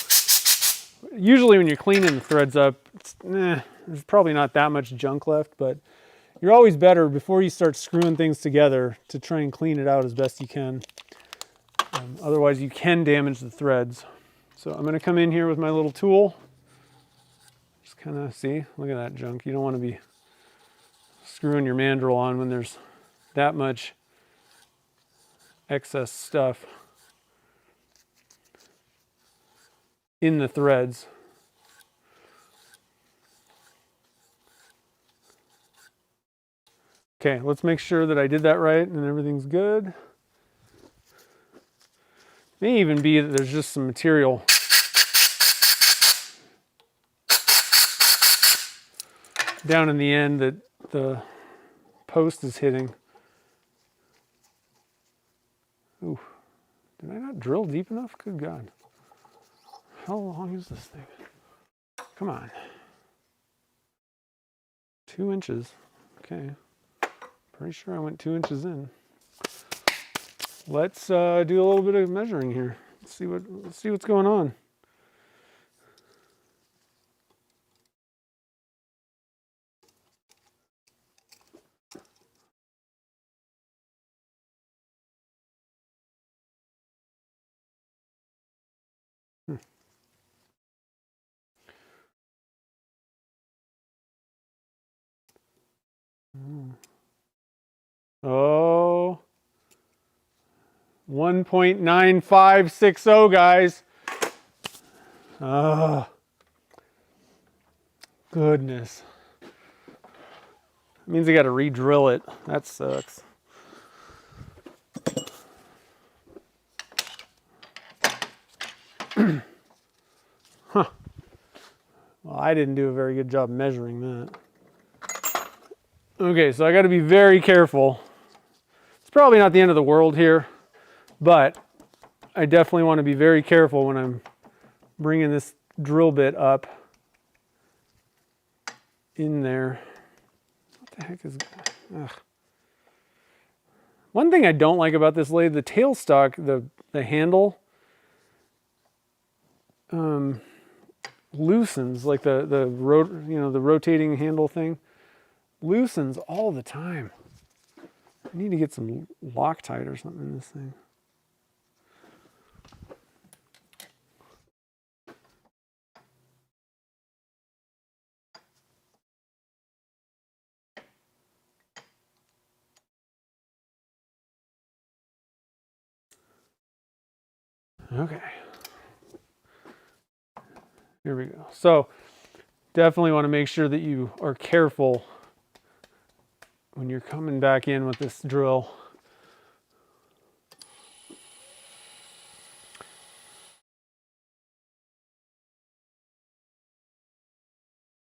usually when you're cleaning the threads up, there's probably not that much junk left, but you're always better before you start screwing things together to try and clean it out as best you can. Otherwise you can damage the threads. So I'm going to come in here with my little tool. Just kind of see, look at that junk. You don't want to be screwing your mandrel on when there's that much excess stuff in the threads. Okay, let's make sure that I did that right and everything's good. May even be that there's just some material down in the end that the post is hitting. Ooh, did I not drill deep enough? Good God. How long is this thing? Come on. 2 inches. Okay. Pretty sure I went 2 inches in. Let's do a little bit of measuring here. Let's see what's going on. Oh, 1.9560, guys. Oh, goodness. That means I got to re-drill it. That sucks. Huh. Well, I didn't do a very good job measuring that. Okay, so I got to be very careful. It's probably not the end of the world here, but I definitely want to be very careful when I'm bringing this drill bit up in there. What the heck is... Ugh. One thing I don't like about this lathe, the tailstock, the handle loosens, like the rotating handle thing loosens all the time. I need to get some Loctite or something in this thing. Okay. Here we go. So definitely want to make sure that you are careful when you're coming back in with this drill.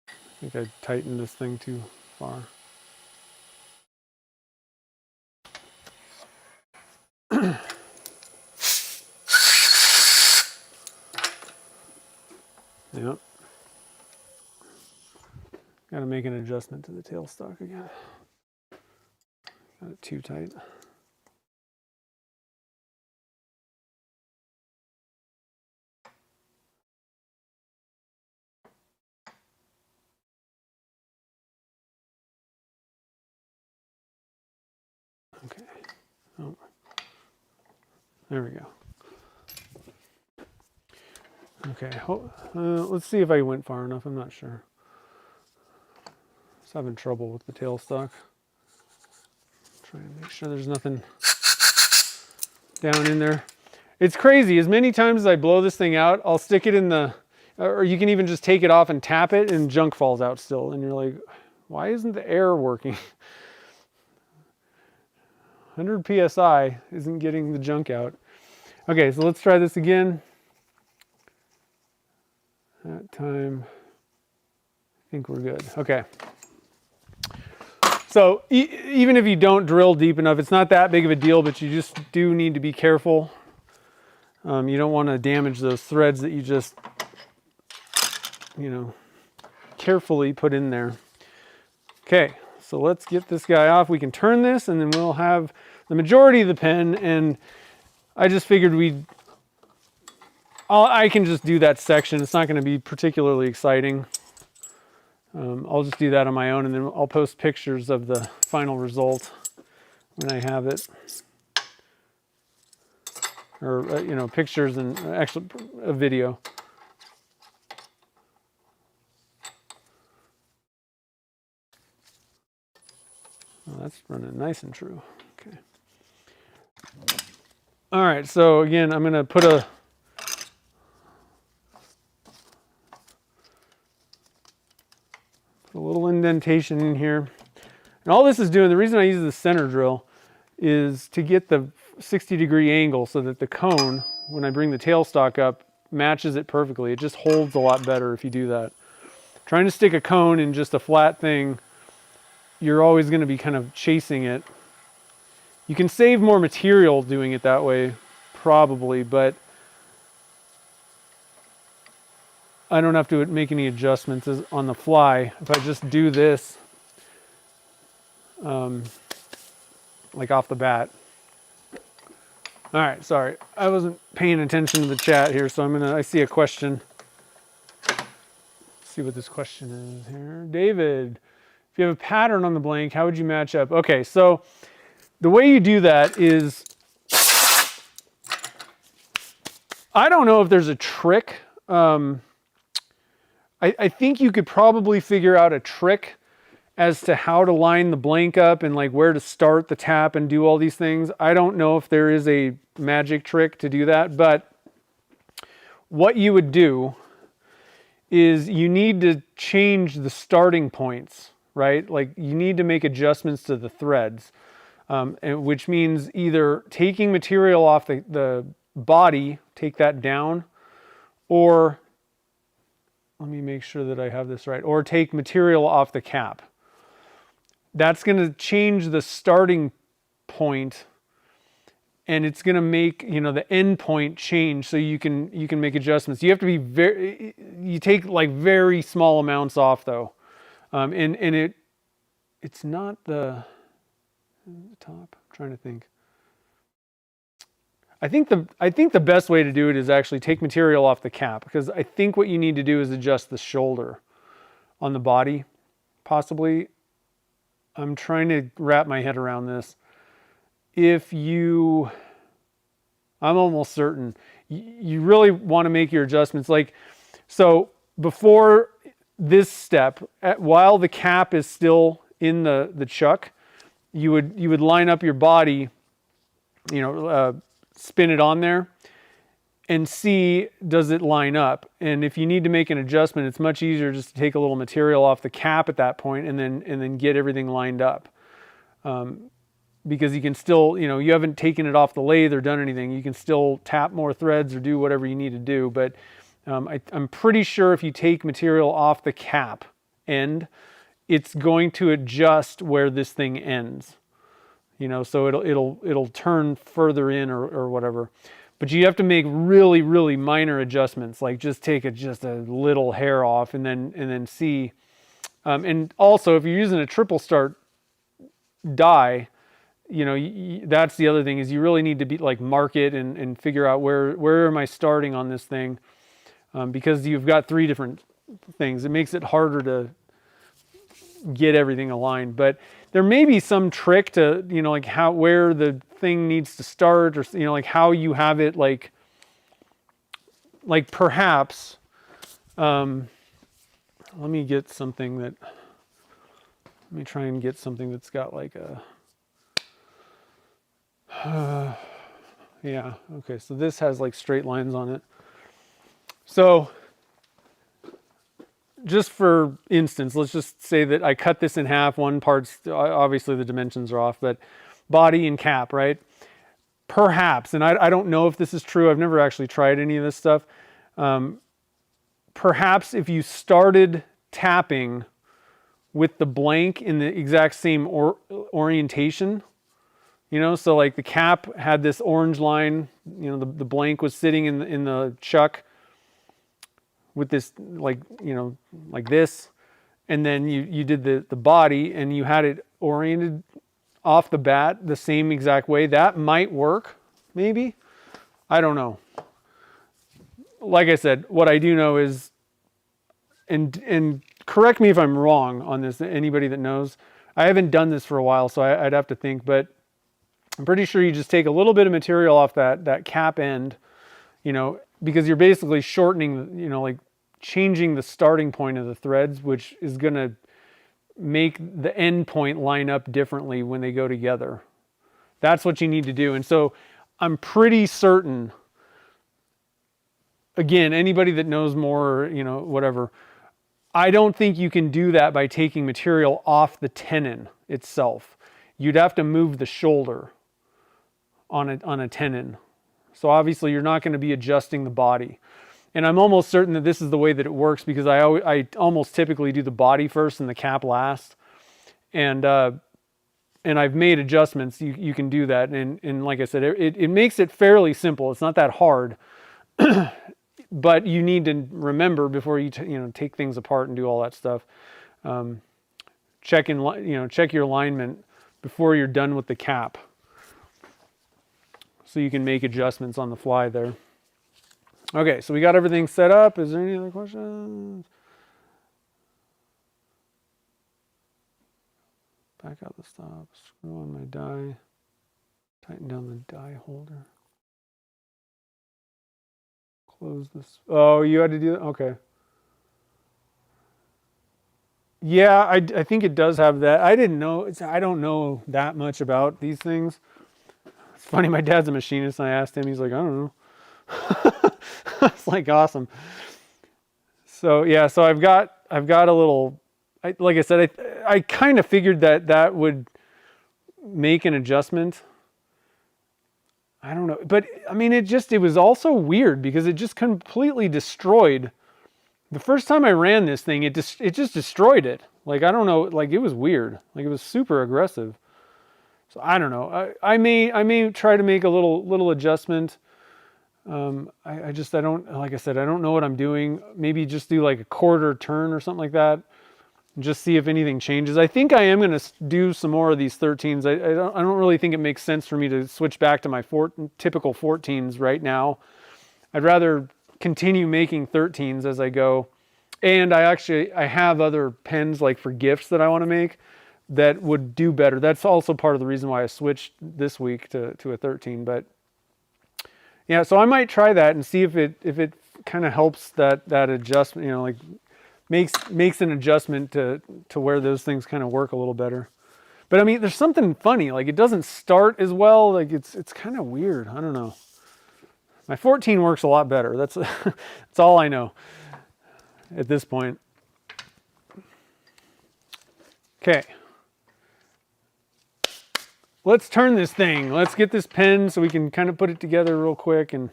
I think I tightened this thing too far. Yep. Got to make an adjustment to the tailstock again. Got it too tight. Okay. Oh. There we go. Okay. Let's see if I went far enough. I'm not sure. Just having trouble with the tailstock. Trying to make sure there's nothing down in there. It's crazy. As many times as I blow this thing out, I'll stick it in the, or you can even just take it off and tap it and junk falls out still. And you're like, why isn't the air working? 100 PSI isn't getting the junk out. Okay, so let's try this again. That time, I think we're good. Okay. So even if you don't drill deep enough, it's not that big of a deal, but you just do need to be careful. You don't want to damage those threads that you just, carefully put in there. Okay, so let's get this guy off. We can turn this and then we'll have the majority of the pen, and I just figured I can just do that section. It's not going to be particularly exciting. I'll just do that on my own, and then I'll post pictures of the final result when I have it. Or, pictures and actually a video. Well, that's running nice and true. Okay. All right, so again, I'm going to put a little indentation in here. And all this is doing, the reason I use the center drill is to get the 60-degree angle so that the cone, when I bring the tailstock up, matches it perfectly. It just holds a lot better if you do that. Trying to stick a cone in just a flat thing, you're always going to be kind of chasing it. You can save more material doing it that way, probably, but I don't have to make any adjustments on the fly. If I just do this, like off the bat. All right, sorry. I wasn't paying attention to the chat here, so I see a question. Let's see what this question is here. David, if you have a pattern on the blank, how would you match up? Okay, so the way you do that is, I don't know if there's a trick. I think you could probably figure out a trick as to how to line the blank up and like where to start the tap and do all these things. I don't know if there is a magic trick to do that, but what you would do is you need to change the starting points, right? Like you need to make adjustments to the threads, which means either taking material off the body, take that down, or let me make sure that I have this right, or take material off the cap. That's going to change the starting point, and it's going to make, the end point change, so you can make adjustments. You have to be you take like very small amounts off though. And it's not the top. I'm trying to think. I think the best way to do it is actually take material off the cap, because I think what you need to do is adjust the shoulder on the body, possibly. I'm trying to wrap my head around this. I'm almost certain, you really want to make your adjustments. So before this step, while the cap is still in the chuck, you would line up your body, spin it on there and see, does it line up? And if you need to make an adjustment, it's much easier just to take a little material off the cap at that point and then get everything lined up. Because you can still, you haven't taken it off the lathe or done anything. You can still tap more threads or do whatever you need to do. But I'm pretty sure if you take material off the cap end, it's going to adjust where this thing ends. So it'll turn further in or whatever. But you have to make really, really minor adjustments, like just take just a little hair off and then see. And also, if you're using a triple start die, that's the other thing, is you really need to mark it and figure out where am I starting on this thing, because you've got 3 different things. It makes it harder to get everything aligned. But there may be some trick to, where the thing needs to start, or, how you have it, like perhaps, let me try and get something that's got like yeah, okay, so this has like straight lines on it. So just for instance, let's just say that I cut this in half. One part's, obviously the dimensions are off, but body and cap, right? perhaps, and I don't know if this is true, I've never actually tried any of this stuff, perhaps if you started tapping with the blank in the exact same orientation, you know, so like the cap had this orange line, you know, the blank was sitting in the chuck with this, like, you know, like this, and then you did the body and you had it oriented off the bat the same exact way. That might work, maybe. I don't know. Like I said, what I do know is, and correct me if I'm wrong on this, anybody that knows. I haven't done this for a while, so I'd have to think, but I'm pretty sure you just take a little bit of material off that cap end, you know, because you're basically shortening, you know, like changing the starting point of the threads, which is going to make the end point line up differently when they go together. That's what you need to do. And so I'm pretty certain, again, anybody that knows more, you know, whatever, I don't think you can do that by taking material off the tenon itself. You'd have to move the shoulder on a tenon. So obviously you're not going to be adjusting the body. And I'm almost certain that this is the way that it works, because I almost typically do the body first and the cap last. And I've made adjustments. You can do that. And like I said, it makes it fairly simple. It's not that hard. But you need to remember before you take things apart and do all that stuff. Check your alignment before you're done with the cap, so you can make adjustments on the fly there. Okay, so we got everything set up. Is there any other questions? Back out the stop, screw on my die, tighten down the die holder. Close this. Oh, you had to do that? Okay. Yeah, I think it does have that. I didn't know. I don't know that much about these things. It's funny, my dad's a machinist, and I asked him, he's like, I don't know. It's like awesome. So yeah, so I've got a little, like I said, I kind of figured that would make an adjustment. I don't know, but I mean, it was also weird because it just completely destroyed. The first time I ran this thing, it just destroyed it. Like, I don't know, like it was weird. Like it was super aggressive. So I don't know. I may try to make a little adjustment. I don't, like I said, I don't know what I'm doing. Maybe just do like a quarter turn or something like that. And just see if anything changes. I think I am going to do some more of these 13s. I don't really think it makes sense for me to switch back to my typical 14s right now. I'd rather continue making 13s as I go. And I have other pens like for gifts that I want to make that would do better. That's also part of the reason why I switched this week to a 13. But yeah, so I might try that and see if it kind of helps that adjustment, you know, like makes an adjustment to where those things kind of work a little better. But I mean, there's something funny, like it doesn't start as well. Like it's kind of weird. I don't know. My 14 works a lot better. That's all I know at this point. Okay. Let's turn this thing. Let's get this pen so we can kind of put it together real quick and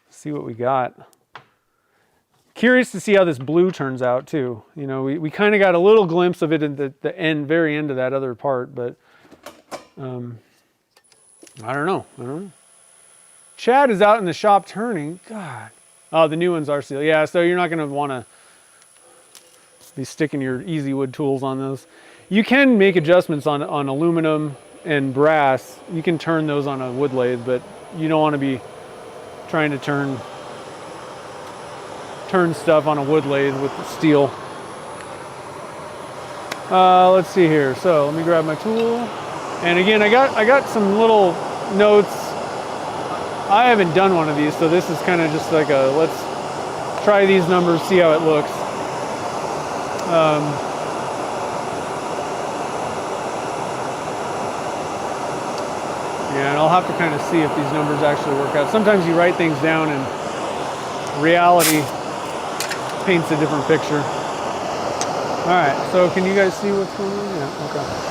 see what we got. Curious to see how this blue turns out too. You know, we kind of got a little glimpse of it at the very end of that other part, but I don't know. Chad is out in the shop turning. God. Oh, the new ones are sealed. Yeah, so you're not going to want to be sticking your easy wood tools on those. You can make adjustments on aluminum and brass. You can turn those on a wood lathe, but you don't want to be trying to turn stuff on a wood lathe with steel. Let's see here. So let me grab my tool. And again, I got some little notes. I haven't done one of these, so this is kind of just like let's try these numbers, see how it looks. Yeah, and I'll have to kind of see if these numbers actually work out. Sometimes you write things down and reality paints a different picture. All right, so can you guys see what's going on? Yeah, okay.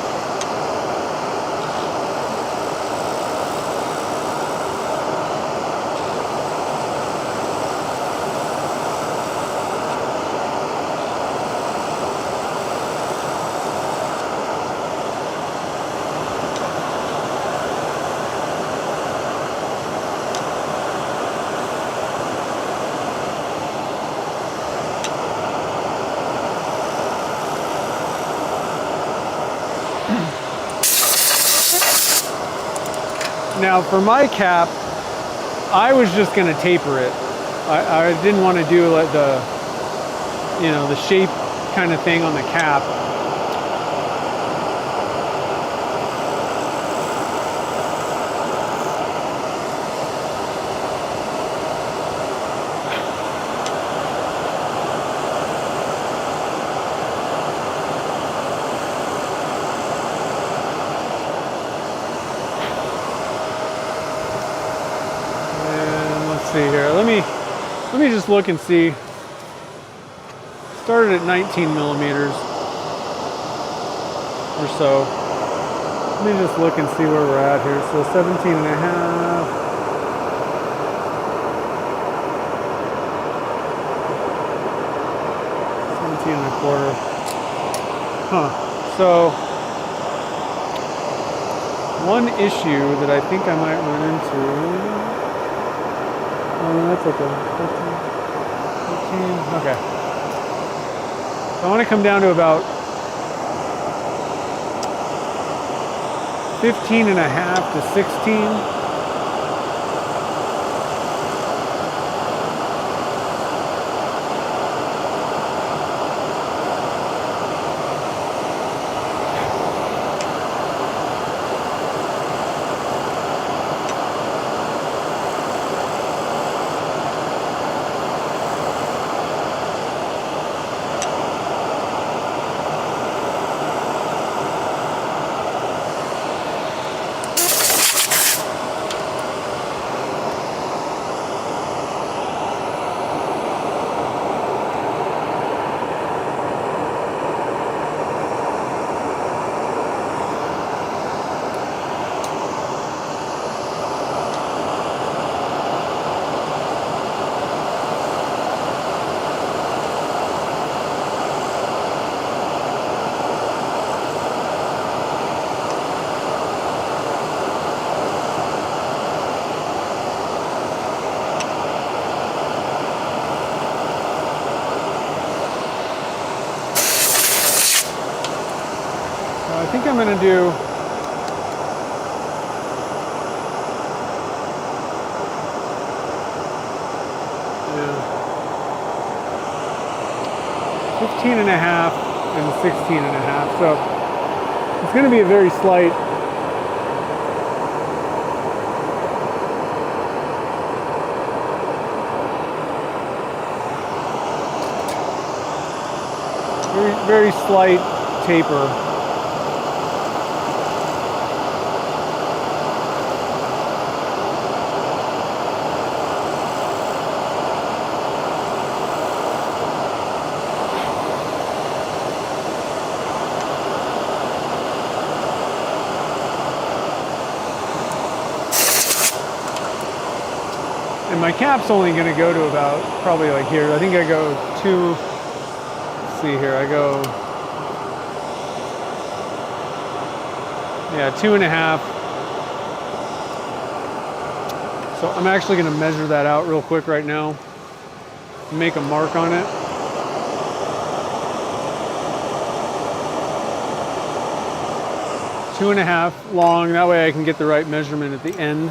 Now for my cap, I was just going to taper it. I didn't want to do like the, you know, the shape kind of thing on the cap. See here, let me just look and see. Started at 19 millimeters or so. Let me just look and see where we're at here. So 17 and a half. 17 and a quarter. Huh. So one issue that I think I might run into. That's okay. 15, okay. So I want to come down to about 15 and a half to 16. I think I'm going to do yeah, 15 and a half and 16 and a half. So it's going to be a very slight very slight taper. And my cap's only going to go to about probably like here. I think I go two. Let's see here. I go, yeah, 2.5. So I'm actually going to measure that out real quick right now. Make a mark on it. Two and a half long. That way I can get the right measurement at the end.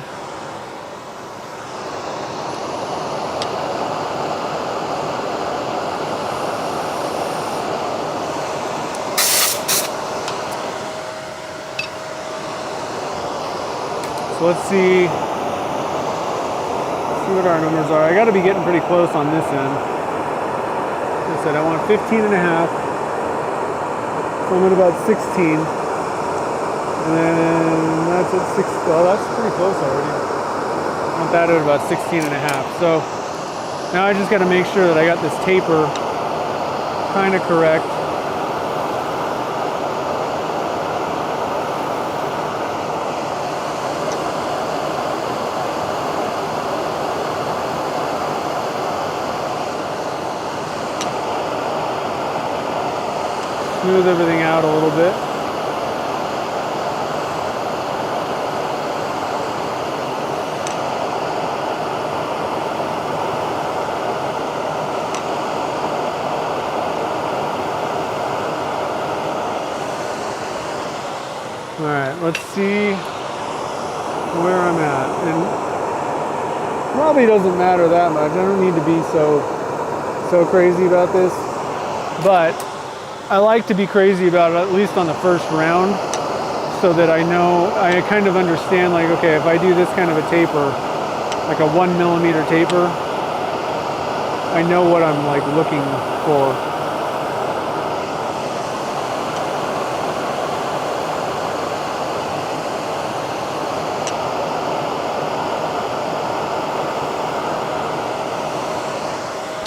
So let's see what our numbers are. I got to be getting pretty close on this end. Like I said, I want 15 and a half. So I'm at about 16. And then that's at 6. Well, that's pretty close already. I want that at about 16 and a half. So now I just got to make sure that I got this taper kind of correct. Smooth everything out a little bit. All right, let's see where I'm at. And probably doesn't matter that much. I don't need to be so crazy about this. But I like to be crazy about it, at least on the first round, so that I know, I kind of understand, like, okay, if I do this kind of a taper, like a 1 millimeter taper, I know what I'm like looking for.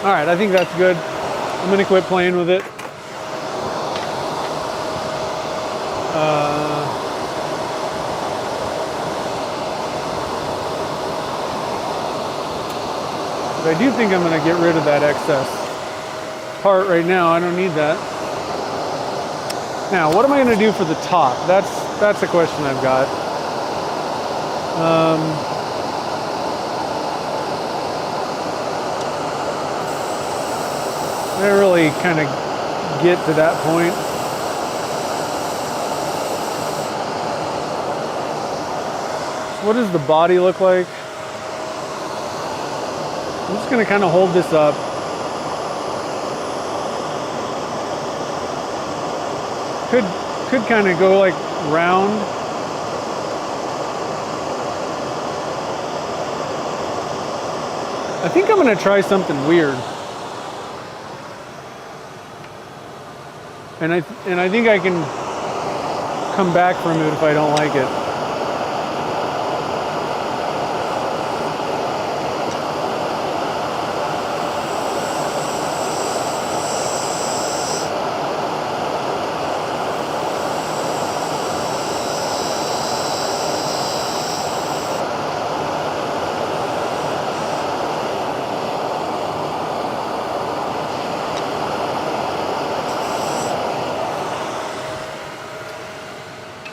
All right, I think that's good. I'm gonna quit playing with it. But I do think I'm gonna get rid of that excess part right now. I don't need that. Now, what am I gonna do for the top? That's a question I've got. I really kind of get to that point. What does the body look like? I'm just going to kind of hold this up. Could kind of go like round. I think I'm going to try something weird. And I think I can come back from it if I don't like it.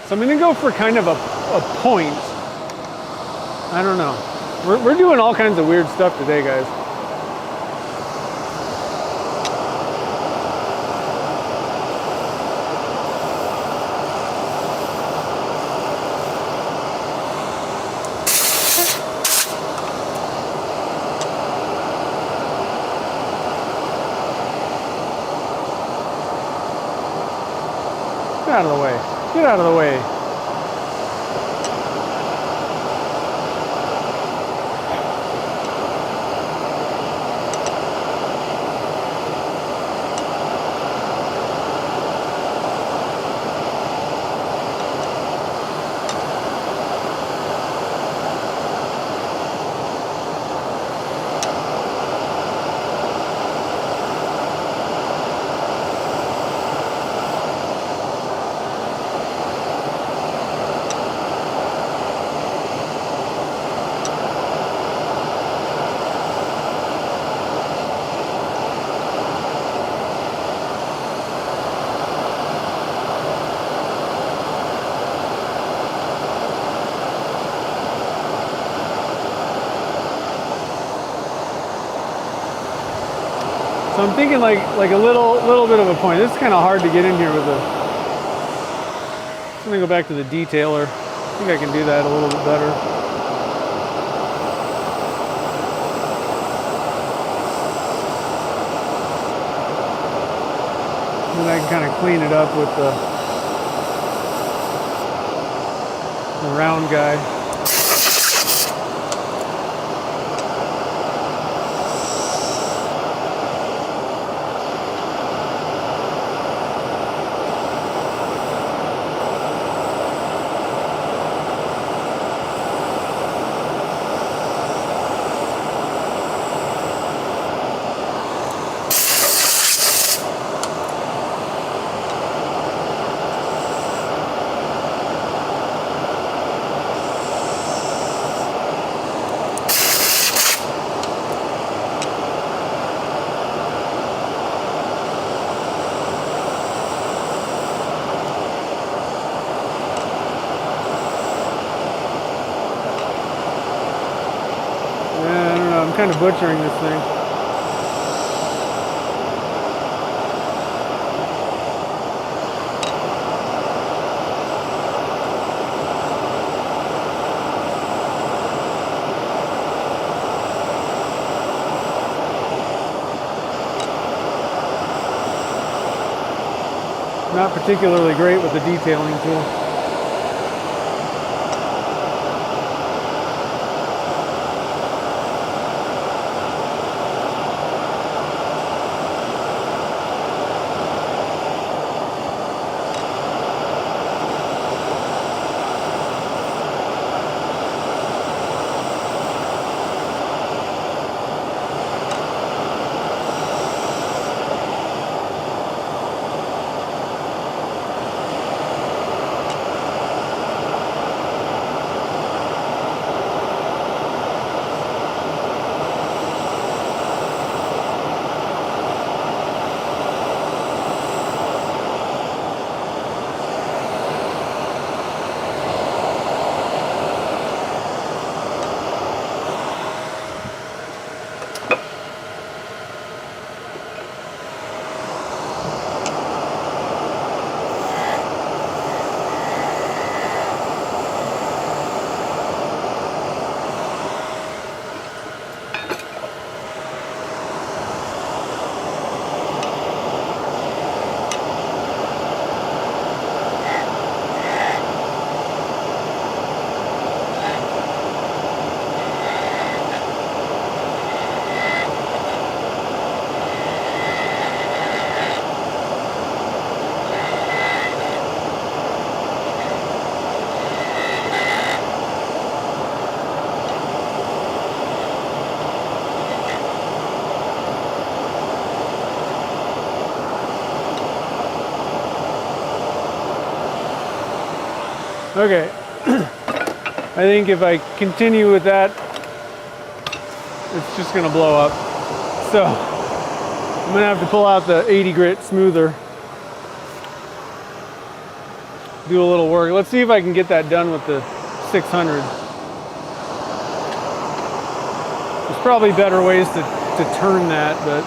So I'm gonna go for kind of a point. I don't know. We're doing all kinds of weird stuff today, guys. Get out of the way. Get out of the way. So I'm thinking like a little bit of a point. This is kind of hard to get in here with the. I'm gonna go back to the detailer. I think I can do that a little bit better. And I can kind of clean it up with the round guy. I'm kind of butchering this thing. not particularly great with the detailing tool. Okay, I think if I continue with that, it's just gonna blow up. So I'm gonna have to pull out the 80 grit smoother, do a little work. Let's see if I can get that done with the 600. There's probably better ways to turn that, but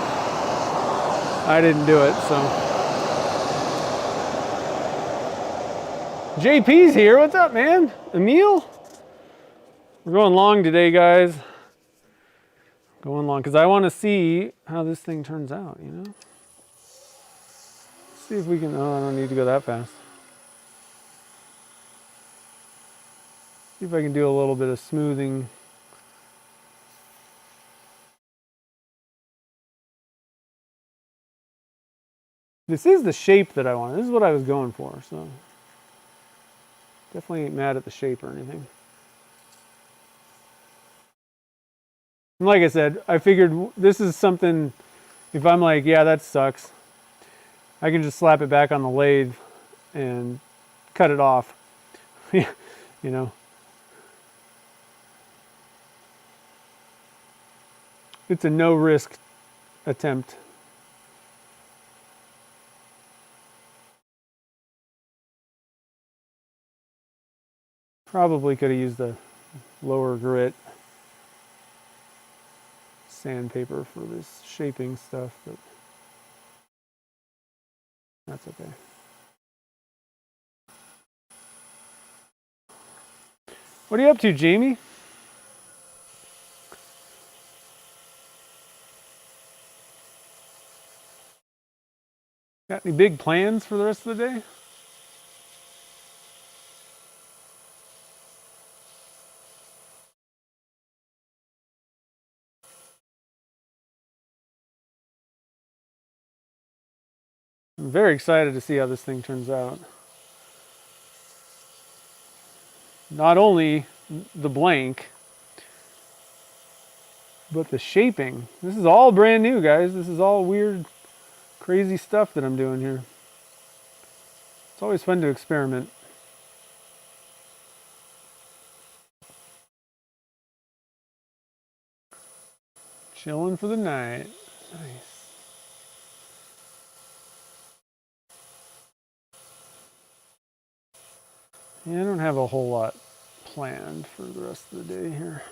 I didn't do it, so. JP's here. What's up, man? Emil? We're going long today, guys. Going long because I want to see how this thing turns out, you know? See if we can. Oh, I don't need to go that fast. See if I can do a little bit of smoothing. This is the shape that I want. This is what I was going for, so. Definitely ain't mad at the shape or anything. And like I said, I figured this is something, if I'm like, yeah, that sucks, I can just slap it back on the lathe and cut it off, you know. It's a no-risk attempt. Probably could have used the lower grit sandpaper for this shaping stuff, but that's okay. What are you up to, Jamie? Got any big plans for the rest of the day? I'm very excited to see how this thing turns out. Not only the blank, but the shaping. This is all brand new, guys. This is all weird, crazy stuff that I'm doing here. It's always fun to experiment. Chilling for the night. Nice. Yeah, I don't have a whole lot planned for the rest of the day here.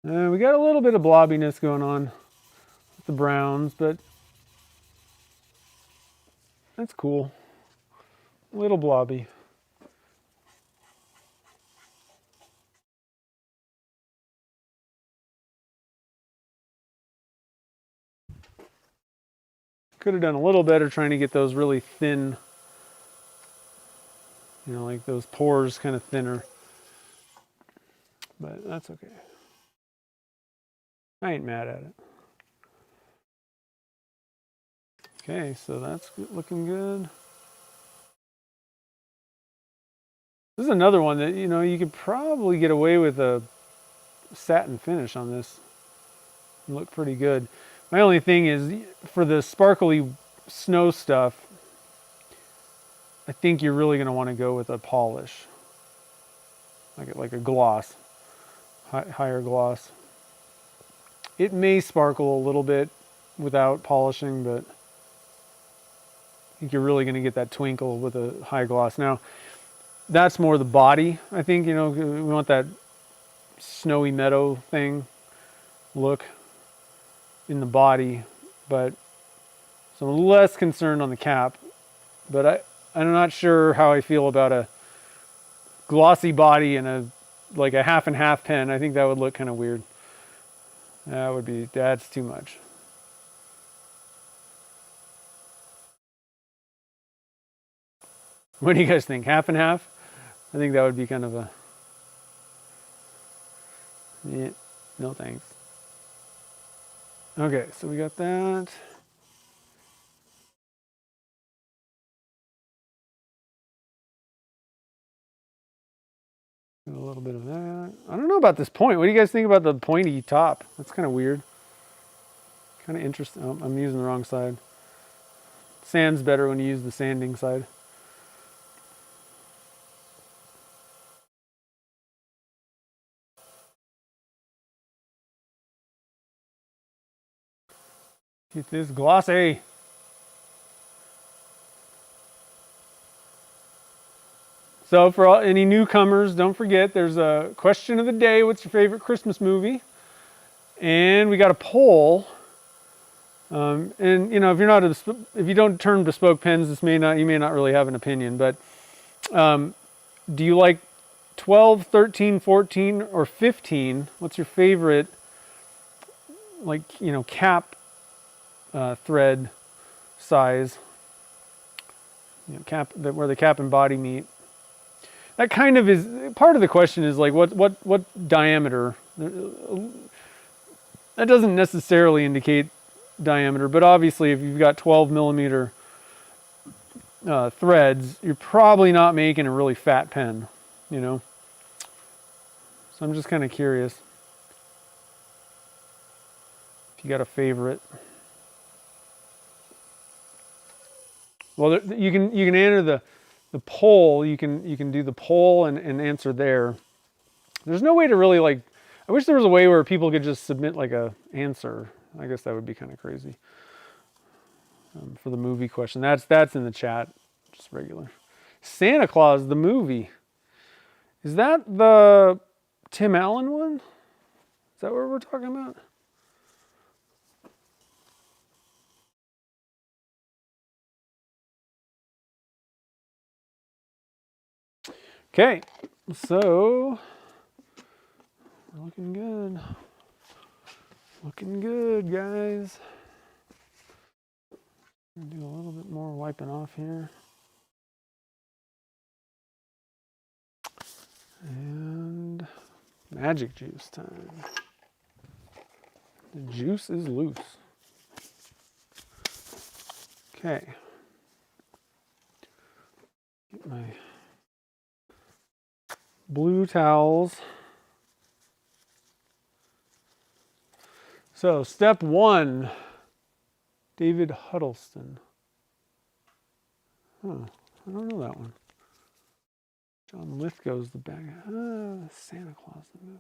We got a little bit of blobbiness going on with the browns, but that's cool. A little blobby. Could have done a little better trying to get those really thin, you know, like those pores kind of thinner. But that's okay. I ain't mad at it. Okay, so that's looking good. This is another one that, you know, you could probably get away with a satin finish on this. Look pretty good. My only thing is, for the sparkly snow stuff, I think you're really going to want to go with a polish. Like a gloss. Higher gloss. It may sparkle a little bit without polishing, but I think you're really going to get that twinkle with a high gloss. Now, that's more the body, I think. You know, we want that snowy meadow thing look in the body, but so I'm less concerned on the cap. But I'm not sure how I feel about a glossy body and like a half and half pen. I think that would look kind of weird. That's too much. What do you guys think? Half and half? I think that would be kind of a, yeah, no thanks. Okay, so we got that. Got a little bit of that. I don't know about this point. What do you guys think about the pointy top? That's kind of weird. Kind of interesting. Oh, I'm using the wrong side. Sand's better when you use the sanding side. Get this glossy. So for any newcomers, don't forget there's a question of the day. What's your favorite Christmas movie? And we got a poll. And you know, if you don't turn Bespoke pens, you may not really have an opinion. But do you like 12, 13, 14, or 15? What's your favorite, like, you know, cap thread size? You know, where the cap and body meet. That kind of is part of the question. Is like what diameter? That doesn't necessarily indicate diameter, but obviously if you've got 12 millimeter threads, you're probably not making a really fat pen, you know. So I'm just kind of curious if you got a favorite. Well, you can enter the poll. You can do the poll and answer there. There's no way to really, like, I wish there was a way where people could just submit like a answer. I guess that would be kind of crazy. For the movie question, that's in the chat, just regular. Santa Claus the movie. Is that the Tim Allen one? Is that what we're talking about? Okay, so we're looking good. Looking good, guys. I'm gonna do a little bit more wiping off here. And magic juice time. The juice is loose. Okay. Get my blue towels. So step 1, David Huddleston. Huh, I don't know that one. John Lithgow's the bag. Santa Claus the movie.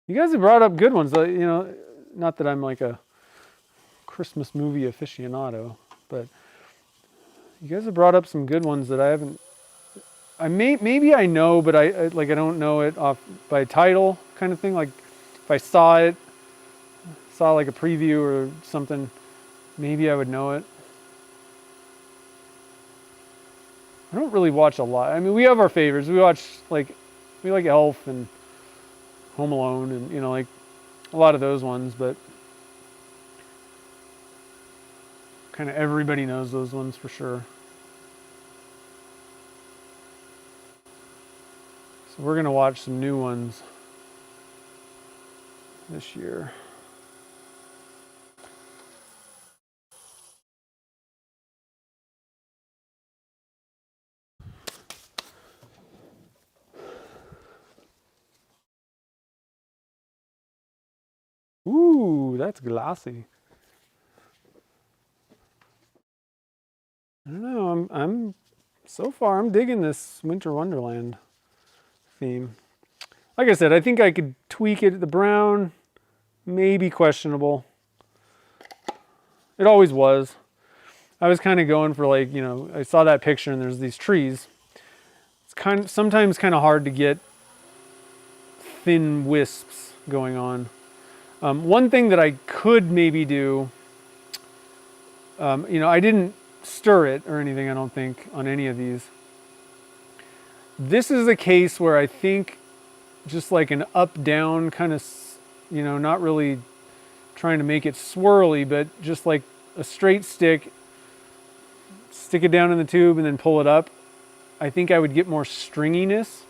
You guys have brought up good ones. You know, not that I'm like a Christmas movie aficionado, but you guys have brought up some good ones that I haven't. Maybe I know, but I don't know it off by title kind of thing. Like if I saw like a preview or something, maybe I would know it. I don't really watch a lot. I mean, we have our favorites. We like Elf and Home Alone and, you know, like a lot of those ones, but Kind of everybody knows those ones for sure. So we're going to watch some new ones this year. Ooh, that's glossy. I don't know. I'm so far I'm digging this Winter Wonderland theme. Like I said, I think I could tweak it. The brown, maybe questionable. It always was. I was kind of going for, like, you know, I saw that picture and there's these trees. It's sometimes kind of hard to get thin wisps going on. One thing that I could maybe do, you know, I didn't stir it or anything, I don't think, on any of these. This is a case where I think just like an up-down kind of, you know, not really trying to make it swirly, but just like a straight stick it down in the tube and then pull it up. I think I would get more stringiness,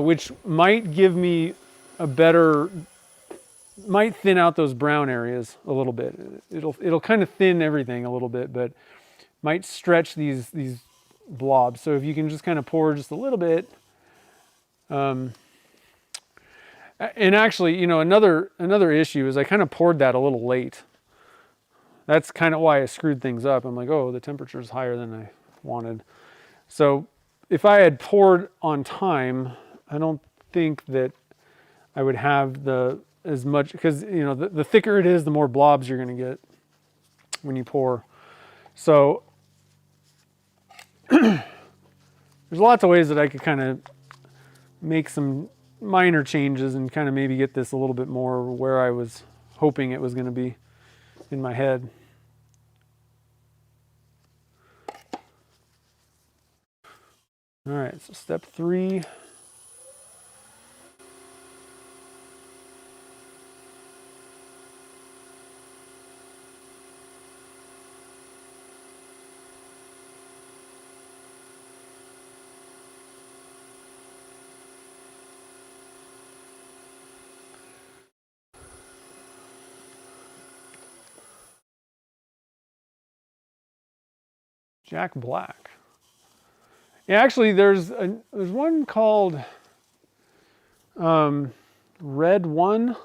which might give me a better, might thin out those brown areas a little bit. It'll kind of thin everything a little bit, but might stretch these blobs. So if you can just kind of pour just a little bit. And actually, you know, another issue is I kind of poured that a little late. That's kind of why I screwed things up. I'm like, oh, the temperature is higher than I wanted. So if I had poured on time, I don't think that I would have as much, because, you know, the thicker it is, the more blobs you're going to get when you pour. So there's lots of ways that I could kind of make some minor changes and kind of maybe get this a little bit more where I was hoping it was going to be in my head. All right, so step 3. Jack Black. Yeah, actually, there's one called Red One.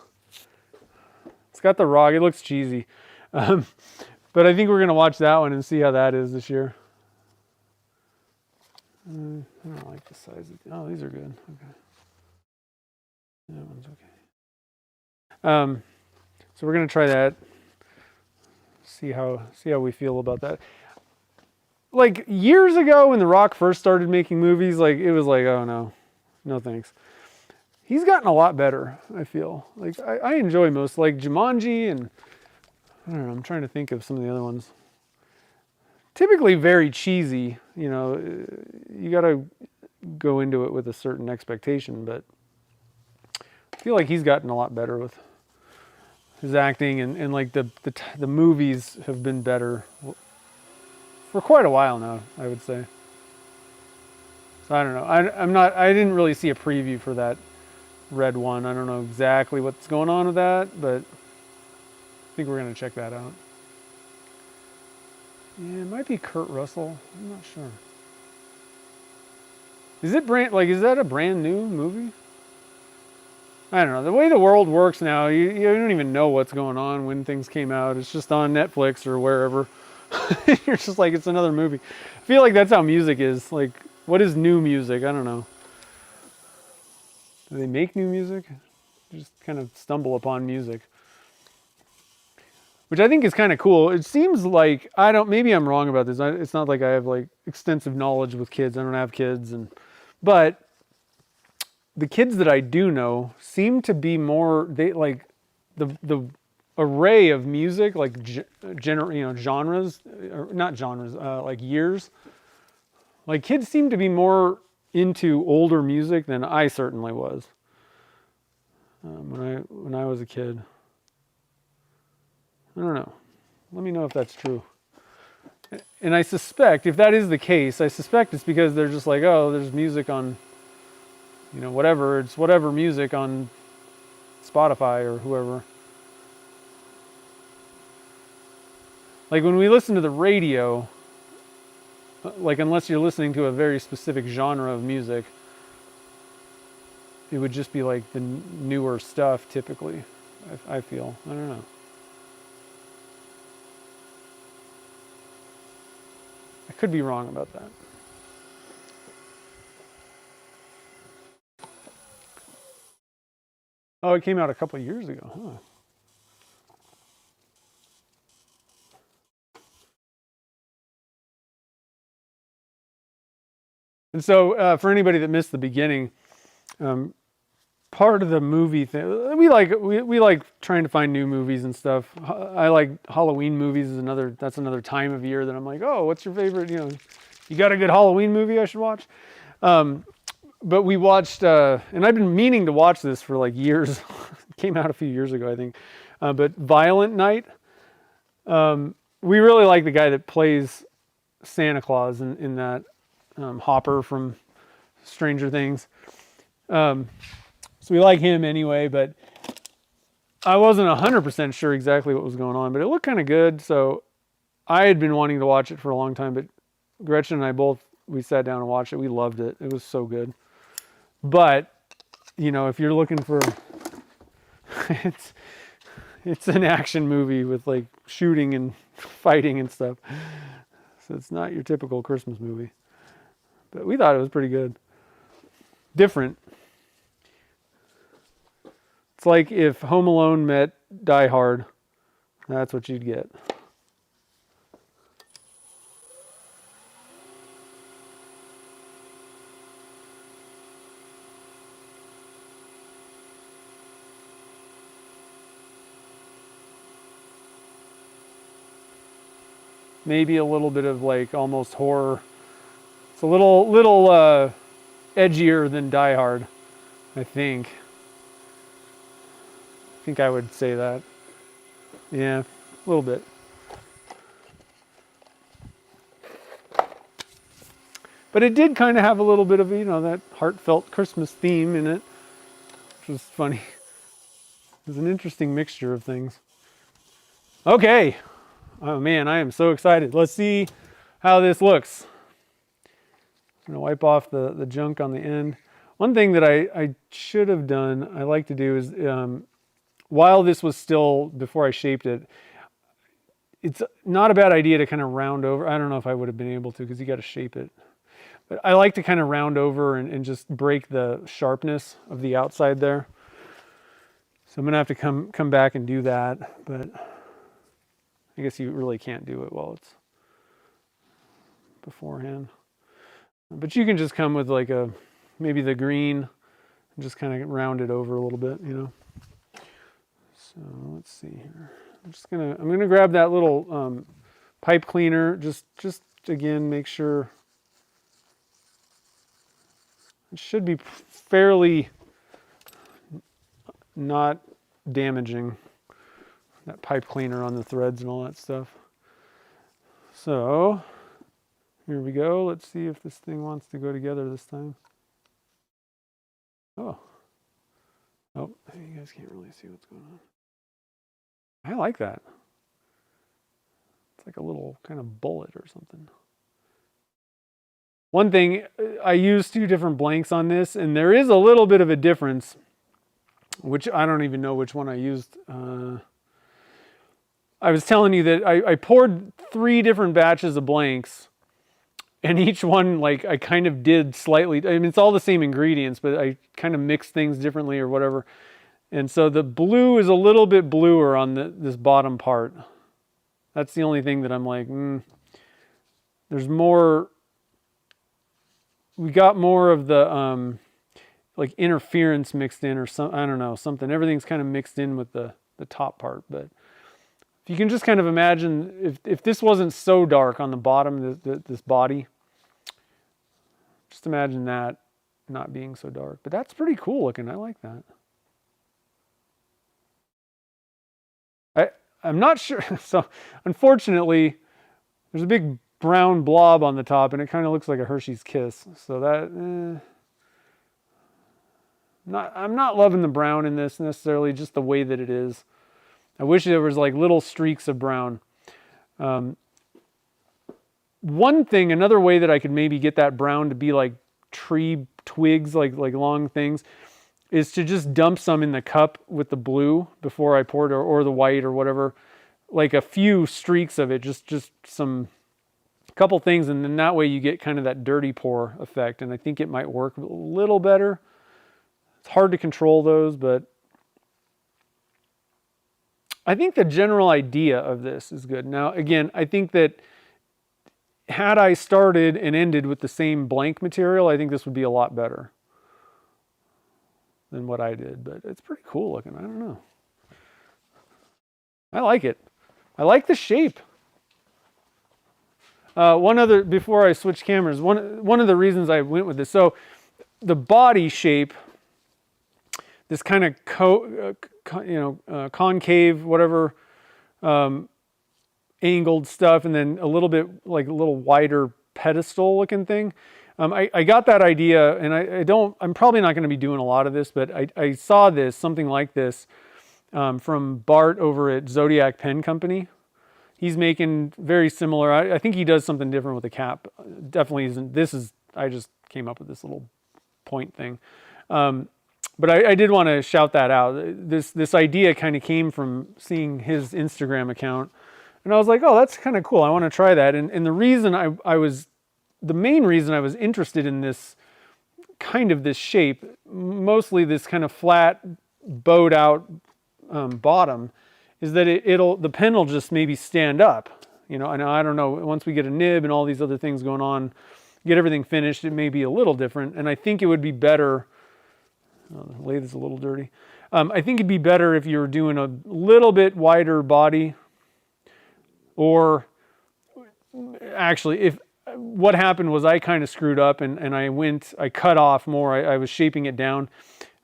It's got the rock. It looks cheesy, but I think we're gonna watch that one and see how that is this year. I don't like the size of. Oh, these are good. Okay, that one's okay. So we're gonna try that. See how we feel about that. Like years ago when The Rock first started making movies, like it was like, oh no thanks. He's gotten a lot better, I feel. Like I enjoy most, like Jumanji, and I don't know, I'm trying to think of some of the other ones. Typically very cheesy, you know, you gotta go into it with a certain expectation, but I feel like he's gotten a lot better with his acting, and like the movies have been better for quite a while now, I would say. So I don't know. I didn't really see a preview for that Red One. I don't know exactly what's going on with that, but I think we're going to check that out. Yeah, it might be Kurt Russell. I'm not sure. Is that a brand new movie? I don't know. The way the world works now, you don't even know what's going on when things came out. It's just on Netflix or wherever. You're just like, it's another movie. I feel like that's how music is. Like, what is new music? I don't know. Do they make new music? Just kind of stumble upon music, which I think is kind of cool. It seems like, maybe I'm wrong about this. It's not like I have like extensive knowledge with kids. I don't have kids, but the kids that I do know seem to be more, they like the array of music, like genres, or not genres, like years. Like kids seem to be more into older music than I certainly was when I was a kid. I don't know. Let me know if that's true. And I suspect, if that is the case, I suspect it's because they're just like, oh, there's music on, you know, whatever. It's whatever music on Spotify or whoever. Like when we listen to the radio, like unless you're listening to a very specific genre of music, it would just be like the newer stuff typically, I feel. I don't know. I could be wrong about that. Oh, it came out a couple of years ago, huh? And so, for anybody that missed the beginning, part of the movie thing, we like trying to find new movies and stuff. I like Halloween movies. That's another time of year that I'm like, oh, what's your favorite? You know, you got a good Halloween movie I should watch? But we watched, and I've been meaning to watch this for like years. It came out a few years ago, I think. But Violent Night. We really like the guy that plays Santa Claus in that. Hopper from Stranger Things. So we like him anyway, but I wasn't 100% sure exactly what was going on, but it looked kind of good. So I had been wanting to watch it for a long time, but Gretchen and I we sat down and watched it. We loved it. It was so good. But, you know, if you're looking for, it's an action movie with like shooting and fighting and stuff. So it's not your typical Christmas movie. But we thought it was pretty good. Different. It's like if Home Alone met Die Hard. That's what you'd get. Maybe a little bit of like almost horror. It's a little edgier than Die Hard, I think. I think I would say that. Yeah, a little bit. But it did kind of have a little bit of, you know, that heartfelt Christmas theme in it, which was funny. It was an interesting mixture of things. Okay. Oh man, I am so excited. Let's see how this looks. I'm going to wipe off the junk on the end. One thing that I should have done, I like to do is, while this was still, before I shaped it, it's not a bad idea to kind of round over. I don't know if I would have been able to because you got to shape it. But I like to kind of round over and just break the sharpness of the outside there. So I'm going to have to come back and do that. But I guess you really can't do it while it's beforehand. But you can just come with like maybe the green and just kind of round it over a little bit, you know. So let's see here. I'm gonna grab that little pipe cleaner. Just again, make sure it should be fairly not damaging, that pipe cleaner on the threads and all that stuff. So here we go. Let's see if this thing wants to go together this time. Oh, you guys can't really see what's going on. I like that. It's like a little kind of bullet or something. One thing, I used 2 different blanks on this, and there is a little bit of a difference, which I don't even know which one I used. I was telling you that I poured 3 different batches of blanks, and each one, like, I kind of did slightly, I mean, it's all the same ingredients, but I kind of mixed things differently or whatever. And so the blue is a little bit bluer on this bottom part. That's the only thing that I'm like, there's more, we got more of the, like interference mixed in or some, I don't know, something. Everything's kind of mixed in with the top part. But if you can just kind of imagine, if this wasn't so dark on the bottom, this body, just imagine that not being so dark. But that's pretty cool looking. I like that. I'm not sure. So unfortunately, there's a big brown blob on the top, and it kind of looks like a Hershey's Kiss. So that, I'm not loving the brown in this necessarily, just the way that it is. I wish there was like little streaks of brown. Another way that I could maybe get that brown to be like tree twigs, like long things, is to just dump some in the cup with the blue before I pour it, or the white or whatever, like a few streaks of it, just some couple things, and then that way you get kind of that dirty pour effect, and I think it might work a little better. It's hard to control those, but I think the general idea of this is good. Now, again, I think that had I started and ended with the same blank material, I think this would be a lot better than what I did, but it's pretty cool looking. I don't know. I like it. I like the shape. One other, before I switch cameras, one of the reasons I went with this, so the body shape, this kind of concave, whatever, angled stuff, and then a little bit like a little wider pedestal looking thing. I got that idea, and I'm probably not going to be doing a lot of this, but I saw something like this from Bart over at Zodiac Pen Company. He's making very similar. I think he does something different with the cap. Definitely isn't. I just came up with this little point thing. But I did want to shout that out. This idea kind of came from seeing his Instagram account, and I was like, oh, that's kind of cool. I want to try that. And the main reason I was interested in this kind of this shape, mostly this kind of flat, bowed out bottom, is that the pen will just maybe stand up. And I don't know, once we get a nib and all these other things going on, get everything finished, it may be a little different. And I think it would be better. Oh, the lathe is a little dirty. I think it'd be better if you were doing a little bit wider body, or actually, what happened was I kind of screwed up and I cut off more. I was shaping it down.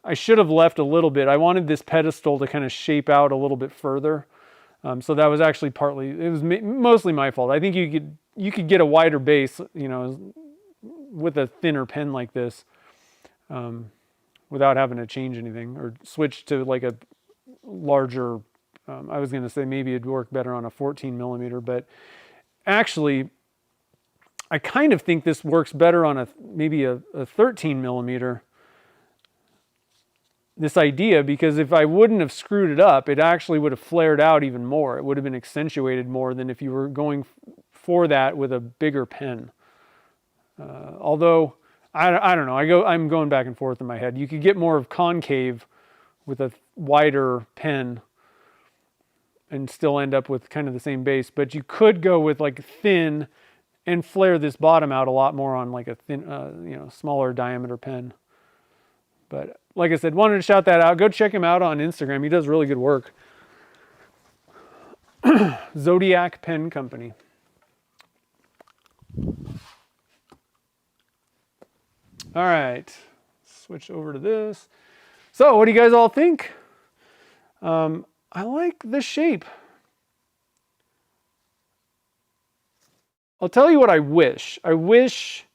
I should have left a little bit. I wanted this pedestal to kind of shape out a little bit further. So that was actually it was mostly my fault. I think you could get a wider base, with a thinner pen like this, without having to change anything or switch to like a larger, I was going to say maybe it'd work better on a 14 millimeter, but actually I kind of think this works better on maybe a 13 millimeter, this idea, because if I wouldn't have screwed it up, it actually would have flared out even more. It would have been accentuated more than if you were going for that with a bigger pen. Although I don't know. I'm going back and forth in my head. You could get more of concave with a wider pen and still end up with kind of the same base, but you could go with like thin and flare this bottom out a lot more on like a thin, smaller diameter pen. But like I said, wanted to shout that out. Go check him out on Instagram. He does really good work. Zodiac Pen Company. All right, switch over to this. So what do you guys all think? I like the shape. I'll tell you what I wish. I wish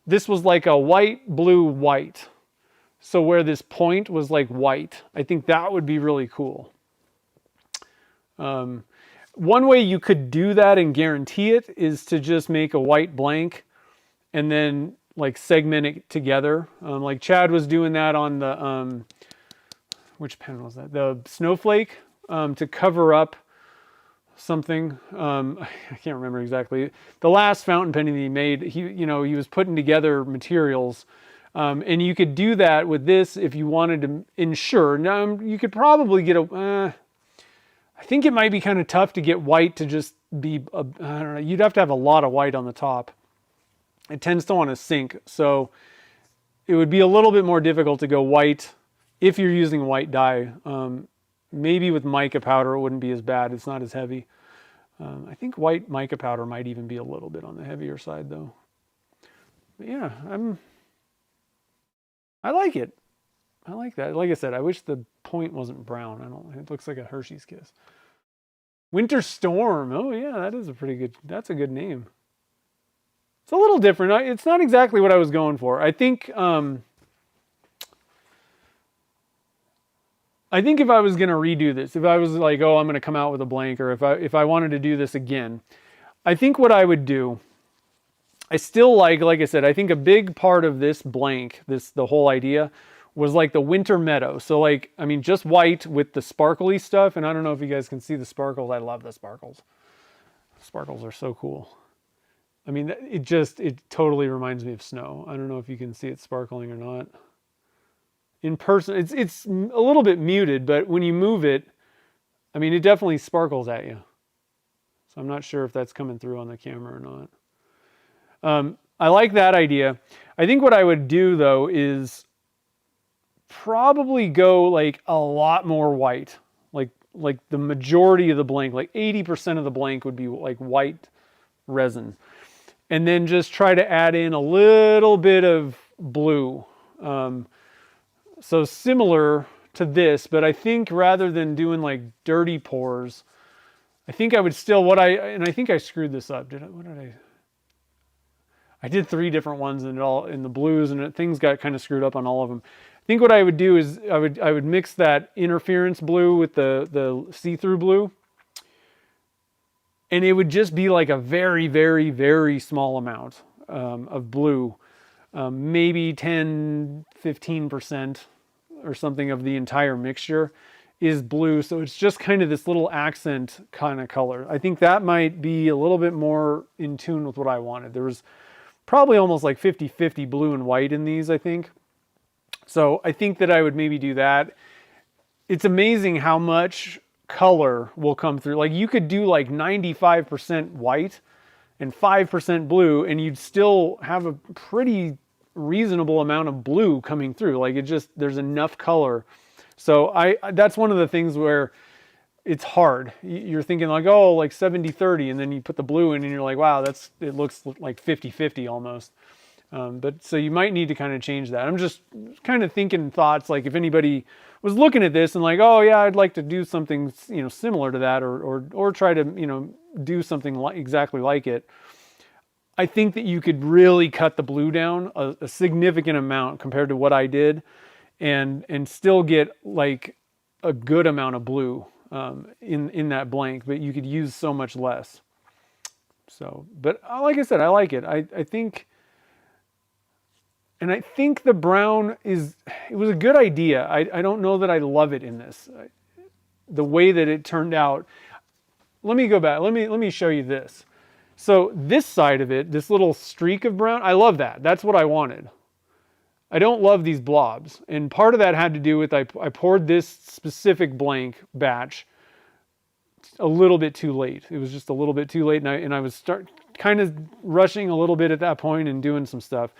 this was like a white, blue, white. So where this point was like white. I think that would be really cool. One way you could do that and guarantee it is to just make a white blank and then like segment it together. Like Chad was doing that on the, which pen was that? The Snowflake, to cover up something. I can't remember exactly. The last fountain pen that he made, he was putting together materials. And you could do that with this if you wanted to ensure. Now, you could probably get I think it might be kind of tough to get white to just be, I don't know, you'd have to have a lot of white on the top. It tends to want to sink, so it would be a little bit more difficult to go white if you're using white dye. Maybe with mica powder it wouldn't be as bad. It's not as heavy. I think white mica powder might even be a little bit on the heavier side though. But yeah, I like it. I like that. Like I said, I wish the point wasn't brown. It looks like a Hershey's Kiss. Winter Storm. Oh yeah, that is a pretty good, that's a good name. It's a little different. It's not exactly what I was going for. I think if I was going to redo this, if I was like, oh, I'm going to come out with a blank, or if I wanted to do this again, I think what I would do, I still like I said, I think a big part of this blank, the whole idea, was like the winter meadow. So like, I mean, just white with the sparkly stuff. And I don't know if you guys can see the sparkles. I love the sparkles. Sparkles are so cool. I mean, it totally reminds me of snow. I don't know if you can see it sparkling or not. In person, it's a little bit muted, but when you move it, I mean, it definitely sparkles at you. So I'm not sure if that's coming through on the camera or not. I like that idea. I think what I would do though is probably go like a lot more white, like the majority of the blank, like 80% of the blank would be like white resin, and then just try to add in a little bit of blue. So similar to this, but I think rather than doing like dirty pours, I think I would still, and I think I screwed this up. I did 3 different ones in the blues, and things got kind of screwed up on all of them. I think what I would do is I would mix that interference blue with the see-through blue, and it would just be like a very, very, very small amount of blue. Maybe 10, 15% or something of the entire mixture is blue. So it's just kind of this little accent kind of color. I think that might be a little bit more in tune with what I wanted. There was probably almost like 50-50 blue and white in these, I think. So I think that I would maybe do that. It's amazing how much color will come through. Like you could do like 95% white and 5% blue, and you'd still have a pretty reasonable amount of blue coming through. Like there's enough color. So that's one of the things where it's hard. You're thinking like, oh, like 70-30, and then you put the blue in and you're like, wow, it looks like 50-50 almost. But so you might need to kind of change that. I'm just kind of thinking thoughts, like if anybody was looking at this and like, oh yeah, I'd like to do something, similar to that, or try to, do something exactly like it. I think that you could really cut the blue down a significant amount compared to what I did, and still get like a good amount of blue in that blank, but you could use so much less. So, but like I said, I like it. I think, and I think the brown it was a good idea. I don't know that I love it in this. The way that it turned out. Let me go back. Let me show you this. So this side of it, this little streak of brown, I love that. That's what I wanted. I don't love these blobs. And part of that had to do with I poured this specific blank batch a little bit too late. It was just a little bit too late, and I was kind of rushing a little bit at that point and doing some stuff.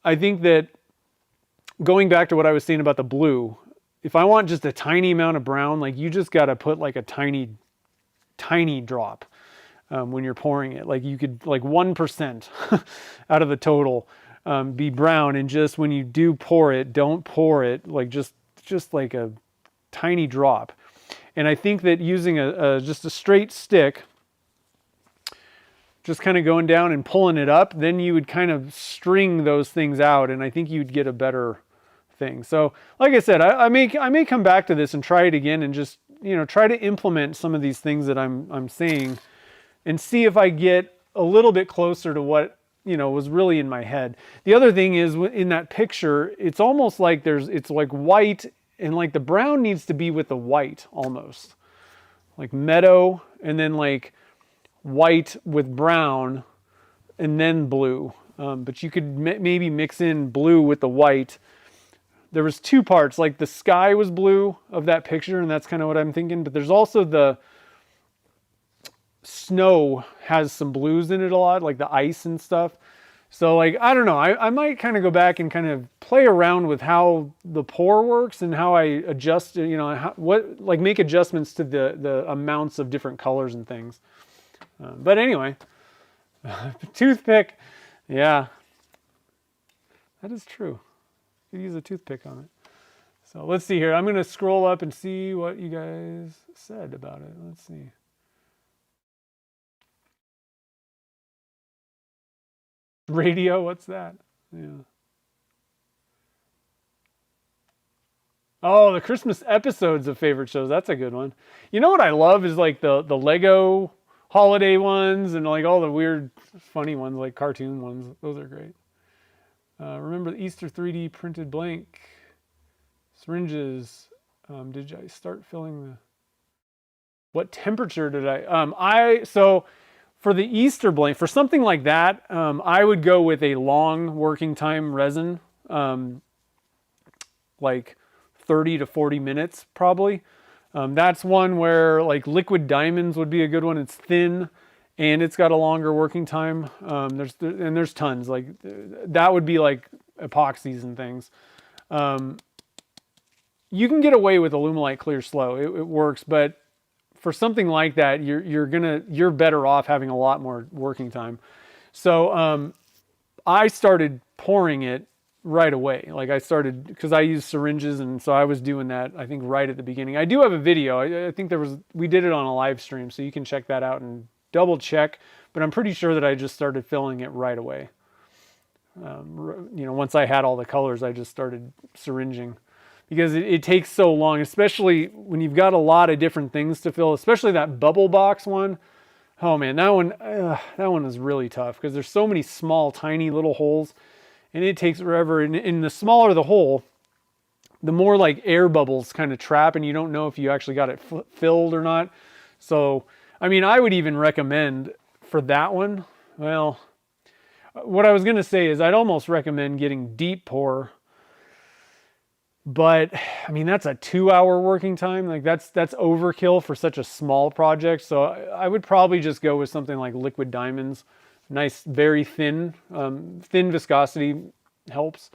I think that going back to what I was saying about the blue, if I want just a tiny amount of brown, like you just got to put like a tiny drop when you're pouring it. Like you could, like 1% out of the total be brown, and just when you do pour it, don't pour it like just like a tiny drop. And I think that using just a straight stick, just kind of going down and pulling it up, then you would kind of string those things out, and I think you'd get a better thing. So like I said, I may come back to this and try it again, and just try to implement some of these things that I'm saying, and see if I get a little bit closer to what was really in my head. The other thing is, in that picture, it's almost like it's like white, and like the brown needs to be with the white almost, like meadow, and then like white with brown, and then blue. But you could maybe mix in blue with the white. There was 2 parts, like the sky was blue of that picture, and that's kind of what I'm thinking. But there's also the snow has some blues in it a lot, like the ice and stuff. So like, I don't know, I might kind of go back and kind of play around with how the pour works and how I adjust, make adjustments to the amounts of different colors and things. But anyway, toothpick, yeah, that is true. You use a toothpick on it. So let's see here. I'm going to scroll up and see what you guys said about it. Let's see. Radio, what's that? Yeah. Oh, the Christmas episodes of favorite shows. That's a good one. You know what I love is like the Lego holiday ones and like all the weird, funny ones, like cartoon ones. Those are great. Remember the Easter 3D printed blank syringes. Did I start filling the? What temperature did so for the Easter blank, for something like that, I would go with a long working time resin, like 30 to 40 minutes probably. That's one where like liquid diamonds would be a good one. It's thin and it's got a longer working time. There's tons like that would be like epoxies and things. You can get away with Alumilite Clear Slow. It works, but for something like that, you're better off having a lot more working time. So I started pouring it right away. Like I started, because I use syringes, and so I was doing that, I think, right at the beginning. I do have a video. I think we did it on a live stream, so you can check that out and double check, but I'm pretty sure that I just started filling it right away. Once I had all the colors, I just started syringing. Because it takes so long, especially when you've got a lot of different things to fill, especially that bubble box one. Oh man, that one is really tough because there's so many small, tiny little holes, and it takes forever. And the smaller the hole, the more like air bubbles kind of trap, and you don't know if you actually got it filled or not. So, I mean, I would even recommend for that one, well, what I was going to say is I'd almost recommend getting deep pour. But I mean, that's a 2-hour working time. Like that's overkill for such a small project. So I would probably just go with something like liquid diamonds. Nice, very thin, thin viscosity helps.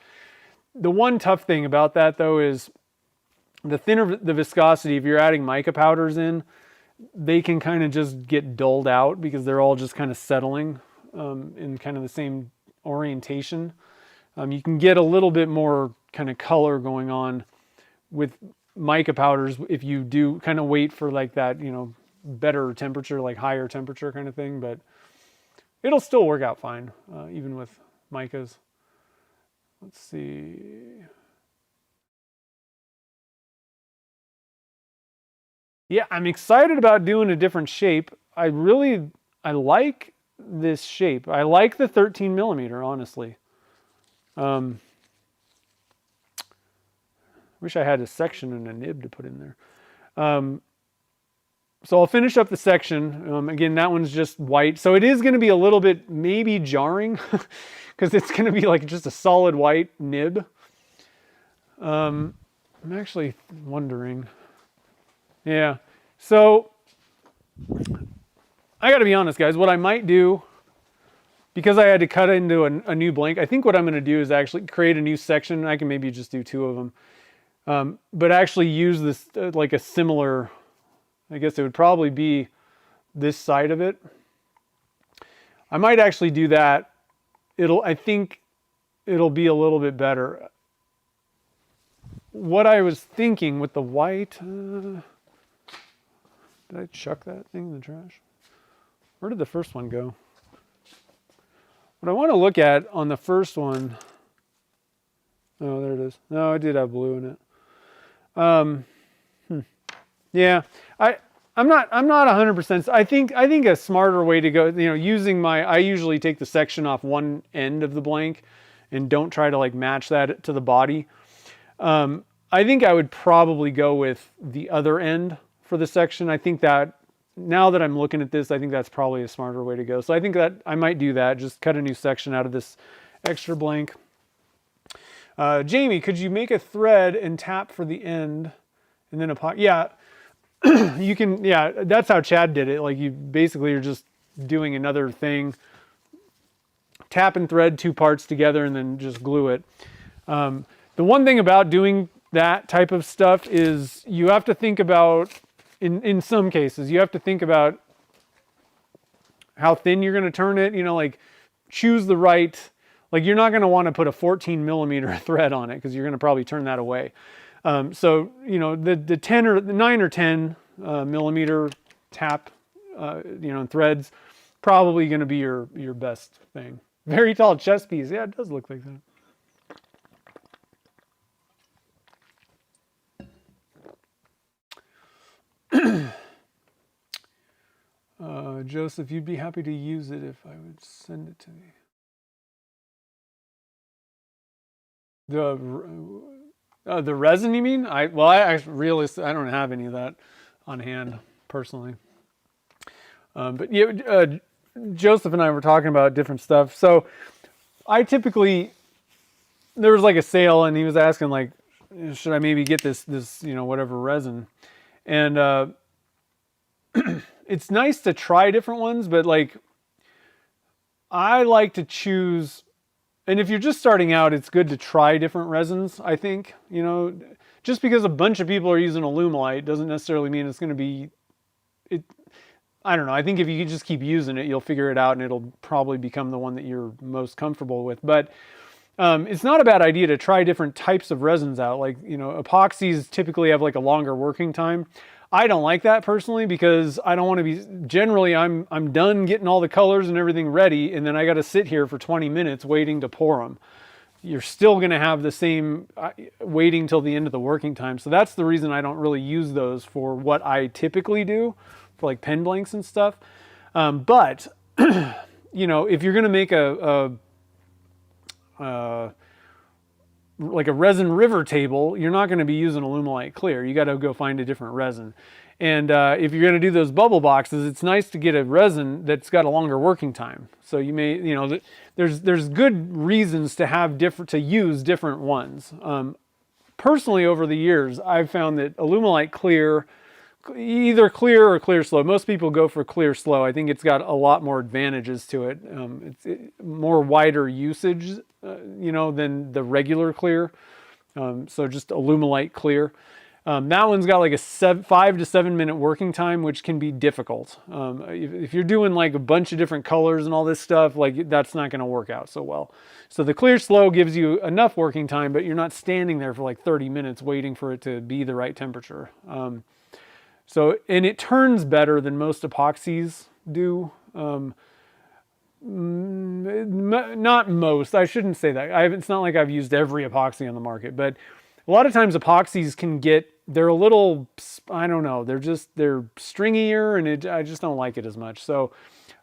The one tough thing about that though is the thinner the viscosity, if you're adding mica powders in, they can kind of just get dulled out because they're all just kind of settling in kind of the same orientation. You can get a little bit more kind of color going on with mica powders if you do kind of wait for like that, better temperature, like higher temperature kind of thing, but it'll still work out fine, even with micas. Let's see. Yeah, I'm excited about doing a different shape. I like this shape. I like the 13 millimeter, honestly. Wish I had a section and a nib to put in there. So I'll finish up the section. Again, that one's just white. So it is going to be a little bit maybe jarring because it's going to be like just a solid white nib. I'm actually wondering. Yeah. So I got to be honest, guys. What I might do, because I had to cut into a new blank, I think what I'm going to do is actually create a new section. I can maybe just do 2 of them. But actually use this like a similar, I guess it would probably be this side of it. I might actually do that. I think it'll be a little bit better. What I was thinking with the white, did I chuck that thing in the trash? Where did the first one go? What I want to look at on the first one, oh, there it is. No, I did have blue in it. Yeah, I'm not 100%. I think a smarter way to go, I usually take the section off one end of the blank and don't try to like match that to the body. I think I would probably go with the other end for the section. I think that now that I'm looking at this, I think that's probably a smarter way to go. So I think that I might do that. Just cut a new section out of this extra blank. Jamie, could you make a thread and tap for the end and then yeah, you can, yeah, that's how Chad did it. Like you basically are just doing another thing, tap and thread 2 parts together and then just glue it. The one thing about doing that type of stuff is you have to think about, in some cases, you have to think about how thin you're going to turn it, like choose the right, like you're not going to want to put a 14 millimeter thread on it because you're going to probably turn that away. So, the 10 or the 9 or 10 millimeter tap, threads probably going to be your best thing. Very tall chess piece. Yeah, it does look like that. Joseph, you'd be happy to use it if I would send it to me. The resin, you mean? I really I don't have any of that on hand personally. But yeah, Joseph and I were talking about different stuff. So I typically, there was like a sale, and he was asking like, should I maybe get this whatever resin, and it's nice to try different ones, but like I like to choose. And if you're just starting out, it's good to try different resins, I think. Just because a bunch of people are using Alumilite doesn't necessarily mean it's going to be, I don't know. I think if you just keep using it, you'll figure it out, and it'll probably become the one that you're most comfortable with. But it's not a bad idea to try different types of resins out. Like, epoxies typically have like a longer working time. I don't like that personally, because I don't want to be, generally I'm done getting all the colors and everything ready, and then I got to sit here for 20 minutes waiting to pour them. You're still going to have the same waiting till the end of the working time. So that's the reason I don't really use those for what I typically do for like pen blanks and stuff. But if you're going to make like a resin river table, you're not going to be using Alumilite clear. You got to go find a different resin. And if you're going to do those bubble boxes, it's nice to get a resin that's got a longer working time. So you may, there's good reasons to use different ones. Personally, over the years, I've found that Alumilite clear, either clear or clear slow. Most people go for clear slow. I think it's got a lot more advantages to it. It's more wider usage, than the regular clear. So just Alumilite clear. That one's got like a 5 to 7 minute working time, which can be difficult. If you're doing like a bunch of different colors and all this stuff, like that's not going to work out so well. So the clear slow gives you enough working time, but you're not standing there for like 30 minutes waiting for it to be the right temperature. And it turns better than most epoxies do. Not most, I shouldn't say that. It's not like I've used every epoxy on the market, but a lot of times epoxies they're a little, I don't know, they're stringier, and I just don't like it as much. So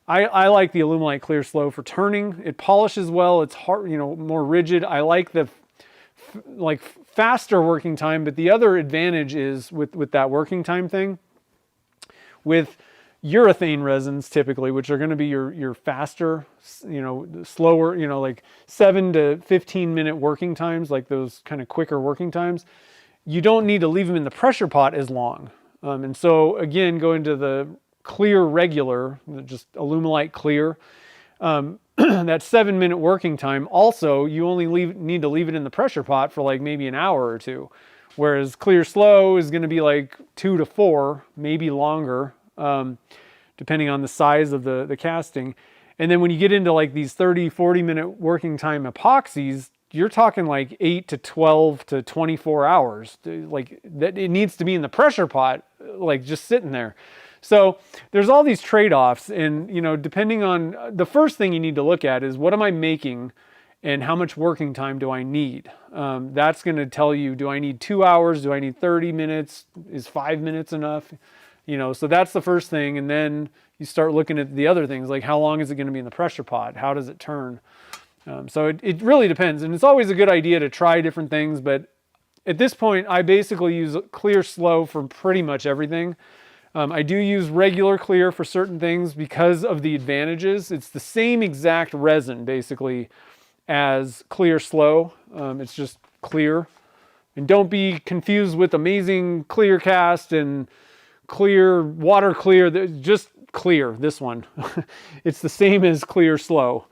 I like the Alumilite Clear Slow for turning. It polishes well. It's hard, more rigid. I like the faster working time, but the other advantage is with that working time thing, with urethane resins typically, which are going to be your faster, slower, like 7 to 15 minute working times, like those kind of quicker working times, you don't need to leave them in the pressure pot as long. And so again, going to the clear regular, just Alumilite clear, that 7 minute working time, also you only need to leave it in the pressure pot for like maybe an hour or two, whereas clear slow is going to be like 2 to 4, maybe longer, depending on the size of the casting. And then when you get into like these 30, 40 minute working time epoxies, you're talking like 8 to 12 to 24 hours. Like that, it needs to be in the pressure pot, like just sitting there. So there's all these trade-offs, and depending on, the first thing you need to look at is, what am I making and how much working time do I need? That's going to tell you, do I need 2 hours? Do I need 30 minutes? Is 5 minutes enough? So that's the first thing. And then you start looking at the other things, like how long is it going to be in the pressure pot? How does it turn? So it really depends. And it's always a good idea to try different things. But at this point, I basically use clear slow for pretty much everything. I do use regular clear for certain things because of the advantages. It's the same exact resin basically as clear slow. It's just clear. And don't be confused with amazing clear cast and clear water clear. Just clear, this one. It's the same as clear slow.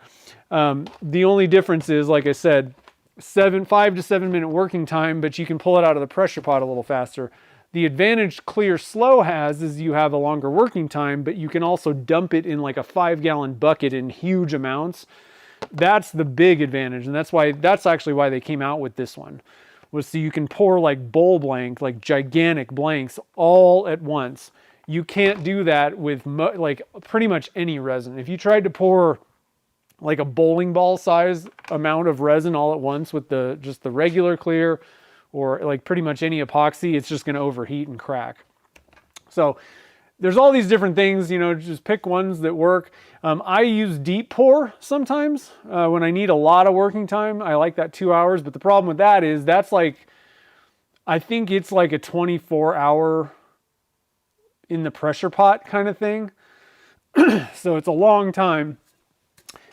The only difference is, like I said, 5 to 7 minute working time, but you can pull it out of the pressure pot a little faster. The advantage clear slow has is you have a longer working time, but you can also dump it in like a 5-gallon bucket in huge amounts. That's the big advantage. And that's actually why they came out with this one, was so you can pour like bowl blank, like gigantic blanks all at once. You can't do that with like pretty much any resin. If you tried to pour like a bowling ball size amount of resin all at once with just the regular clear, or like pretty much any epoxy, it's just going to overheat and crack. So there's all these different things, you know, just pick ones that work. I use deep pour sometimes when I need a lot of working time. I like that 2 hours, but the problem with that is that's like, I think it's like a 24-hour in the pressure pot kind of thing. So it's a long time.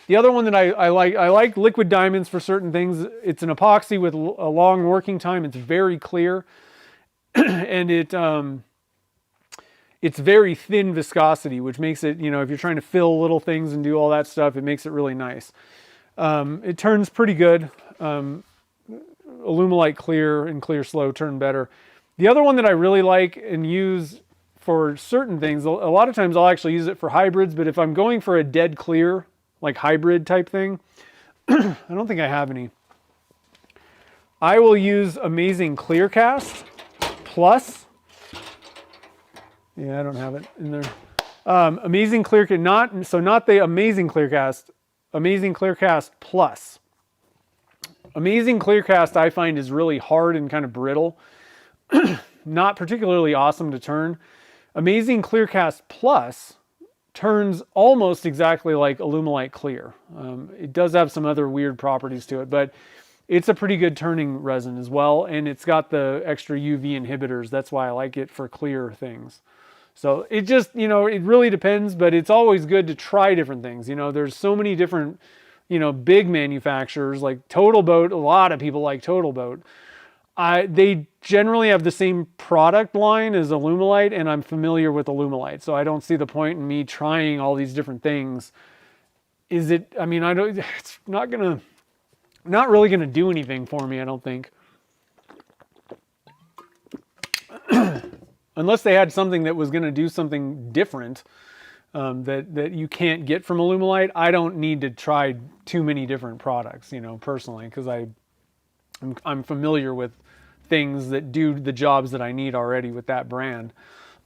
The other one that I like liquid diamonds for certain things. It's an epoxy with a long working time. It's very clear, and it's very thin viscosity, which makes it, you know, if you're trying to fill little things and do all that stuff, it makes it really nice. It turns pretty good. Alumilite clear and clear slow turn better. The other one that I really like and use for certain things, a lot of times I'll actually use it for hybrids, but if I'm going for a dead clear, like hybrid type thing, I don't think I have any. I will use Amazing Clear Cast Plus. Yeah, I don't have it in there. Amazing Clear Cast, not the Amazing Clear Cast, Amazing Clear Cast Plus. Amazing Clear Cast I find is really hard and kind of brittle. Not particularly awesome to turn. Amazing Clear Cast Plus turns almost exactly like Alumilite Clear. It does have some other weird properties to it, but it's a pretty good turning resin as well, and it's got the extra UV inhibitors. That's why I like it for clear things. So it just, you know, it really depends, but it's always good to try different things. You know, there's so many different, you know, big manufacturers like Total Boat. A lot of people like Total Boat. They generally have the same product line as Alumilite, and I'm familiar with Alumilite, so I don't see the point in me trying all these different things. I mean, it's not really gonna do anything for me, I don't think. Unless they had something that was gonna do something different that you can't get from Alumilite. I don't need to try too many different products, you know, personally, because I'm familiar with things that do the jobs that I need already with that brand.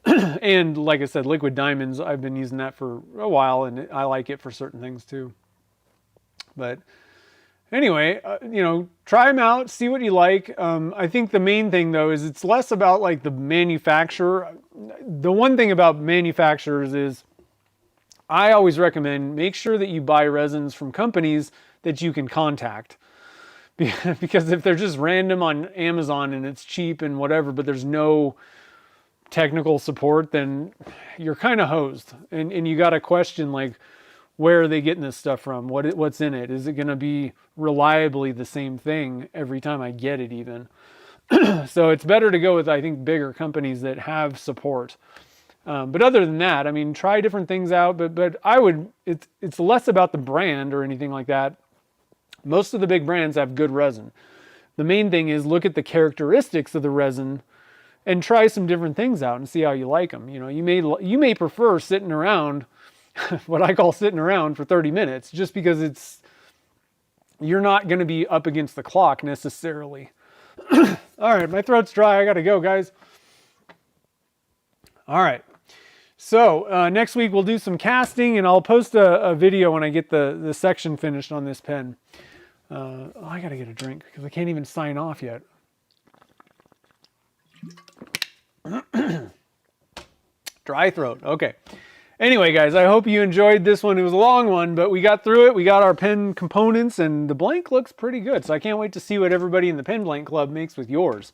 And like I said, liquid diamonds, I've been using that for a while, and I like it for certain things too. But anyway, you know, try them out, see what you like. I think the main thing though is it's less about like the manufacturer. The one thing about manufacturers is I always recommend make sure that you buy resins from companies that you can contact. Because if they're just random on Amazon and it's cheap and whatever, but there's no technical support, then you're kind of hosed. And you got to question, like, where are they getting this stuff from? What's in it? Is it going to be reliably the same thing every time I get it even? So it's better to go with, I think, bigger companies that have support. But other than that, I mean, try different things out. But it's less about the brand or anything like that. Most of the big brands have good resin. The main thing is look at the characteristics of the resin and try some different things out and see how you like them. You know, you may prefer sitting around, what I call sitting around for 30 minutes, just because you're not going to be up against the clock necessarily. All right, my throat's dry. I got to go, guys. All right. So next week we'll do some casting, and I'll post a video when I get the section finished on this pen. I gotta get a drink because I can't even sign off yet. Dry throat. Okay. Anyway, guys, I hope you enjoyed this one. It was a long one, but we got through it. We got our pen components, and the blank looks pretty good. So I can't wait to see what everybody in the Pen Blank Club makes with yours.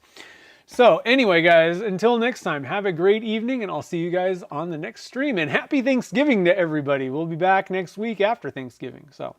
So anyway, guys, until next time, have a great evening, and I'll see you guys on the next stream. And happy Thanksgiving to everybody. We'll be back next week after Thanksgiving. So.